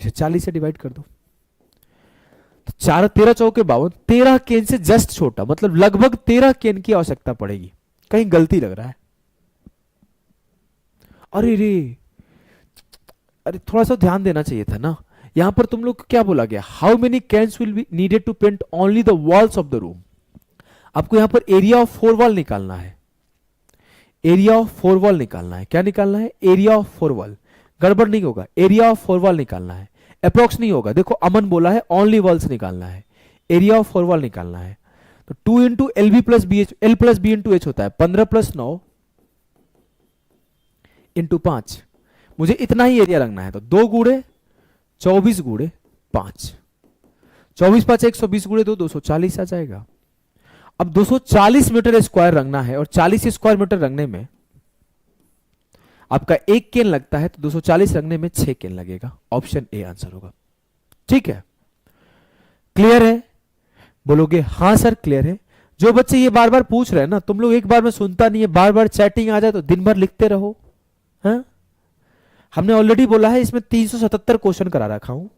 इसे 40 से डिवाइड कर दो, तो 4 13 चौके 52, 13 केन से जस्ट छोटा, मतलब लगभग 13 केन की आवश्यकता पड़ेगी। कहीं गलती लग रहा है। अरे रे, अरे थोड़ा सा ध्यान देना चाहिए था ना। यहां पर तुम लोग को क्या बोला गया, how many cans will be needed to paint only the walls of the room. आपको यहां पर एरिया ऑफ 4 वॉल निकालना है, एरिया ऑफ 4 वॉल निकालना है। क्या निकालना है? Area of 4 wall. गड़बड़ नहीं होगा, एरिया ऑफ 4 वॉल निकालना है, अप्रोक्स नहीं होगा। देखो अमन बोला है ओनली वॉल्स निकालना है, एरिया ऑफ 4 वॉल निकालना है। तो 2 into L B plus B H, L plus B into H होता है 15 प्लस 9 इंटू 5। मुझे इतना ही एरिया रखना है, तो 2 गुणे 24 गुणे 5, 24 5 120 गुणे 2 240 आ जाएगा। अब 240 मीटर स्क्वायर रंगना है और 40 स्क्वायर मीटर रंगने में आपका 1 केन लगता है, तो 240 रंगने में 6 केन लगेगा। ऑप्शन ए आंसर होगा। ठीक है, क्लियर है? बोलोगे हाँ सर क्लियर है। जो बच्चे ये बार बार पूछ रहे हैं ना, तुम लोग एक बार में सुनता नहीं है, बार बार चैटिंग आ जाए तो दिन भर लिखते रहो। हाँ, हमने ऑलरेडी बोला है इसमें 377 क्वेश्चन करा रखा हूं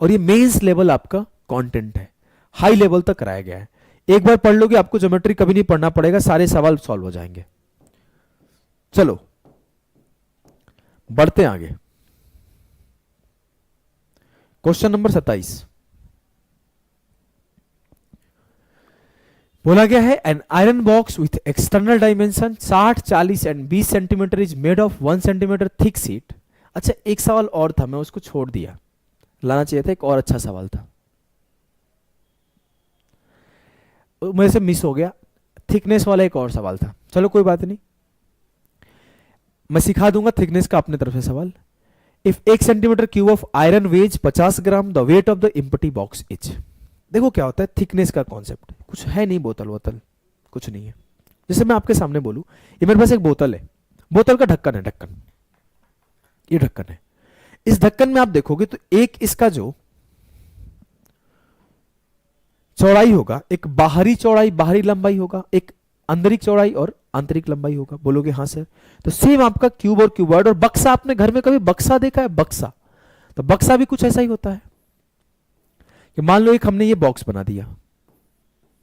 और ये मेंस लेवल आपका कंटेंट है, हाई लेवल तक कराया गया है। एक बार पढ़ लोगे आपको ज्योमेट्री कभी नहीं पढ़ना पड़ेगा, सारे सवाल सॉल्व हो जाएंगे। चलो बढ़ते हैं आगे। क्वेश्चन नंबर 27 बोला गया है, an iron box with external dimension 60 40 and 20 centimetre is made of 1 centimetre thick seat. अच्छा, एक सवाल और था, मैं उसको छोड़ दिया, लाना चाहिए था। एक और अच्छा सवाल था, मेरे से मिस हो गया। थिकनेस वाला एक और सवाल था, चलो कोई बात नहीं, मैं सिखा दूंगा थिकनेस का अपने तरफ से सवाल। If 1 centimetre cube of iron weighs 50 gram, the weight of the empty box is. देखो क्या होता है थिकनेस का कॉन्सेप्ट, कुछ है नहीं, बोतल वोतल कुछ नहीं है। जैसे मैं आपके सामने बोलूं, ये मेरे पास एक बोतल है, बोतल का ढक्कन है, ढक्कन, ये ढक्कन है। इस ढक्कन में आप देखोगे तो एक इसका जो चौड़ाई होगा, एक बाहरी चौड़ाई, बाहरी लंबाई होगा, एक आंतरिक चौड़ाई और आंतरिक लंबाई होगा। बोलोगे हाँ सर। तो सेम आपका क्यूब और क्यूबॉइड और बक्सा, आपने घर में कभी बक्सा देखा है? बक्सा, तो बक्सा भी कुछ ऐसा ही होता है कि मान लो एक हमने ये बॉक्स बना दिया।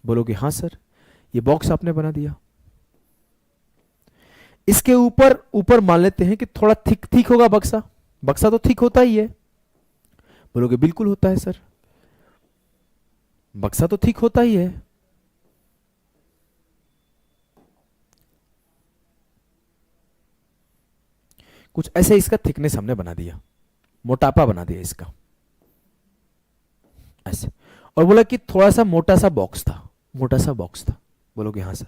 बोलोगे हाँ सर, ये बॉक्स आपने बना दिया, इसके ऊपर ऊपर मान लेते हैं कि थोड़ा थिक थिक होगा बक्सा, बक्सा तो थिक होता ही है। बोलोगे बिल्कुल होता है सर, बक्सा तो थिक होता ही है। कुछ ऐसे इसका थिकनेस हमने बना दिया, मोटापा बना दिया इसका ऐसे, और बोला कि थोड़ा सा मोटा सा बॉक्स था, मोटा सा बॉक्स था। बोलोगे हाँ सर।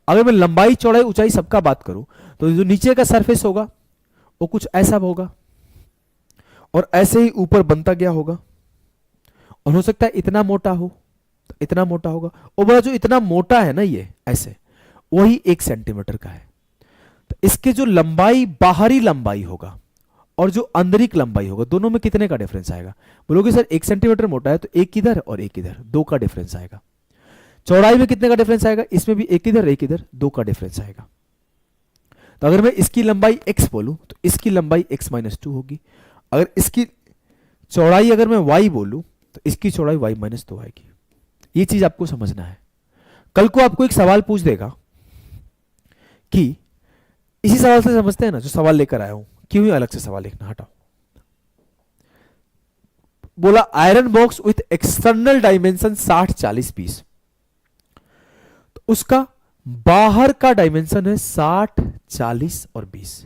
अगर मैं लंबाई चौड़ाई ऊंचाई सबका बात करूं तो जो नीचे का सरफेस होगा वो कुछ ऐसा होगा और ऐसे ही ऊपर बनता गया होगा, और हो सकता है इतना मोटा हो, तो इतना मोटा होगा। और बोला जो इतना मोटा है ना ये ऐसे, वही 1 सेंटीमीटर का है। तो इसके जो लंबाई, बाहरी लंबाई होगा और जो आंतरिक लंबाई होगा, दोनों में कितने का डिफरेंस आएगा? बोलोगे सर 1 सेंटीमीटर मोटा है तो एक इधर और एक इधर, 2 का डिफरेंस आएगा। चौड़ाई में कितने का डिफरेंस आएगा? इसमें भी एक इधर 2 का डिफरेंस आएगा। तो अगर मैं इसकी लंबाई x बोलूं तो इसकी लंबाई x-2 होगी। अगर इसकी चौड़ाई अगर मैं y बोलूं तो इसकी चौड़ाई y-2 आएगी। ये चीज आपको समझना है। कल को आपको एक सवाल पूछ देगा कि इसी सवाल से समझते हैं ना, जो सवाल लेकर आया हूं, क्यों अलग से सवाल लिखना, हटाओ। बोला iron box with external dimension 60-40 piece, तो उसका बाहर का डायमेंशन है 60, 40 और 20।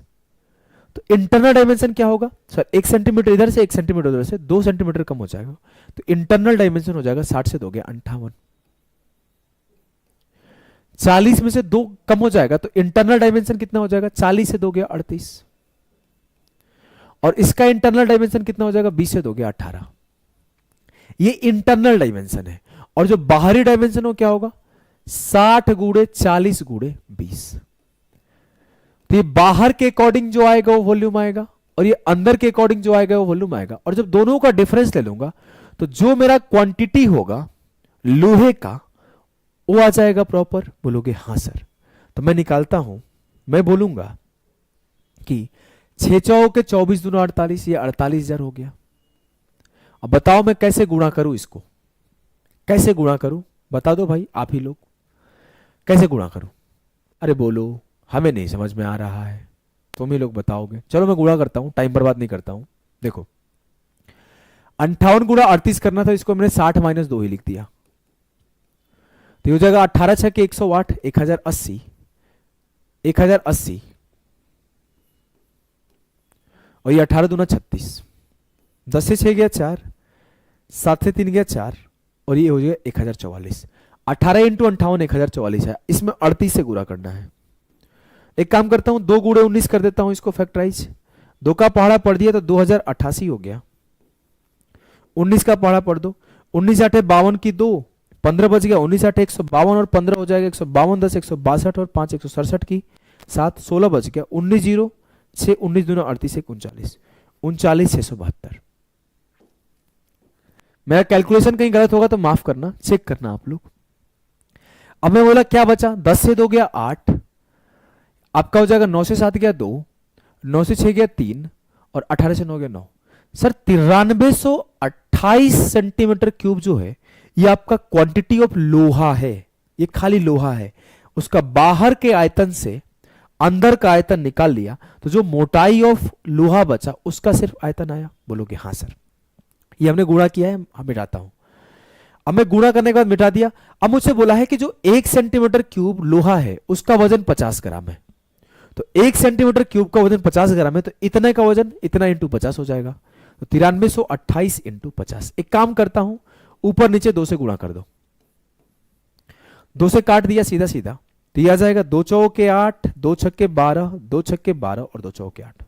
तो इंटरनल डायमेंशन क्या होगा सर? 1 सेंटीमीटर इधर से 1 सेंटीमीटर उधर से, 2 सेंटीमीटर कम हो जाएगा, तो इंटरनल डायमेंशन हो जाएगा 60 से 2 गया 58। 40 में से 2 कम हो जाएगा तो इंटरनल डायमेंशन कितना हो जाएगा? 40 से 2 गया 38। और इसका इंटरनल डायमेंशन कितना हो जाएगा? 20 से 2 गया 18। ये इंटरनल डायमेंशन है। और जो बाहरी डायमेंशन हो क्या होगा? 60 गुणे 40 गुणे 20। तो ये बाहर के अकॉर्डिंग जो आएगा वो वॉल्यूम आएगा, और ये अंदर के अकॉर्डिंग जो आएगा वो वॉल्यूम आएगा। और जब दोनों का डिफरेंस ले लूंगा तो जो मेरा क्वांटिटी होगा लोहे का वो आ जाएगा प्रॉपर। बोलोगे हाँ सर। तो मैं निकालता हूं, मैं बोलूंगा कि 6 चौके 24 दूना 48, ये 48,000 हो गया। अब बताओ मैं कैसे गुणा करूं इसको, कैसे गुणा करूं? बता दो भाई आप ही लोग, कैसे गुणा करूं? अरे बोलो, हमें नहीं समझ में आ रहा है, तुम ही लोग बताओगे। चलो मैं गुणा करता हूं, टाइम बर्बाद नहीं करता हूं। देखो 58 गुणा 38 करना था, इसको मैंने 60 - 2 ही लिख दिया। तो ये हो जाएगा 18 6 के 108, 1080, 1080। और ये 18 दूना 36, 10 से 6 गया 4, 7 से 3 गया 4, और ये हो जाएगा 1044। 18 × 58 1044 है। इसमें 38 से गुणा करना है। एक काम करता हूं, 2 गुणे 19 कर देता हूं इसको फैक्टराइज। 2 का पहाड़ा पढ़ दिया तो 2088 हो गया। 19 का पहाड़ा पढ़ दो, 19 8 52 की 2, 15 बच गया। 19 8 152 और 15 हो जाएगा 152, 10 162 और 5 167 की 7, 16 बच गया। 19 0 6, 19 दूना 38, 1 39, 39,672। मेरा कैलकुलेशन कहीं गलत होगा तो माफ करना, चेक करना आप लोग। अब मैं बोला क्या बचा? 10 से 2 गया 8, आपका हो जाएगा 9 से 7 गया 2, 9 से 6 गया 3, और 18 से 9 गया 9। सर 9328 सेंटीमीटर क्यूब जो है ये आपका क्वांटिटी ऑफ लोहा है, ये खाली लोहा है। उसका बाहर के आयतन से अंदर का आयतन निकाल लिया तो जो मोटाई ऑफ लोहा बचा उसका सिर्फ आयतन आया। बोलोगे हाँ सर, ये हमने गुणा किया है, हम मिटाता हूं। अब मैं गुणा करने के बाद मिटा दिया। अब मुझसे बोला है कि जो 1 सेंटीमीटर क्यूब लोहा है उसका वजन 50 ग्राम है। तो 1 सेंटीमीटर क्यूब का वजन 50 ग्राम है, तो इतने का वजन इतना इंटू 50 हो जाएगा। तो 9328 इंटू 50। एक काम करता हूं, ऊपर नीचे 2 से गुणा कर दो, 2 से काट दिया सीधा सीधा, दिया जाएगा 2 चौके 8, 2 छक्के 12, 2 छक्के 12 और 2 चौके 8।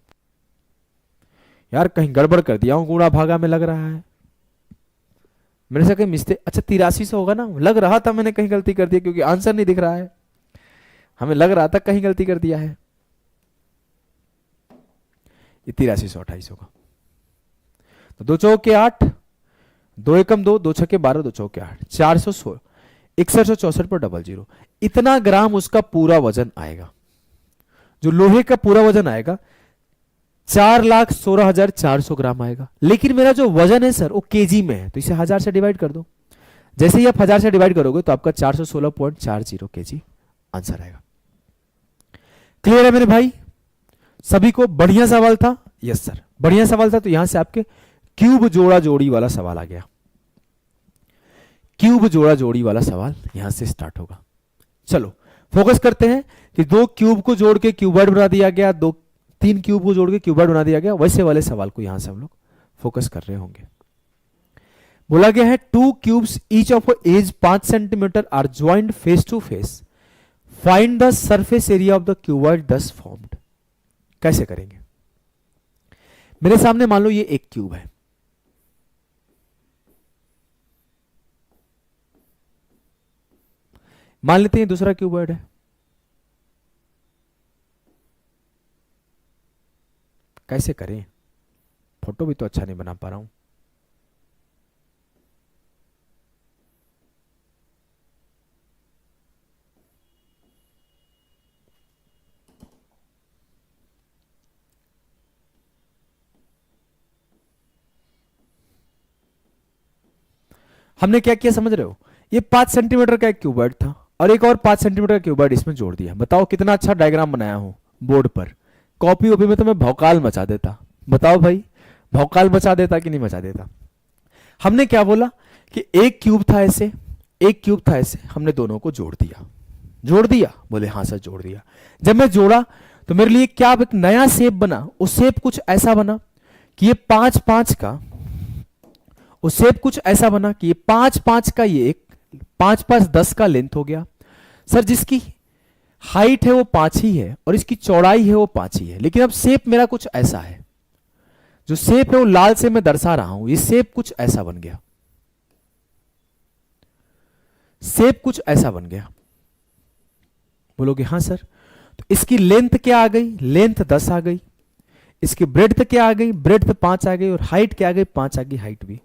यार कहीं गड़बड़ कर दिया हूं, गुणा भागा में लग रहा है मेरे से कहीं मिस्टेक। अच्छा 8300 होगा ना, लग रहा था मैंने कहीं गलती कर दी क्योंकि आंसर नहीं दिख रहा है, हमें लग रहा था कहीं गलती कर दिया है। ये 8328 होगा। तो 2 चौके 8, 2 एकम 2, 2 छक्के 12, 2 चौके 8, 416, 6164 पर 00। इतना ग्राम उसका पूरा वजन आएगा। जो लोहे का पूरा वजन आएगा 4,16,400 ग्राम आएगा। लेकिन मेरा जो वजन है सर वो केजी में है, तो इसे 1000 से डिवाइड कर दो। जैसे ही आप 1000 से डिवाइड करोगे तो आपका 416.40 केजी आंसर आएगा। क्लियर है मेरे भाई? सभी को बढ़िया सवाल था? यस सर, बढ़िया सवाल था। तो यहां से आपके क्यूब जोड़ा जोड़ी वाला सवाल आ गया। क्यूब जोड़ा जोड़ी वाला सवाल यहां से स्टार्ट होगा। चलो फोकस करते हैं कि 2 क्यूब को जोड़ के क्यूबॉइड बना दिया गया, 3 क्यूब को जोड़ के क्यूबॉइड बना दिया गया। वैसे वाले सवाल को यहां से हम लोग फोकस कर रहे होंगे। बोला गया है 2 cubes each of edge 5 centimetre are joined face to face, find the surface area of the cuboid thus formed. कैसे करेंगे? मेरे सामने मान लो ये एक क्यूब है, मान लेते हैं दूसरा क्यूबॉइड है। कैसे करें, फोटो भी तो अच्छा नहीं बना पा रहा हूं। हमने क्या किया समझ रहे हो, ये 5 सेंटीमीटर का एक क्यूबॉइड था और एक और 5 सेंटीमीटर का क्यूबॉइड इसमें जोड़ दिया। बताओ कितना अच्छा डायग्राम बनाया हूं बोर्ड पर। कॉपी वॉपी में तो मैं भौकाल मचा देता। बताओ भाई, भौकाल मचा देता कि नहीं मचा देता। हमने क्या बोला कि एक क्यूब था ऐसे, एक क्यूब था ऐसे, हमने दोनों को जोड़ दिया। जोड़ दिया, बोले हाँ सर जोड़ दिया। जब मैं जोड़ा तो मेरे लिए क्या एक नया शेप बना। वो शेप कुछ ऐसा बना कि ये 5 5 का, वो शेप कुछ ऐसा बना कि ये 5 5 का, ये एक 5 5 10 का लेंथ हो गया। सर जिसकी हाइट है वो 5 ही है और इसकी चौड़ाई है वो 5 ही है, लेकिन अब शेप मेरा कुछ ऐसा है। जो शेप है वो लाल से मैं दर्शा रहा हूं, ये शेप कुछ ऐसा बन गया, शेप कुछ ऐसा बन गया। बोलोगे हाँ सर। तो इसकी लेंथ क्या आ गई, लेंथ 10 आ गई। इसकी ब्रेड्थ क्या आ गई, ब्रेड्थ 5 आ गई। और हाइट क्या आ गई, 5 आ गई हाइट भी।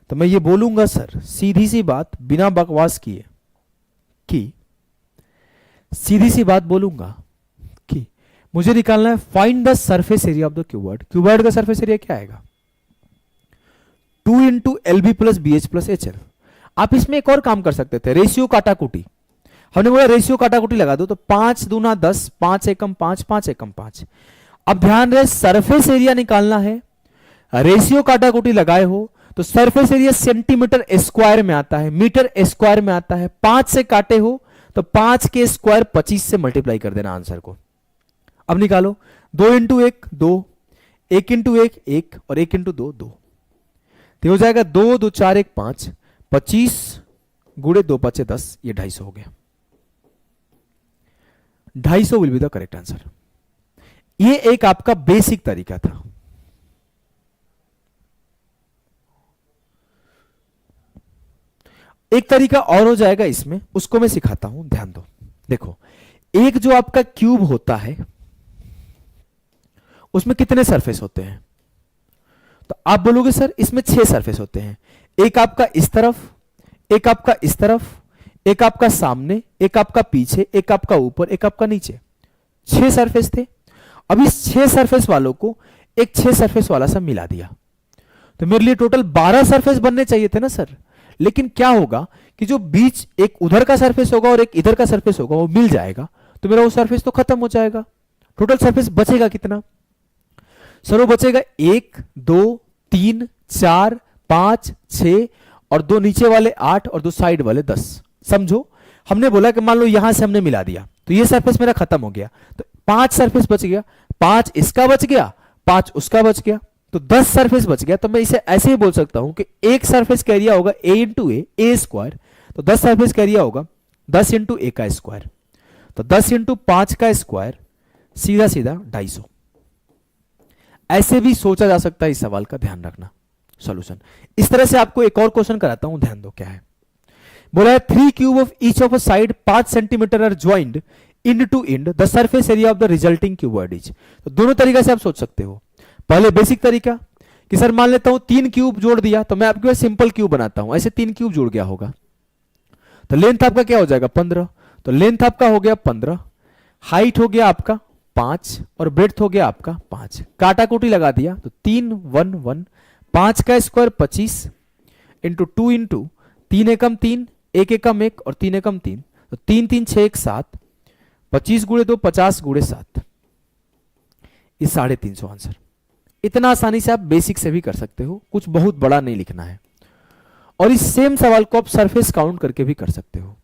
तो मैं ये बोलूंगा सर, सीधी सी बात बिना बकवास किए कि सीधी सी बात बोलूंगा कि मुझे निकालना है find the surface area of the cuboid. Cuboid का सरफेस एरिया क्या आएगा, 2 into L B plus B H plus H L. आप इसमें एक और काम कर सकते थे, रेशियो काटाकुटी। हमने बोला रेशियो काटाकुटी लगा दो, तो 5 दूना 10, 5 एकम 5, 5 एकम 5। अब ध्यान रहे सरफेस एरिया निकालना है, रेशियो काटाकुटी लगाए हो तो सरफेस एरिया सेंटीमीटर स्क्वायर में आता है, मीटर स्क्वायर में आता है। 5 से काटे हो तो 5 के स्क्वायर 25 से मल्टीप्लाई कर देना आंसर को। अब निकालो, 2 इंटू 1 2, 1 इंटू 1 1 और 1 इंटू 2 2। तो हो जाएगा 2 2 4 1 5, 25 गुड़े 2 5 10, ये 250 हो गया। 250 will be the correct answer. ये एक आपका बेसिक तरीका था। एक तरीका और हो जाएगा इसमें, उसको मैं सिखाता हूं, ध्यान दो। देखो, एक जो आपका क्यूब होता है उसमें कितने सरफेस होते हैं, तो आप बोलोगे सर इसमें 6 सरफेस होते हैं। एक आपका इस तरफ, एक आपका इस तरफ, एक आपका सामने, एक आपका पीछे, एक आपका ऊपर, एक आपका नीचे। 6 सरफेस थे। अब इस 6 सरफेस वालों को एक 6 सरफेस वाला सा मिला दिया, तो मेरे लिए टोटल 12 सरफेस बनने चाहिए थे ना सर। लेकिन क्या होगा कि जो बीच एक उधर का सरफेस होगा और एक इधर का सरफेस होगा वो मिल जाएगा, तो मेरा वो सरफेस तो खत्म हो जाएगा। टोटल सरफेस बचेगा कितना सर, वो बचेगा 1 2 3 4 5 6 और 2 नीचे वाले 8 और 2 साइड वाले 10। समझो, हमने बोला कि मान लो यहां से हमने मिला दिया तो ये सरफेस मेरा खत्म हो गया, तो 5 सरफेस बच गया, 5 इसका बच गया, 5 उसका बच गया, तो 10 सरफेस बच गया। तो मैं इसे ऐसे ही बोल सकता हूं कि एक सरफेस का एरिया होगा a इंटू ए स्क्वायर, तो 10 सरफेस का एरिया होगा 10 इंटू ए का स्क्वायर, तो 10 इंटू 5 का स्क्वायर, सीधा सीधा 250। ऐसे भी सोचा जा सकता है इस सवाल का, ध्यान रखना। सॉल्यूशन इस तरह से आपको एक और क्वेश्चन कराता हूं, ध्यान दो क्या है। बोला है 3 cube of each of a side 5 centimetre are joined end to end, the surface area of the resulting cuboid is. तो दोनों तरीके से आप सोच सकते हो। पहले बेसिक तरीका कि सर मान लेता हूं 3 क्यूब जोड़ दिया, तो मैं आपके पास सिंपल क्यूब बनाता हूं, ऐसे 3 क्यूब जुड़ गया होगा, तो लेंथ आपका क्या हो जाएगा 15, तो लेंथ आपका हो गया 15, हाइट हो गया आपका 5 और ब्रेड्थ हो गया आपका 5। काटाकुटी लगा दिया तो 3 1 1, 5 का स्क्वायर 25 इंटू 2 इंटू 3 एकम 3, 1 एकम 1 और 3 एकम 3, तो 3 3 6 1 7, 25 गुणे 2 50 गुणे 7, ये 350 आंसर। इतना आसानी से आप बेसिक से भी कर सकते हो, कुछ बहुत बड़ा नहीं लिखना है। और इस सेम सवाल को आप सरफेस काउंट करके भी कर सकते हो।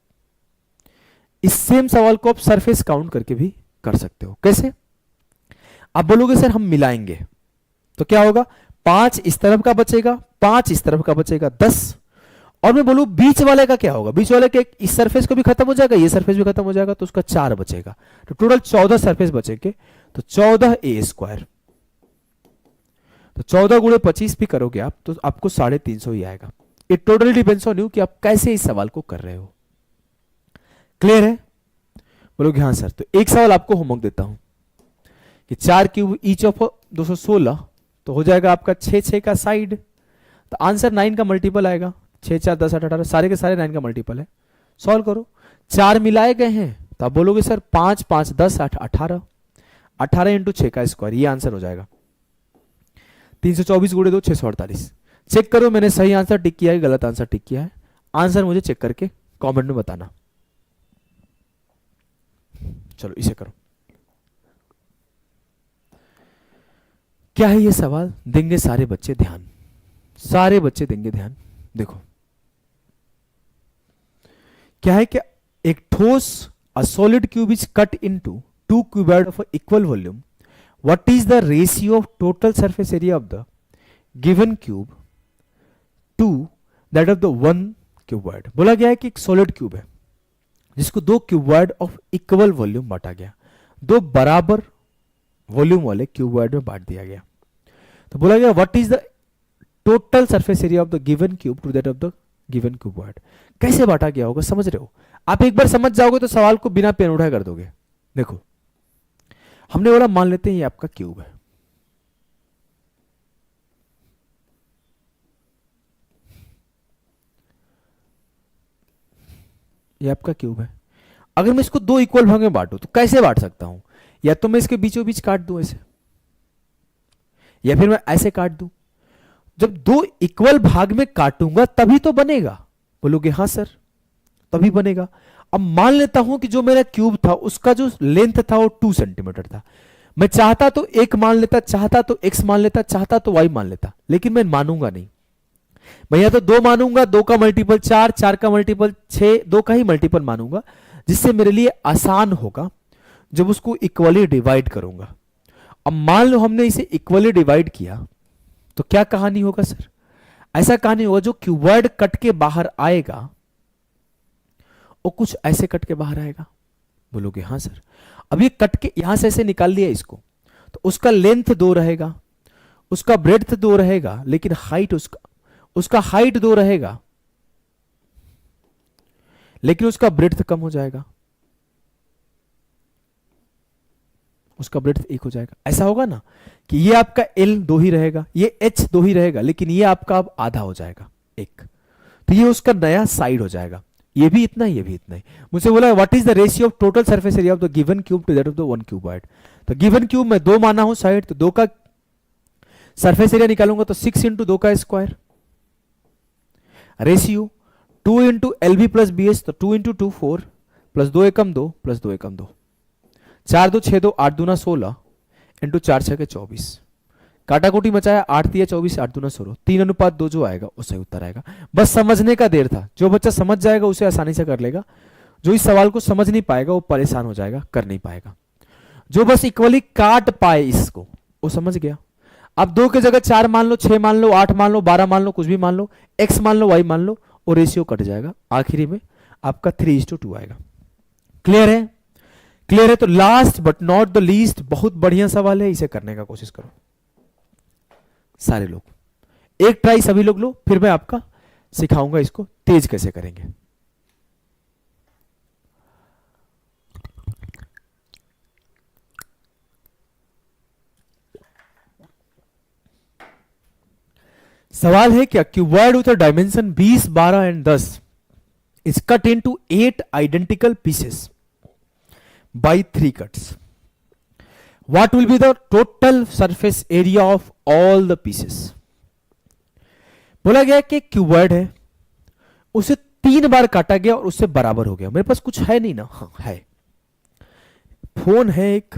इस सेम सवाल को आप सरफेस काउंट करके भी कर सकते हो। कैसे? आप बोलोगे सर हम मिलाएंगे, तो क्या होगा, 5 इस तरफ का बचेगा, 5 इस तरफ का बचेगा 10, और मैं बोलूं बीच वाले का क्या होगा, बीच वाले के इस सरफेस को भी खत्म हो जाएगा, ये सरफेस भी खत्म हो जाएगा, तो उसका 4 बचेगा, तो टोटल 14 सरफेस बचेंगे, तो 14 ए स्क्वायर, तो 14 गुणे 25 भी करोगे आप तो आपको 350 ही आएगा। It totally depends on you कि आप कैसे इस सवाल को कर रहे हो। क्लियर है? बोलोगे हाँ सर। तो एक सवाल आपको होमवर्क देता हूं कि 4 क्यूब ईच ऑफ 216 तो हो जाएगा आपका 6 6 का साइड, तो आंसर 9 का मल्टीपल आएगा। 6 4 10 8 18 सारे के सारे 9 का मल्टीपल है। सॉल्व करो, 4 मिलाए गए हैं तो आप बोलोगे सर 5 5 10 8 18, 18 इंटू 6 का स्क्वायर, ये आंसर हो जाएगा। 324 गुणे 2 648। चेक करो मैंने सही आंसर टिक किया है गलत आंसर टिक किया है, आंसर मुझे चेक करके कमेंट में बताना। चलो इसे करो। क्या है ये सवाल, देंगे सारे बच्चे ध्यान, सारे बच्चे देंगे ध्यान। देखो क्या है कि एक ठोस a solid cube is cut into two cuboid of equal volume, what is the ratio of total surface area of the given cube to that of the one cuboid. बोला गया है कि एक सॉलिड क्यूब है जिसको दो cuboid of equal volume बांटा गया, दो बराबर वॉल्यूम वाले क्यूबॉइड में बांट दिया गया। तो बोला गया what is the total surface area of the given cube to that of the given cuboid. कैसे बांटा गया होगा समझ रहे हो, आप एक बार समझ जाओगे तो सवाल को बिना पेन उठाए कर दोगे। देखो हमने बोला मान लेते हैं ये आपका क्यूब है, ये आपका क्यूब है। अगर मैं इसको दो इक्वल भाग में बांटू तो कैसे बांट सकता हूं, या तो मैं इसके बीचों बीच काट दूं ऐसे, या फिर मैं ऐसे काट दूं। जब दो इक्वल भाग में काटूंगा तभी तो बनेगा। बोलोगे हाँ सर तभी बनेगा। अब मान लेता हूं कि जो मेरा क्यूब था उसका जो लेंथ था वो 2 सेंटीमीटर था। मैं चाहता तो एक मान लेता, चाहता तो एक्स मान लेता, चाहता तो वाई मान लेता, लेकिन मैं मानूंगा नहीं। मैं या तो 2 मानूंगा, 2 का मल्टीपल 4, 4 का मल्टीपल 6, 2 का ही मल्टीपल मानूंगा, जिससे मेरे लिए आसान होगा जब उसको इक्वली डिवाइड करूंगा। अब मान लो हमने इसे इक्वली डिवाइड किया तो क्या कहानी होगा सर, ऐसा कहानी होगा जो क्यूबॉइड कट के बाहर आएगा और कुछ ऐसे कट के बाहर आएगा। बोलोगे हाँ सर। अब ये कट के यहां से ऐसे निकाल लिया इसको, तो उसका लेंथ 2 रहेगा, उसका ब्रेड्थ 2 रहेगा, लेकिन हाइट उसका हाइट 2 रहेगा, लेकिन उसका ब्रेड्थ कम हो जाएगा, उसका ब्रेड्थ 1 हो जाएगा। ऐसा होगा ना कि ये आपका L 2 ही रहेगा, ये H 2 ही रहेगा, लेकिन ये आपका अब आधा हो जाएगा 1, तो ये उसका नया साइड हो जाएगा। ये भी इतना, ये भी इतना ही। मुझसे बोला what is the ratio of total surface area of the given cube to that of the one cuboid. तो गिवन क्यूब में 2 माना हूं साइड, तो 2 का सरफेस एरिया निकालूंगा तो 6 इंटू 2 का square, ratio 2 into L B plus B H, तो 2 इंटू 2 4 प्लस 2 एकम 2 प्लस 2 एकम 2, 4 2 6 2 8 दूना 16 इंटू 4 6 के 24, काटाकोटी मचाया 8 3 24 8 दूना 16, 3 अनुपात 2 जो आएगा वो सही उत्तर आएगा। बस समझने का देर था, जो बच्चा समझ जाएगा उसे आसानी से कर लेगा, जो इस सवाल को समझ नहीं पाएगा वो परेशान हो जाएगा, कर नहीं पाएगा। जो बस इक्वली काट पाए इसको वो समझ गया। अब 2 की जगह 4 मान लो, 6 मान लो, 8 मान लो, 12 मान लो, कुछ भी मान लो, x मान लो, y मान लो, और रेशियो कट जाएगा, आखिरी में आपका 3:2 आएगा। क्लियर है, क्लियर है। तो last but not the least, बहुत बढ़िया सवाल है, इसे करने का कोशिश करो सारे लोग, एक ट्राई सभी लोग लो, फिर मैं आपका सिखाऊंगा इसको तेज कैसे करेंगे। सवाल है क्या, cuboid with dimension 20 12 and 10 is cut into 8 identical pieces by 3 cuts, what will be the total surface area of all the pieces। बोला गया कि क्यूबॉइड है, उसे 3 बार काटा गया और उससे बराबर हो गया। मेरे पास कुछ है नहीं ना, हाँ है, फोन है एक,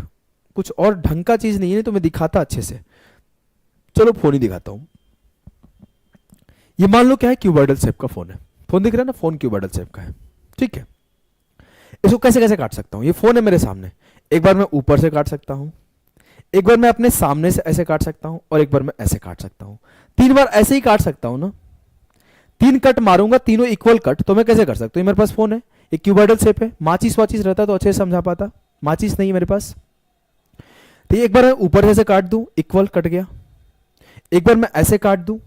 कुछ और ढंग का चीज नहीं है तो मैं दिखाता अच्छे से, चलो फोन ही दिखाता हूं। ये मान लो क्या है, क्यूबॉइडल शेप का फोन है, फोन दिख रहा है ना, फोन क्यूबॉइडल शेप का है, ठीक है। इसको कैसे कैसे काट सकता हूं, ये फोन है मेरे सामने, एक बार मैं ऊपर से काट सकता हूं, एक बार मैं अपने सामने से ऐसे काट सकता हूं, और एक बार मैं ऐसे काट सकता हूं, 3 बार ऐसे ही काट सकता हूं ना। 3 कट मारूंगा, तीनों इक्वल कट, तो मैं कैसे कर सकता हूं, मेरे पास फोन है, एक क्यूबॉइडल शेप है, माचिस वाचिस रहता तो अच्छे से समझा पाता, माचिस नहीं है मेरे पास। तो एक बार मैं ऊपर से काट दूं, इक्वल कट गया, एक बार मैं ऐसे काट दूं,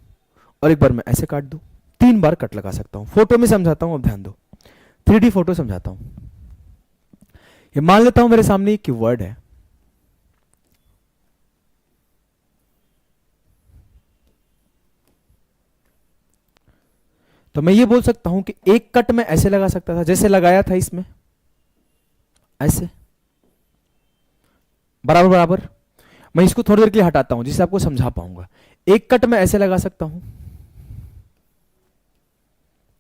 और एक बार मैं ऐसे काट दूं, 3 बार कट लगा सकता हूं। फोटो में समझाता हूं, अब ध्यान दो, 3D फोटो समझाता हूं। ये मान लेता हूं मेरे सामने एक क्यूबॉइड है, तो मैं ये बोल सकता हूं कि एक कट में ऐसे लगा सकता था, जैसे लगाया था इसमें, ऐसे बराबर बराबर। मैं इसको थोड़ी देर के लिए हटाता हूं जिससे आपको समझा पाऊंगा। एक कट में ऐसे लगा सकता हूं,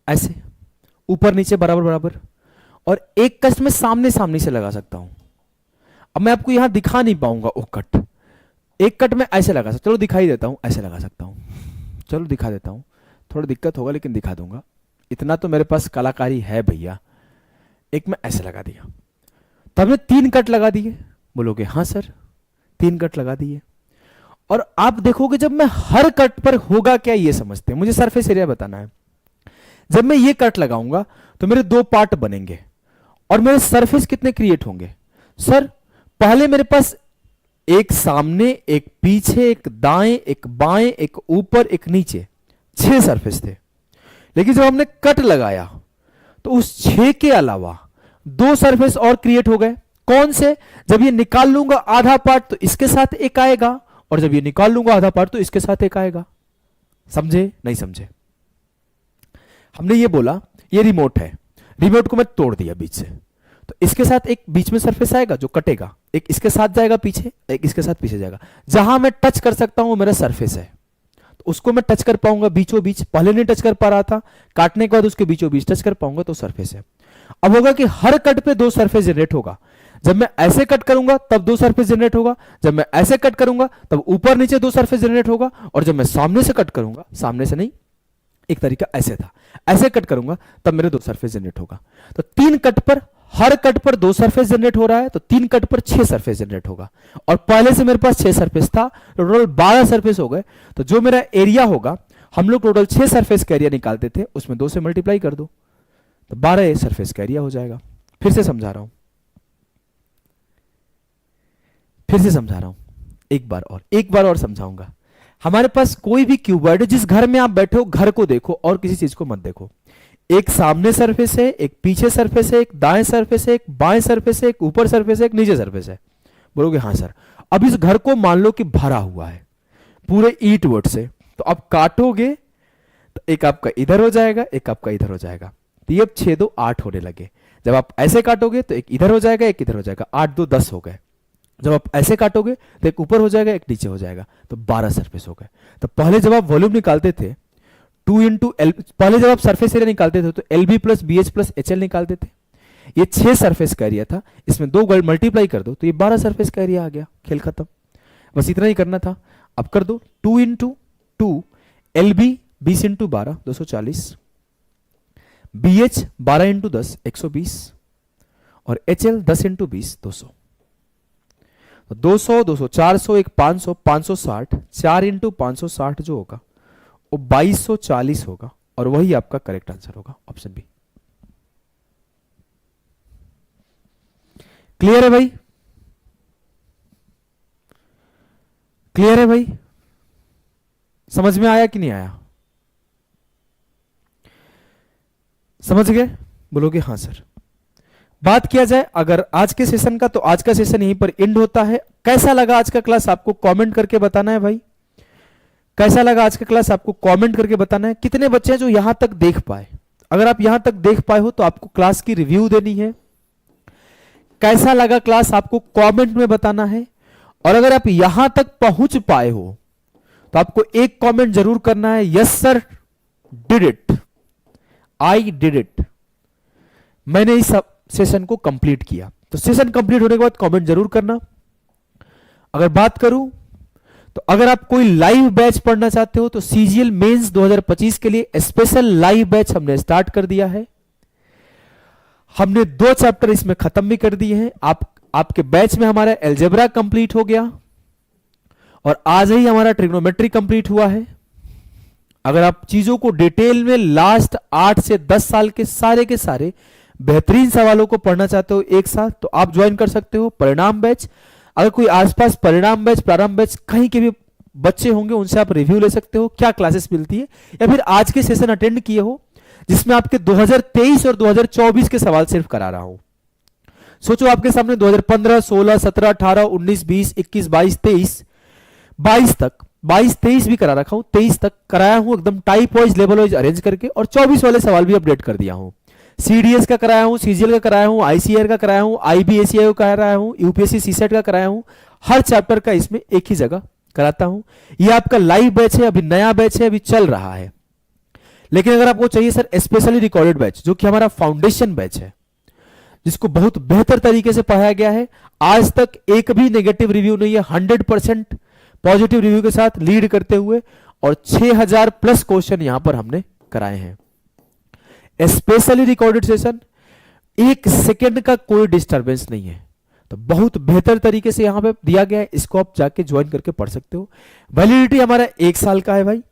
ऐसे ऊपर नीचे बराबर बराबर, और एक कट में सामने सामने से लगा सकता हूं। अब मैं आपको यहां दिखा नहीं पाऊंगा वो कट, एक कट में ऐसे लगा सकता, चलो दिखाई देता हूं, ऐसे लगा सकता हूं, चलो दिखा देता हूं, थोड़ा दिक्कत होगा लेकिन दिखा दूंगा, इतना तो मेरे पास कलाकारी है भैया। एक में ऐसे लगा दिया, तो हमने 3 कट लगा दिए। बोलोगे हाँ सर 3 कट लगा दिए, और आप देखोगे जब मैं हर कट पर होगा क्या ये समझते हैं, मुझे सरफेस एरिया बताना है। जब मैं ये कट लगाऊंगा तो मेरे 2 पार्ट बनेंगे, और मेरे सरफेस कितने क्रिएट होंगे सर? पहले मेरे पास एक सामने, एक पीछे, एक दाएं, एक बाएं, एक ऊपर, एक नीचे, 6 सरफेस थे। लेकिन जब हमने कट लगाया तो उस 6 के अलावा 2 सरफेस और क्रिएट हो गए। कौन से? जब ये निकाल लूंगा आधा पार्ट तो इसके साथ एक आएगा, और जब ये निकाल लूंगा आधा पार्ट तो इसके साथ एक आएगा। समझे नहीं समझे? हमने ये बोला ये रिमोट है, रिमोट को मैं तोड़ दिया बीच से, तो इसके साथ एक बीच में सरफेस आएगा जो कटेगा, एक इसके साथ जाएगा पीछे, एक इसके साथ पीछे जाएगा। जहां मैं टच कर सकता हूं वो मेरा सरफेस है, तो उसको मैं टच कर पाऊंगा बीचों बीच। पहले नहीं टच कर पा रहा था, काटने के बाद उसके बीचों बीच टच कर पाऊंगा तो सरफेस है। अब होगा कि हर कट पे 2 सरफेस जनरेट होगा। जब मैं ऐसे कट करूंगा तब 2 सरफेस जनरेट होगा, जब मैं ऐसे कट करूंगा तब ऊपर नीचे 2 सरफेस जनरेट होगा, और जब मैं सामने से कट करूंगा, सामने से नहीं, एक तरीका ऐसे था, ऐसे कट करूंगा तब मेरे 2 सरफेस जनरेट होगा। तो 3 कट पर, हर कट पर 2 सरफेस जनरेट हो रहा है, तो 3 कट पर 6 सरफेस जनरेट होगा, और पहले से मेरे पास 6 सरफेस था, तो टोटल 12 सरफेस हो गए। तो जो मेरा एरिया होगा, हम लोग टोटल 6 सरफेस का एरिया निकालते थे, उसमें 2 से मल्टीप्लाई कर दो तो 12 सरफेस का एरिया हो जाएगा। फिर से समझा रहा हूं, फिर से समझा रहा हूं, एक बार और समझाऊंगा। हमारे पास कोई भी क्यूबॉइड, जिस घर में आप बैठे हो घर को देखो और किसी चीज को मत देखो। एक सामने सरफेस है, एक पीछे सरफेस है, एक दाएं सरफेस है, एक बाएं सरफेस है, एक ऊपर सरफेस है, एक नीचे सरफेस है। बोलोगे हाँ सर। अब इस घर को मान लो कि भरा हुआ है पूरे ईंट वोट से, तो आप काटोगे तो एक आपका इधर हो जाएगा, एक आपका इधर हो जाएगा, तो ये अब 6 2 8 होने लगे। जब आप ऐसे काटोगे तो एक इधर हो जाएगा, एक इधर हो जाएगा, 8 2 10 हो गए। जब आप ऐसे काटोगे तो एक ऊपर हो जाएगा, एक नीचे हो जाएगा, तो 12 सरफेस हो गए। तो पहले जब आप वॉल्यूम निकालते थे 2 इंटू एल, पहले जब आप सरफेस एरिया निकालते थे तो L B plus B H plus H L निकालते थे। ये 6 सरफेस का एरिया था, इसमें 2 मल्टीप्लाई कर दो तो ये 12 सरफेस का एरिया आ गया। खेल खत्म, बस इतना ही करना था। अब कर दो 2 into 2 L B 20 into 12 240, B H 12 into 10 120, और एच एल 10 इंटू 20 200। तो 200 200 400 एक 500 560, 4 इंटू 560 जो होगा वो 2240 होगा, और वही आपका करेक्ट आंसर होगा, ऑप्शन बी। क्लियर है भाई? क्लियर है भाई? समझ में आया कि नहीं आया? समझ गए? बोलोगे हाँ सर। बात किया जाए अगर आज के सेशन का, तो आज का सेशन यहीं पर एंड होता है। कैसा लगा आज का क्लास आपको कमेंट करके बताना है भाई। कैसा लगा आज का क्लास आपको कमेंट करके बताना है। कितने बच्चे हैं जो यहां तक देख पाए? अगर आप यहां तक देख पाए हो तो आपको क्लास की रिव्यू देनी है। कैसा लगा क्लास आपको कमेंट में बताना है। और अगर आप यहां तक पहुंच पाए हो तो आपको एक कमेंट जरूर करना है, yes sir did it, I did it, मैंने इस सेशन को कंप्लीट किया। तो सेशन कंप्लीट होने के बाद कमेंट जरूर करना। अगर बात करूं तो अगर आप कोई लाइव बैच पढ़ना चाहते हो तो सीजीएल मेंस 2025 के लिए स्पेशल लाइव बैच हमने स्टार्ट कर दिया है। हमने 2 चैप्टर इसमें खत्म भी कर दिए हैं। आपके बैच में हमारा एलजेब्रा कंप्लीट हो गया और आज ही हमारा ट्रिग्नोमेट्री कंप्लीट हुआ है। अगर आप चीजों को डिटेल में लास्ट 8 से 10 साल के सारे बेहतरीन सवालों को पढ़ना चाहते हो एक साथ, तो आप ज्वाइन कर सकते हो परिणाम बैच। अगर कोई आसपास परिणाम बैच, प्रारंभ बैच कहीं के भी बच्चे होंगे उनसे आप रिव्यू ले सकते हो क्या क्लासेस मिलती है, या फिर आज के सेशन अटेंड किए हो जिसमें आपके 2023 और 2024 के सवाल सिर्फ करा रहा हूं। सोचो आपके सामने 2015, 16, 17, 18, 19, 20, 21, 22, 23, 22 तक 22-23 भी करा रखा हूं, 23 तक कराया हूं एकदम type wise level wise arrange करके, और 24 वाले सवाल भी अपडेट कर दिया हूं। सीडीएस का कराया हूं, सीजीएल का कराया हूं, आईसीआर का कराया हूं, आईबीएसईआई का कराया हूं, यूपीएससी सीसेट का कराया हूं। हर चैप्टर का इसमें एक ही जगह कराता हूं। ये आपका लाइव बैच है, अभी नया बैच है, अभी चल रहा है। लेकिन अगर आपको चाहिए सर स्पेशली रिकॉर्डेड बैच, जो कि हमारा फाउंडेशन बैच है, जिसको बहुत बेहतर तरीके से पढ़ाया गया है, आज तक एक भी नेगेटिव रिव्यू नहीं है, 100% पॉजिटिव रिव्यू के साथ लीड करते हुए, और 6000 प्लस क्वेश्चन यहां पर हमने कराए हैं। स्पेशली रिकॉर्डेड सेशन, 1 सेकेंड का कोई डिस्टरबेंस नहीं है, तो बहुत बेहतर तरीके से यहां पे दिया गया है। इसको आप जाके ज्वाइन करके पढ़ सकते हो। वैलिडिटी हमारा 1 साल का है भाई।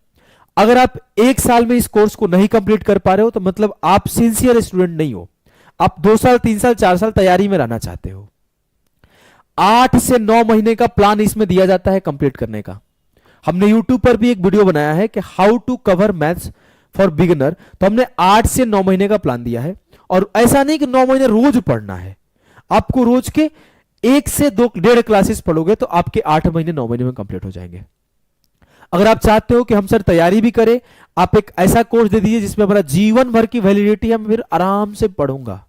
अगर आप 1 साल में इस कोर्स को नहीं कंप्लीट कर पा रहे हो तो मतलब आप सिंसियर स्टूडेंट नहीं हो, आप 2 साल 3 साल 4 साल तैयारी में रहना चाहते हो। 8 से 9 महीने का प्लान इसमें दिया जाता है कंप्लीट करने का। हमने यूट्यूब पर भी एक वीडियो बनाया है कि how to cover maths for beginner, तो हमने 8 से 9 महीने का प्लान दिया है। और ऐसा नहीं कि 9 महीने रोज पढ़ना है, आपको रोज के 1 से 2 1.5 क्लासेस पढ़ोगे तो आपके 8 महीने 9 महीने में कंप्लीट हो जाएंगे। अगर आप चाहते हो कि हम सर तैयारी भी करें, आप एक ऐसा कोर्स दे दीजिए जिसमें हमारा जीवन भर की वैलिडिटी है, मैं फिर आराम से पढ़ूंगा,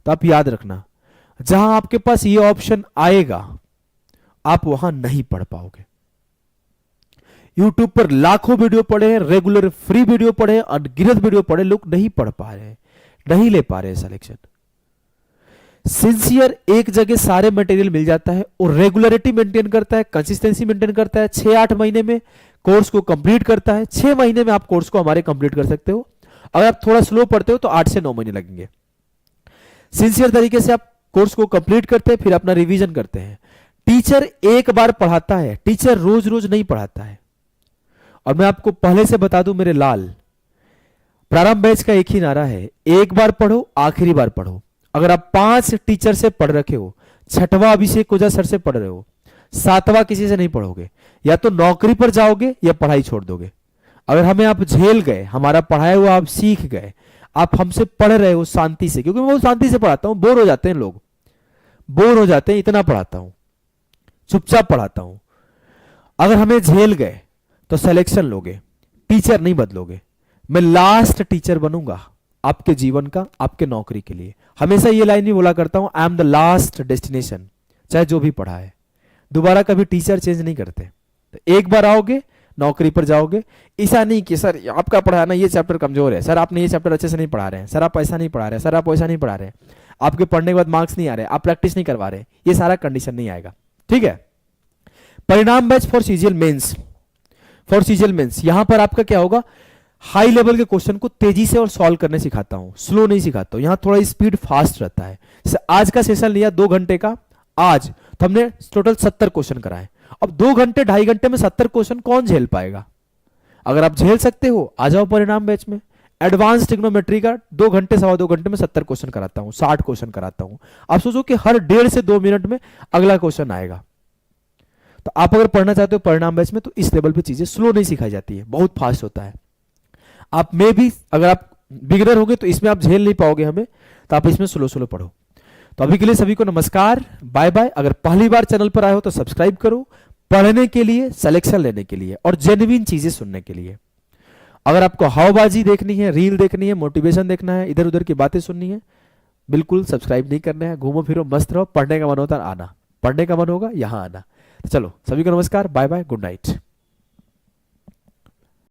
तो आप याद रखना जहां आपके पास ये ऑप्शन आएगा आप वहां नहीं पढ़ पाओगे। यूट्यूब पर लाखों वीडियो पढ़े हैं, रेगुलर फ्री वीडियो पढ़े, अनगिनत वीडियो पढ़े, लोग नहीं पढ़ पा रहे हैं, नहीं ले पा रहे हैं सिलेक्शन। सिंसियर एक जगह सारे मटेरियल मिल जाता है और रेगुलरिटी मेंटेन करता है, कंसिस्टेंसी मेंटेन करता है, 6-8 महीने में कोर्स को कंप्लीट करता है। 6 महीने में आप कोर्स को हमारे कंप्लीट कर सकते हो। अगर आप थोड़ा स्लो पढ़ते हो तो 8 से 9 महीने लगेंगे। सिंसियर तरीके से आप कोर्स को कंप्लीट करते हैं, फिर अपना रिवीजन करते हैं। टीचर एक बार पढ़ाता है, टीचर रोज रोज नहीं पढ़ाता है। और मैं आपको पहले से बता दूं मेरे लाल, प्रारंभ बैच का एक ही नारा है, एक बार पढ़ो आखिरी बार पढ़ो। अगर आप 5 टीचर से पढ़ रखे हो, 6वां अभिषेक ओझा सर से पढ़ रहे हो, 7वां किसी से नहीं पढ़ोगे, या तो नौकरी पर जाओगे या पढ़ाई छोड़ दोगे। अगर हमें आप झेल गए, हमारा पढ़ाया हुआ आप सीख गए, आप हमसे पढ़ रहे हो शांति से, क्योंकि मैं बहुत शांति से पढ़ाता हूं, बोर हो जाते हैं लोग, बोर हो जाते हैं, इतना पढ़ाता हूं, चुपचाप पढ़ाता हूं। अगर हमें झेल गए तो सिलेक्शन लोगे, टीचर नहीं बदलोगे। मैं लास्ट टीचर बनूंगा आपके जीवन का, आपके नौकरी के लिए। हमेशा ये लाइन भी बोला करता हूं, I am the last destination, चाहे जो भी पढ़ा है। दोबारा कभी टीचर चेंज नहीं करते। तो एक बार आओगे नौकरी पर जाओगे, ऐसा नहीं कि सर आपका पढ़ाना ये चैप्टर कमजोर है, सर आपने ये चैप्टर अच्छे से नहीं पढ़ा रहे हैं, सर आप ऐसा नहीं पढ़ा रहे हैं, सर आप वैसा नहीं पढ़ा रहे हैं, आपके पढ़ने के बाद मार्क्स नहीं आ रहे, आप प्रैक्टिस नहीं करवा रहे, ये सारा कंडीशन नहीं आएगा। ठीक है। Parinam batch for CGL mains, for CGL mains, यहां पर आपका क्या होगा, हाई लेवल के क्वेश्चन को तेजी से और सॉल्व करने सिखाता हूं, स्लो नहीं सिखाता हूं। यहां थोड़ा स्पीड फास्ट रहता है। जैसे आज का सेशन लिया 2 घंटे का, आज तो हमने टोटल 70 क्वेश्चन कराए। अब 2 घंटे 2.5 घंटे में 70 क्वेश्चन कौन झेल पाएगा? अगर आप झेल सकते हो आ जाओ परिणाम बैच में। एडवांस ट्रिग्नोमेट्री का 2 घंटे 2.25 घंटे में 70 क्वेश्चन कराता हूं, 60 क्वेश्चन कराता हूं। आप सोचो कि हर 1.5 से 2 मिनट में अगला क्वेश्चन आएगा। तो आप अगर पढ़ना चाहते हो परिणाम बैच में, तो इस लेवल पे चीजें स्लो नहीं सिखाई जाती है, बहुत फास्ट होता है। आप में भी अगर आप बिगिनर होंगे तो इसमें आप झेल नहीं पाओगे हमें, तो आप इसमें स्लो स्लो पढ़ो। तो अभी के लिए सभी को नमस्कार, बाय बाय। अगर पहली बार चैनल पर आए हो तो सब्सक्राइब करो, पढ़ने के लिए, सिलेक्शन लेने के लिए और जेन्युइन चीजें सुनने के लिए। अगर आपको हवाबाजी देखनी है, रील देखनी है, मोटिवेशन देखना है, इधर उधर की बातें सुननी है, बिल्कुल सब्सक्राइब नहीं करना है। घूमो फिरो मस्त रहो, पढ़ने का मन होता है आना, पढ़ने का मन होगा यहाँ आना। तो चलो सभी को नमस्कार, बाय बाय, गुड नाइट।